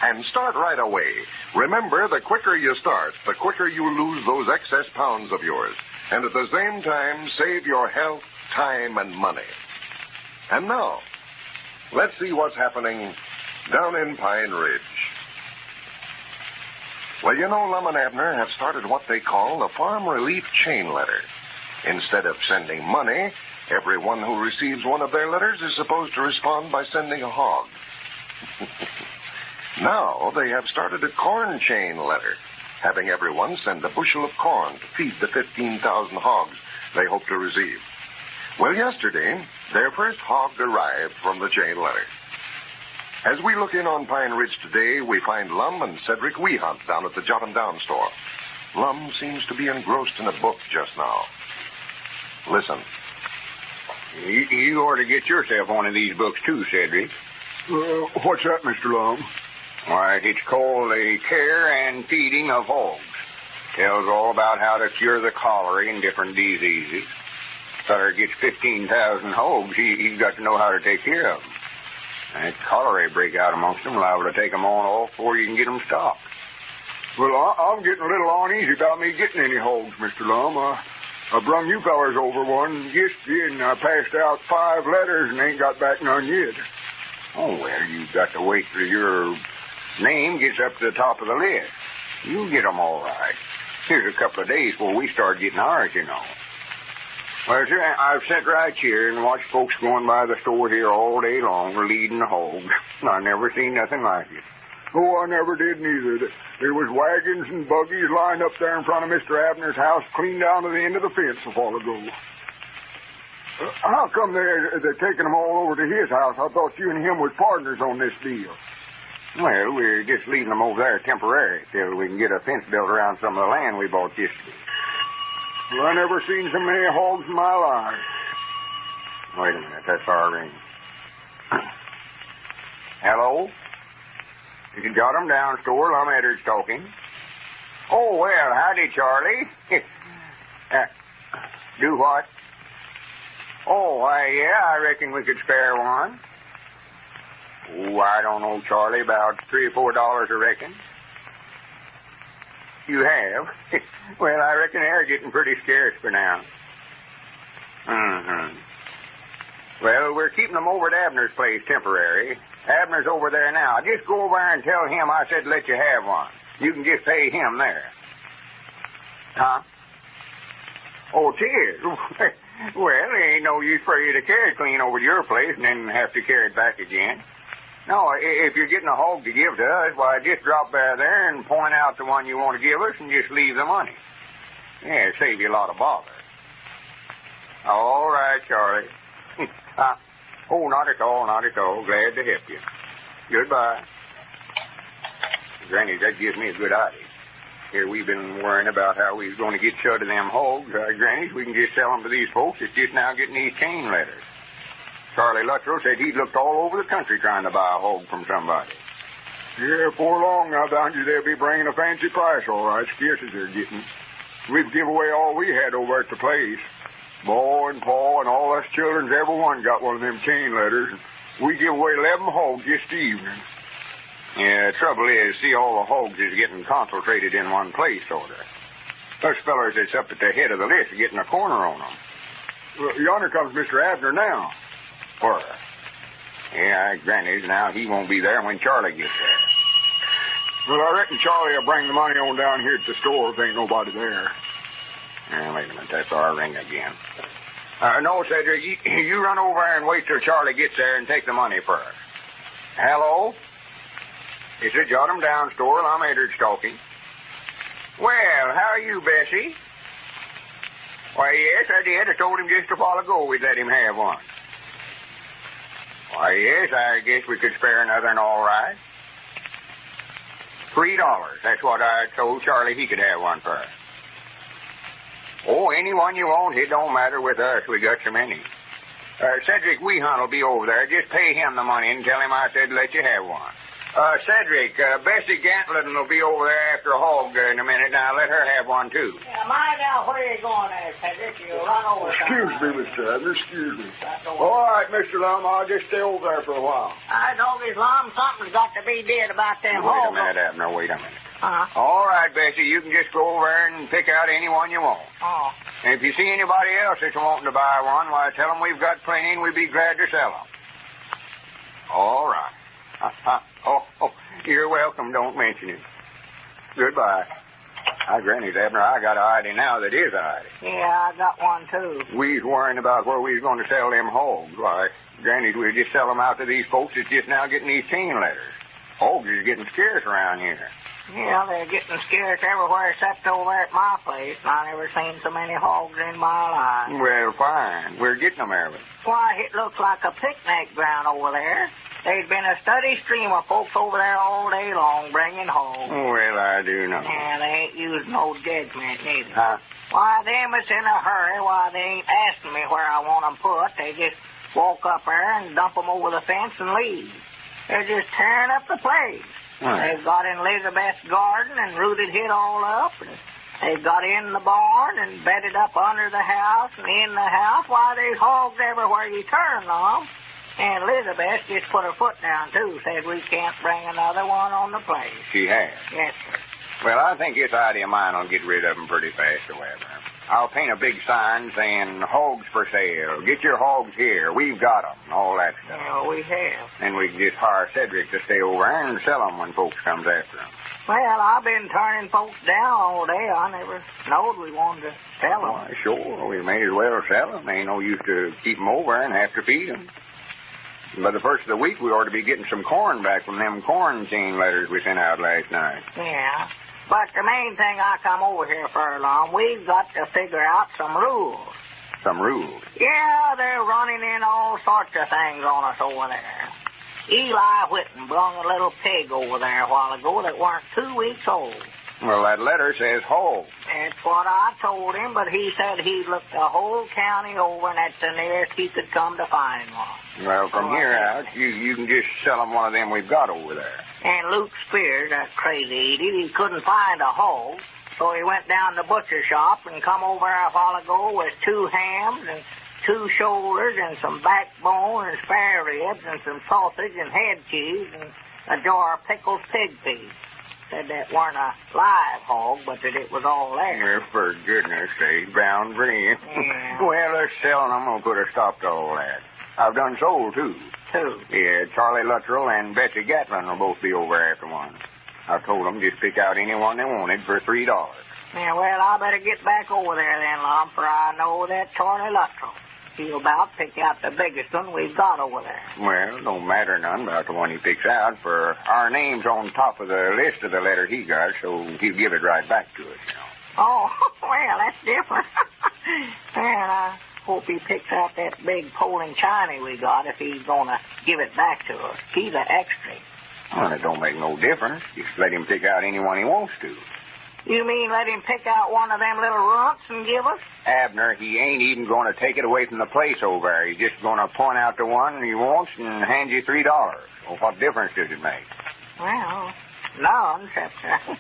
And start right away. Remember, the quicker you start, the quicker you lose those excess pounds of yours. And at the same time, save your health, time, and money. And now, let's see what's happening down in Pine Ridge. Well, you know, Lum and Abner have started what they call the Farm Relief Chain Letter. Instead of sending money, everyone who receives one of their letters is supposed to respond by sending a hog. Now they have started a corn chain letter, having everyone send a bushel of corn to feed the 15,000 hogs they hope to receive. Well, yesterday, their first hog arrived from the chain letter. As we look in on Pine Ridge today, we find Lum and Cedric Weehunt down at the Jot 'em Down store. Lum seems to be engrossed in a book just now. Listen. You ought to get yourself one of these books, too, Cedric. What's that, Mr. Lum? Why, it's called The Care and Feeding of Hogs. Tells all about how to cure the cholera and different diseases. Feller gets 15,000 hogs, he's got to know how to take care of them. And if cholera break out amongst them, liable to take them on off before you can get them stopped. Well, I'm getting a little uneasy about me getting any hogs, Mr. Lum. I brung you fellers over one yesterday, and I passed out 5 letters and ain't got back none yet. Oh, well, you've got to wait till your name gets up to the top of the list. You'll get them all right. Here's a couple of days before we start getting ours, you know. Well, sir, I've sat right here and watched folks going by the store here all day long, leading the hogs. I never seen nothing like it. Oh, I never did neither. There was wagons and buggies lined up there in front of Mr. Abner's house, clean down to the end of the fence a while ago. How come they're taking them all over to his house? I thought you and him was partners on this deal. Well, we're just leaving them over there temporary till we can get a fence built around some of the land we bought yesterday. Well, I never seen so many hogs in my life. Wait a minute, that's our ring. Hello? You can Jot 'em Down store, Lum Edwards talking. Oh, well, howdy, Charlie. Do what? Oh, why, yeah, I reckon we could spare one. Oh, I don't know, Charlie, about $3 or $4, I reckon. You have? Well, I reckon they're getting pretty scarce for now. Mm-hmm. Well, we're keeping them over at Abner's place temporary. Abner's over there now. Just go over there and tell him I said let you have one. You can just pay him there. Huh? Oh, cheers. Well, there ain't no use for you to carry it clean over to your place and then have to carry it back again. No, if you're getting a hog to give to us, why, just drop by there and point out the one you want to give us and just leave the money. Yeah, it'll save you a lot of bother. All right, Charlie. Oh, not at all, not at all. Glad to help you. Goodbye. Granny, that gives me a good idea. Here we've been worrying about how we was going to get shut of them hogs. Grannies, we can just sell them to these folks that's just now getting these chain letters. Charlie Luttrell said he'd looked all over the country trying to buy a hog from somebody. Yeah, before long, I found you they'll be bringing a fancy price, all right, scarce as they're getting. We've give away all we had over at the place. Boy and Pa and all us children's every one got one of them chain letters. We give away 11 hogs just evening. Yeah, the trouble is, see, all the hogs is getting concentrated in one place, sort of. Those fellers that's up at the head of the list are getting a corner on them. Well, yonder comes Mr. Abner now. Where? Yeah, granny's now. He won't be there when Charlie gets there. Well, I reckon Charlie will bring the money on down here at the store if ain't nobody there. Wait a minute. That's our ring again. No, Cedric, you run over and wait till Charlie gets there and take the money first. Hello? It's a jot 'em down store. I'm Edward talking. Well, how are you, Bessie? Why, yes, I did. I told him just a while ago we'd let him have one. Why, yes, I guess we could spare another and all right. $3. That's what I told Charlie he could have one for. Oh, any one you want. It don't matter with us. We got so many. Cedric Weehunt will be over there. Just pay him the money and tell him I said let you have one. Cedric, Bessie Gatlin will be over there after Hog in a minute. Now, let her have one, too. Yeah, mind out where you're going there, Cedric. You'll run over Excuse me, Mr. Abner. Excuse me. All right, Mr. Lum. I'll just stay over there for a while. I told his Lum something's got to be did about them Wait a hogs. minute, Abner. Wait a minute. Uh-huh. All right, Bessie, you can just go over there and pick out any one you want. Oh. And if you see anybody else that's wanting to buy one, why, tell them we've got plenty and we'd be glad to sell them. All right. You're welcome. Don't mention it. Goodbye. Granny's Abner, I got a idea now that is a idea. Yeah, I got one, too. We's worrying about where we's going to sell them hogs. Why, Granny, we'll just sell them out to these folks that's just now getting these chain letters. Hogs is getting scarce around here. Yeah, they're getting scarce everywhere except over at my place. I never seen so many hogs in my life. Well, fine. We're getting them, Evelena. Why, it looks like a picnic ground over there. There's been a steady stream of folks over there all day long bringing hogs. Well, I do know. Yeah, they ain't using no judgment neither. Huh? Why, them that's in a hurry, why, they ain't asking me where I want 'em put. They just walk up there and dump 'em over the fence and leave. They're just tearing up the place. Right. They've got in Elizabeth's garden and rooted it all up. And they've got in the barn and bedded up under the house and in the house. Why, there's hogs everywhere you turn on. And Elizabeth just put her foot down, too. Said we can't bring another one on the place. She has. Yes, sir. Well, I think this idea of mine will get rid of them pretty fast, however. I'll paint a big sign saying, hogs for sale. Get your hogs here. We've got 'em. And all that stuff. Yeah, we have. And we can just hire Cedric to stay over there and sell 'em when folks comes after 'em. Well, I've been turning folks down all day. I never knowed we wanted to sell 'em. Why, sure. We may as well sell 'em. Ain't no use to keep 'em over and have to feed 'em. By the first of the week, we ought to be getting some corn back from them corn chain letters we sent out last night. Yeah. But the main thing I come over here for, Lum, we've got to figure out some rules. Some rules. Yeah, they're running in all sorts of things on us over there. Eli Whitten brung a little pig over there a while ago that weren't 2 weeks old. Well, that letter says hog. That's what I told him, but he said he'd looked the whole county over, and that's the nearest he could come to find one. Well, from here out, you can just sell 'em one of them we've got over there. And Luke Spears, that crazy idiot, he couldn't find a hog, so he went down to the butcher shop and come over a while ago with 2 hams and 2 shoulders and some backbone and spare ribs and some sausage and head cheese and a jar of pickled pig feet. Said that weren't a live hog, but that it was all there. Well, for goodness sake, bound for him. Yeah. Well, let's sell 'em. I'm going to put a stop to all that. I've done sold, too. Who? Yeah, Charlie Luttrell and Bessie Gatlin will both be over after one. I told them just pick out any one they wanted for $3. Yeah, well, I better get back over there then, Lum, for I know that Charlie Luttrell. He'll about pick out the biggest one we've got over there. Well, don't matter none about the one he picks out, for our name's on top of the list of the letter he got, so he'll give it right back to us, you know. Oh, well, that's different. Well, I hope he picks out that big Poland Chinese we got if he's going to give it back to us. He's an extra. Well, it don't make no difference. Just let him pick out any one he wants to. You mean let him pick out one of them little runts and give us? Abner, he ain't even going to take it away from the place over there. He's just going to point out the one he wants and hand you $3. Well, what difference does it make? Well, none, except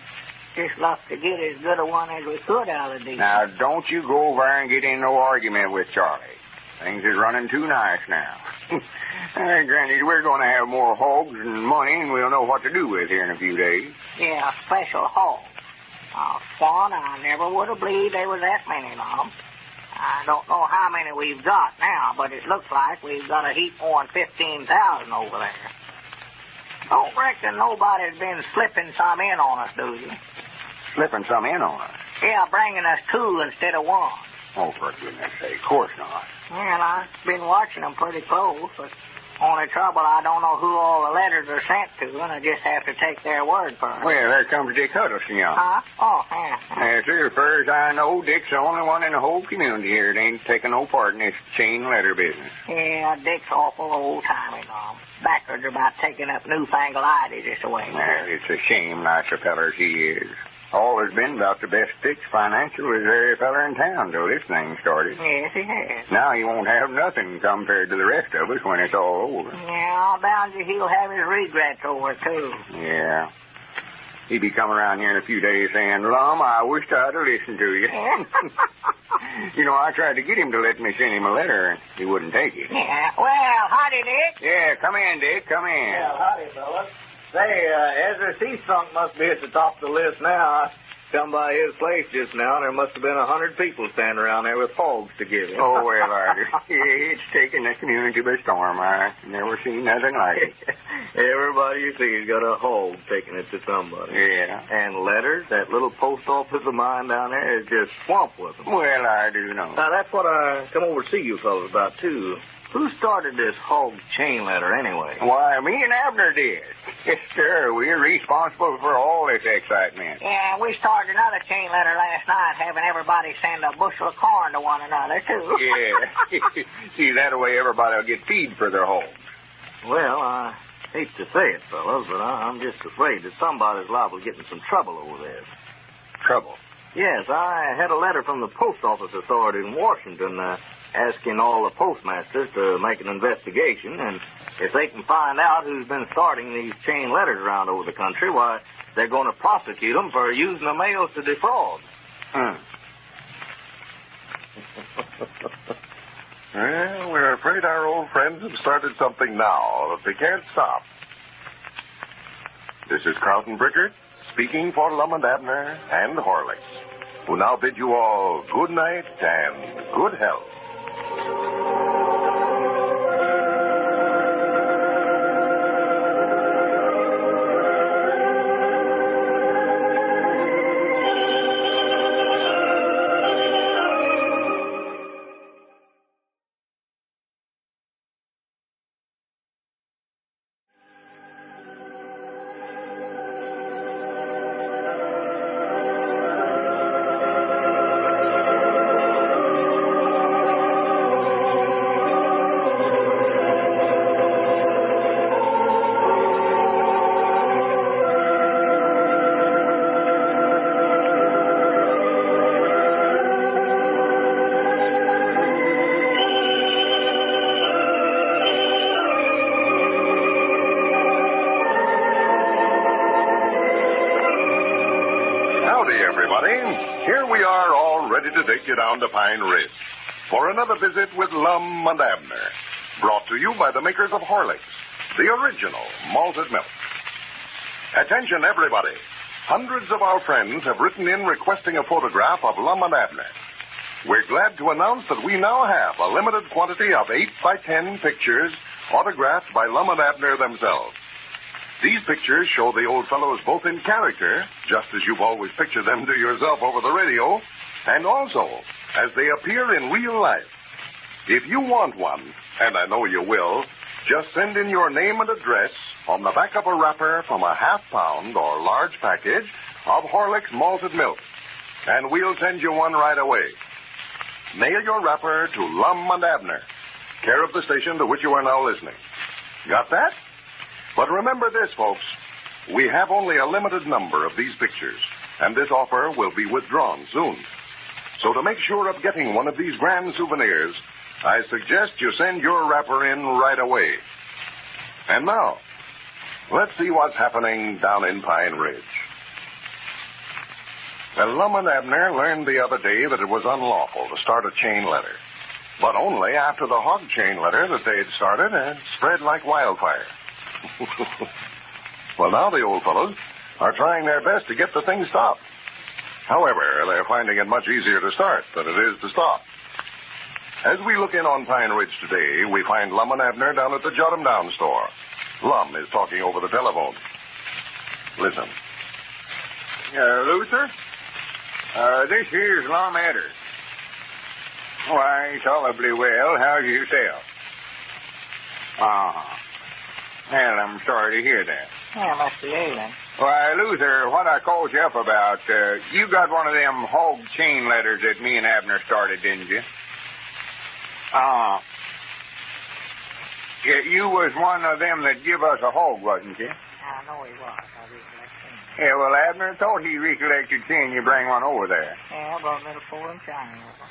just love to get as good a one as we could out of the deal. Now, don't you go over there and get in no argument with Charlie. Things is running too nice now. Hey, Granny, we're going to have more hogs and money, and we'll know what to do with here in a few days. Yeah, a special hog. Oh, Spawn, I never would have believed there was that many of them. I don't know how many we've got now, but it looks like we've got a heap more than 15,000 over there. Don't reckon nobody's been slipping some in on us, do you? Slipping some in on us? Yeah, bringing us 2 instead of 1. Oh, for goodness sake, of course not. Well, I've been watching them pretty close, but Only trouble, I don't know who all the letters are sent to, and I just have to take their word for it. Well, there comes Dick Huddleston, young. Huh? Oh, yeah. Yes, sir. As far as I know, Dick's the only one in the whole community here that ain't taking no part in this chain letter business. Yeah, Dick's awful old-timey, Mom. Backwards about taking up newfangled ideas this way. Well, it's a shame, nice a feller as he is. All has been about the best fix financial as every feller in town till this thing started. Yes, he has. Now he won't have nothing compared to the rest of us when it's all over. Yeah, I'll bound you he'll have his regrets over it, too. Yeah. He'd be coming around here in a few days saying, Lum, I wished I'd have listened to you. You know, I tried to get him to let me send him a letter, and he wouldn't take it. Yeah. Well, howdy, Dick. Yeah, come in, Dick, come in. Well, howdy, fellas. Say, Ezra Seastrunk must be at the top of the list now. I come by his place just now, and there must have been 100 people standing around there with hogs to give him. Oh, well, it's taken the community by storm. I never seen nothing like it. Everybody you see has got a hog taking it to somebody. Yeah. And letters, that little post office of mine down there is just swamped with them. Well, I do know. Now, that's what I come over to see you fellas about, too. Who started this hog chain letter, anyway? Why, me and Abner did. Yes, sir. We're responsible for all this excitement. Yeah, we started another chain letter last night, having everybody send a bushel of corn to one another, too. Yeah. See, that way everybody will get feed for their hogs. Well, I hate to say it, fellas, but I'm just afraid that somebody's liable to get in some trouble over this. Trouble? Yes, I had a letter from the post office authority in Washington, asking all the postmasters to make an investigation, and if they can find out who's been starting these chain letters around over the country, why, they're going to prosecute them for using the mails to defraud. Well, we're afraid our old friends have started something now that they can't stop. This is Carlton Brickert, speaking for Lum and Abner and Horlicks, who now bid you all good night and good health. Here we are, all ready to take you down to Pine Ridge for another visit with Lum and Abner, brought to you by the makers of Horlicks, the original malted milk. Attention, everybody. Hundreds of our friends have written in requesting a photograph of Lum and Abner. We're glad to announce that we now have a limited quantity of 8x10 pictures autographed by Lum and Abner themselves. These pictures show the old fellows both in character, just as you've always pictured them to yourself over the radio, and also as they appear in real life. If you want one, and I know you will, just send in your name and address on the back of a wrapper from a half-pound or large package of Horlicks malted milk, and we'll send you one right away. Mail your wrapper to Lum and Abner, care of the station to which you are now listening. Got that? But remember this, folks. We have only a limited number of these pictures, and this offer will be withdrawn soon. So to make sure of getting one of these grand souvenirs, I suggest you send your wrapper in right away. And now, let's see what's happening down in Pine Ridge. Well, Lum and Abner learned the other day that it was unlawful to start a chain letter, but only after the hog chain letter that they had started had spread like wildfire. Well, now the old fellows are trying their best to get the thing stopped. However, they're finding it much easier to start than it is to stop. As we look in on Pine Ridge today, we find Lum and Abner down at the Jot 'em Down store. Lum is talking over the telephone. Listen. Luther? This here's Lum Adder. Why, tolerably well. How's yourself? Well, I'm sorry to hear that. Yeah, must be Evelena. Why, Luther, what I called you up about, you got one of them hog chain letters that me and Abner started, didn't you? Yeah, you was one of them that give us a hog, wasn't you? I know he was. I recollect him. Yeah, well, Abner thought he recollected seeing you bring one over there. Yeah, I brought a little Unchain over.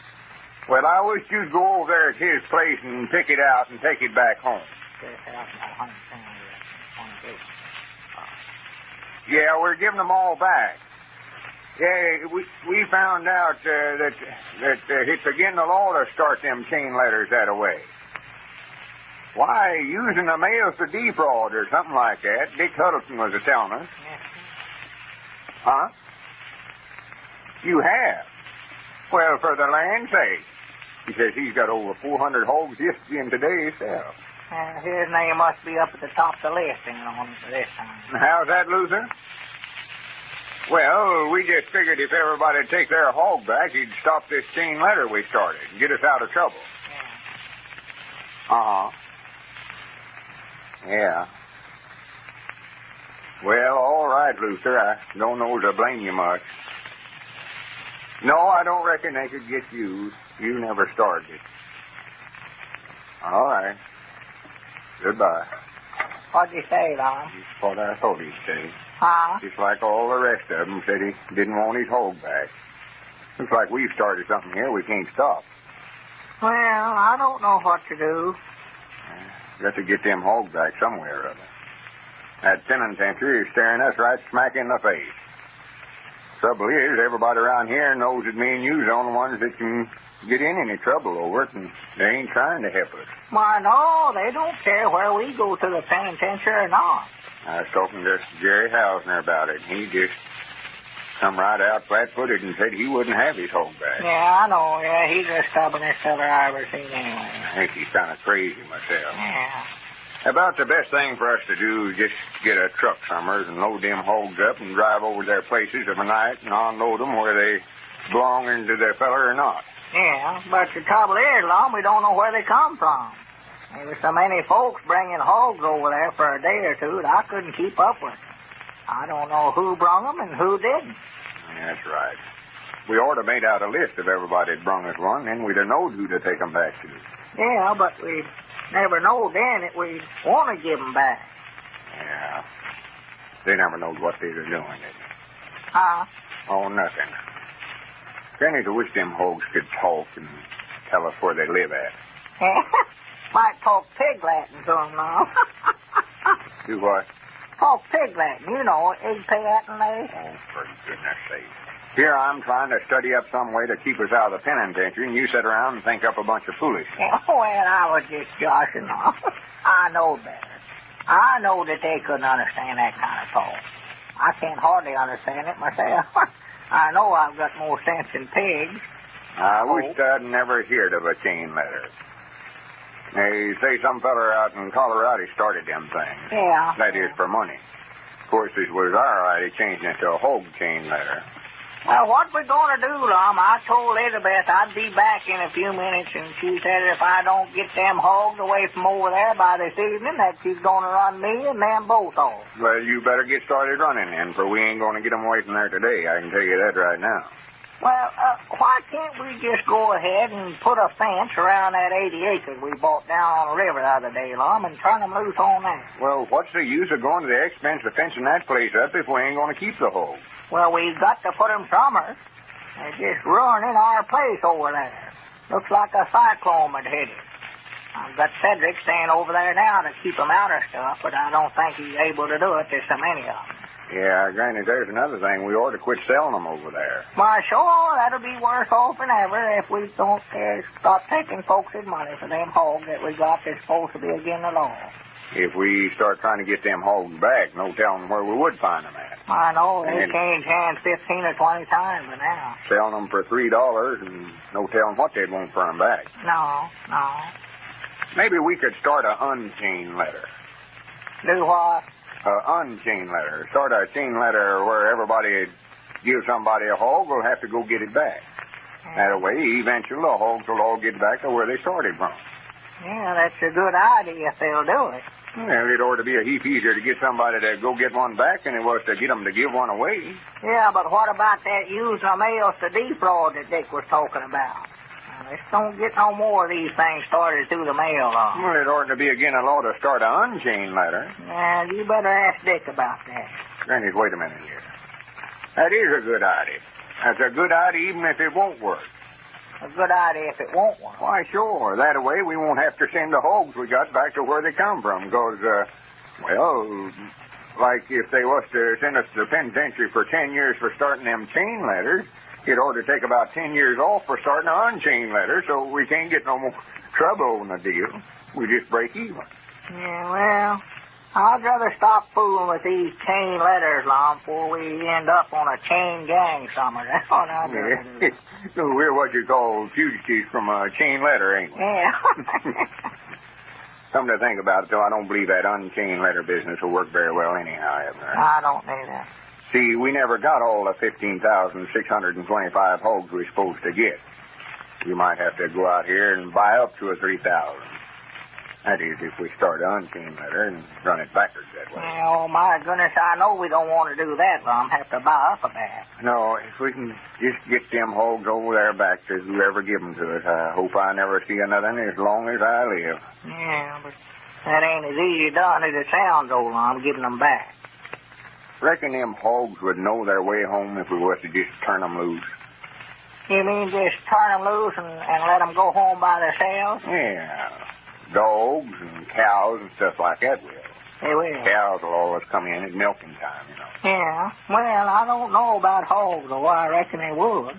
Well, I wish you'd go over there at his place and pick it out and take it back home. It's out about 100 pounds. Yeah, we're giving them all back. Yeah, we found out that it's against the law to start them chain letters that way. Why, using the mail for defraud or something like that. Dick Huddleston was telling us. Yes. Huh? You have? Well, for the land's sake. He says he's got over 400 hogs yesterday and today himself. His name must be up at the top of the list on this time. How's that, Luther? Well, we just figured if everybody'd take their hog back, he'd stop this chain letter we started and get us out of trouble. Yeah. Uh-huh. Yeah. Well, all right, Luther. I don't know to blame you much. No, I don't reckon they could get you. You never started it. All right. Goodbye. What'd you say, Lum? That's what I thought he'd say. Huh? Just like all the rest of them said he didn't want his hog back. Looks like we've started something here we can't stop. Well, I don't know what to do. Got to get them hogs back somewhere or other. That penitentiary is staring us right smack in the face. Trouble is, everybody around here knows that me and you's the only ones that can get in any trouble over it, and they ain't trying to help us. Why, no, they don't care where we go to the penitentiary or not. I was talking to Jerry Hausner about it, and he just come right out flat-footed and said he wouldn't have his hog back. Yeah, I know. Yeah, he's the stubbornest feller I ever seen anyway. I think he's kind of crazy myself. Yeah. About the best thing for us to do is just get a truck somewhere and load them hogs up and drive over to their places of a night and unload them where they belong into their feller or not. Yeah, but the trouble is, Lum, we don't know where they come from. There were so many folks bringing hogs over there for a day or two that I couldn't keep up with. I don't know who brung them and who didn't. That's right. We ought to made out a list of everybody that brung us one, then we'd have known who to take them back to. Yeah, but we never know then that we want to give them back. Yeah. They never knowed what they were doing, did they? Huh? Oh, nothing. Granny, I wish them hogs could talk and tell us where they live at. Might talk pig Latin to them now. Do what? Talk pig Latin, you know, egg pay Latin. Oh, for goodness sake. Here I'm trying to study up some way to keep us out of the penitentiary, and you sit around and think up a bunch of foolishness. Well, I was just joshing off. I know better. I know that they couldn't understand that kind of talk. I can't hardly understand it myself. I know I've got more sense than pigs. I wish I'd never heard of a chain letter. They say some feller out in Colorado started them things. Yeah. That is for money. Of course, it was our idea changing it to a hog chain letter. Well, what we going to do, Lum? I told Elizabeth I'd be back in a few minutes, and she said if I don't get them hogs away from over there by this evening, that she's going to run me and them both off. Well, you better get started running then, for we ain't going to get them away from there today. I can tell you that right now. Well, why can't we just go ahead and put a fence around that 80 acres we bought down on the river the other day, Lum, and turn them loose on that? Well, what's the use of going to the expense of fencing that place up if we ain't going to keep the hogs? Well, we've got to put them somewhere. They're just ruining our place over there. Looks like a cyclone had hit it. I've got Cedric staying over there now to keep them out of stuff, but I don't think he's able to do it. There's so many of them. Yeah, Granny, there's another thing. We ought to quit selling them over there. Why, sure, that'll be worse off than ever if we don't stop taking folks' money for them hogs that we got that's supposed to be against the law. If we start trying to get them hogs back, no telling where we would find them at. I know, they changed hands 15 or 20 times by now. Selling them for $3 and no telling what they'd want for them back. No. Maybe we could start an unchain letter. Do what? Unchain letter. Start a chain letter where everybody give somebody a hog will have to go get it back. That way, eventually, the hogs will all get back to where they started from. Yeah, that's a good idea if they'll do it. Well, it ought to be a heap easier to get somebody to go get one back than it was to get them to give one away. Yeah, but what about that using the mails to defraud that Dick was talking about? Now, let's don't get no more of these things started through the mail, though. Well, it ought to be again a law to start an Unchain letter. Yeah, you better ask Dick about that. Granny, wait a minute here. That is a good idea. That's a good idea even if it won't work. A good idea if it won't work. Why, sure. That way we won't have to send the hogs we got back to where they come from. Because, well, like if they was to send us to the penitentiary for 10 years for starting them chain letters, it ought to take about 10 years off for starting an unchain letter, so we can't get no more trouble on the deal. We just break even. Yeah, well, I'd rather stop fooling with these chain letters, Lum, before we end up on a chain gang somewhere. That's what I'd rather do. So we're what you call fugitives from a chain letter, ain't we? Yeah. Something to think about, though. I don't believe that unchained letter business will work very well anyhow, Evelena. I don't either. See, we never got all the 15,625 hogs we're supposed to get. We might have to go out here and buy up 2,000 or 3,000. That is, if we start an unchained letter and run it backwards that way. Oh, my goodness, I know we don't want to do that, Lum. Have to buy up a bat. No, if we can just get them hogs over there back to whoever give them to us, I hope I never see another as long as I live. Yeah, but that ain't as easy done as it sounds, old Lum, giving them back. Reckon them hogs would know their way home if we was to just turn them loose. You mean just turn them loose and let them go home by themselves? Yeah. Dogs and cows and stuff like that will. They will. Cows will always come in at milking time, you know. Yeah. Well, I don't know about hogs, though. I reckon they would.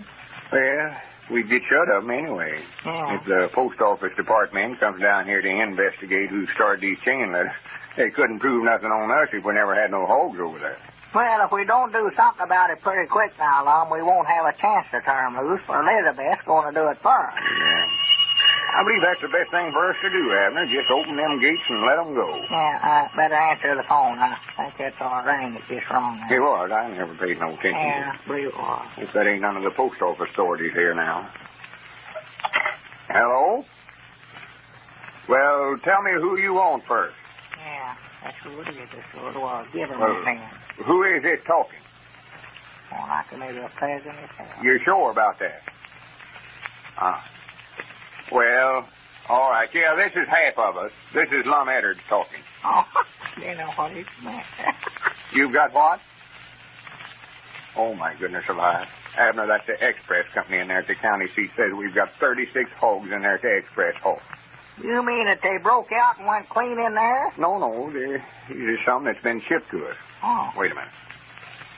Well, we'd get shut of them anyway. Yeah. If the post office department comes down here to investigate who started these chain letters, they couldn't prove nothing on us if we never had no hogs over there. Well, if we don't do something about it pretty quick now, Lum, we won't have a chance to turn them loose, for Elizabeth's going to do it first. Yeah. I believe that's the best thing for us to do, Abner. Just open them gates and let them go. Yeah, I better answer the phone. I think that's our ring that's just wrong there. It was. I never paid no attention to it. Yeah, I believe it was. If that ain't none of the post office authorities here now. Hello? Well, tell me who you want first. Yeah, that's who it is. That's who it was. Give him Well, his hand. Who is it talking? Oh, like maybe a peasant or something. You're sure about that? Well, all right. Yeah, this is half of us. This is Lum and Abner talking. Oh, you know what he meant. You've got what? Oh, my goodness alive. Abner, that's the express company in there at the county seat. Says we've got 36 hogs in there at the express hog. You mean that they broke out and went clean in there? No, these are some that's been shipped to us. Oh. Wait a minute.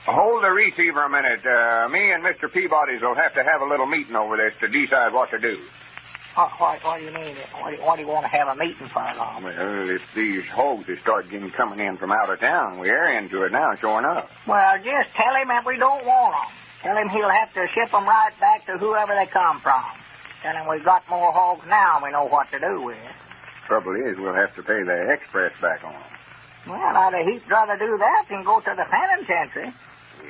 Hold the receiver a minute. Me and Mr. Peabody's will have to have a little meeting over this to decide what to do. What do you mean? What do you want to have a meeting for, Lum? Well, if these hogs start coming in from out of town, we're into it now, sure enough. Well, just tell him that we don't want them. Tell him he'll have to ship them right back to whoever they come from. Tell him we've got more hogs now and we know what to do with. Trouble is, we'll have to pay the express back on them. Well, I'd a heap rather do that than go to the penitentiary.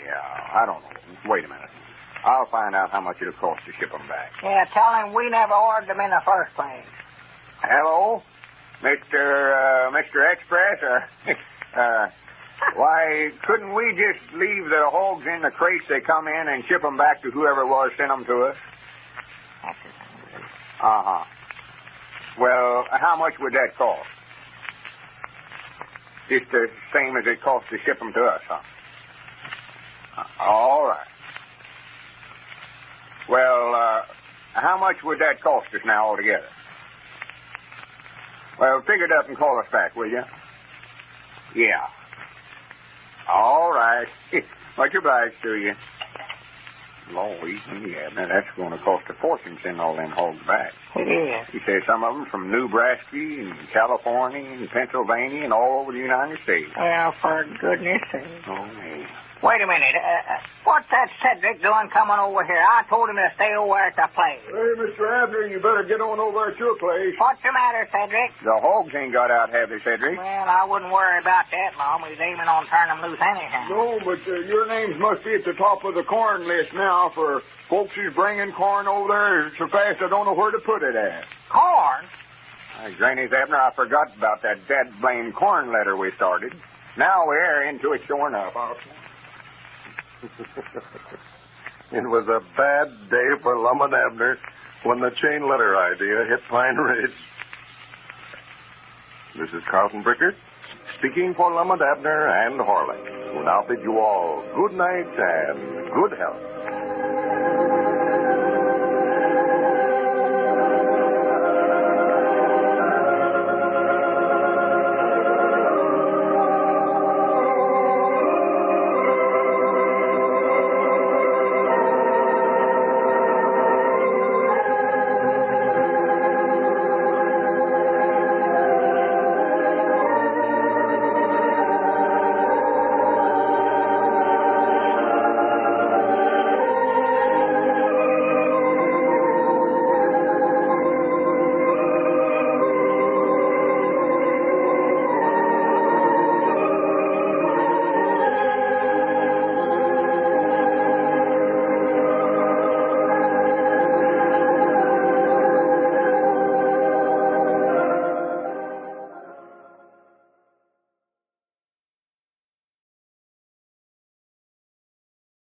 Yeah, I don't know. Wait a minute. I'll find out how much it'll cost to ship them back. Yeah, tell him we never ordered them in the first place. Hello? Mr. Express? Why, couldn't we just leave the hogs in the crates they come in and ship them back to whoever it was sent them to us? Uh-huh. Well, how much would that cost? Just the same as it costs to ship them to us, huh? All right. Well, how much would that cost us now altogether? Well, figure it up and call us back, will you? Yeah. All right. Much obliged to you. Lord, yeah, now that's going to cost a fortune sending all them hogs back. It is. He says some of them from Nebraska and California and Pennsylvania and all over the United States. Well, for goodness sake. Oh, man. Wait a minute. What's that Cedric doing coming over here? I told him to stay over at the place. Hey, Mr. Abner, you better get on over at your place. What's the matter, Cedric? The hogs ain't got out, have they, Cedric? Well, I wouldn't worry about that, Mom. We're aiming on turning them loose anyhow. No, but your names must be at the top of the corn list now for folks who's bringing corn over there so fast I don't know where to put it at. Corn? Granny's Abner, I forgot about that dead blame corn letter we started. Now we're into it showing up. It was a bad day for Lum and Abner when the chain letter idea hit Pine Ridge. This is Carlton Brickert, speaking for Lum and Abner and Horlick, who now bid you all good night and good health.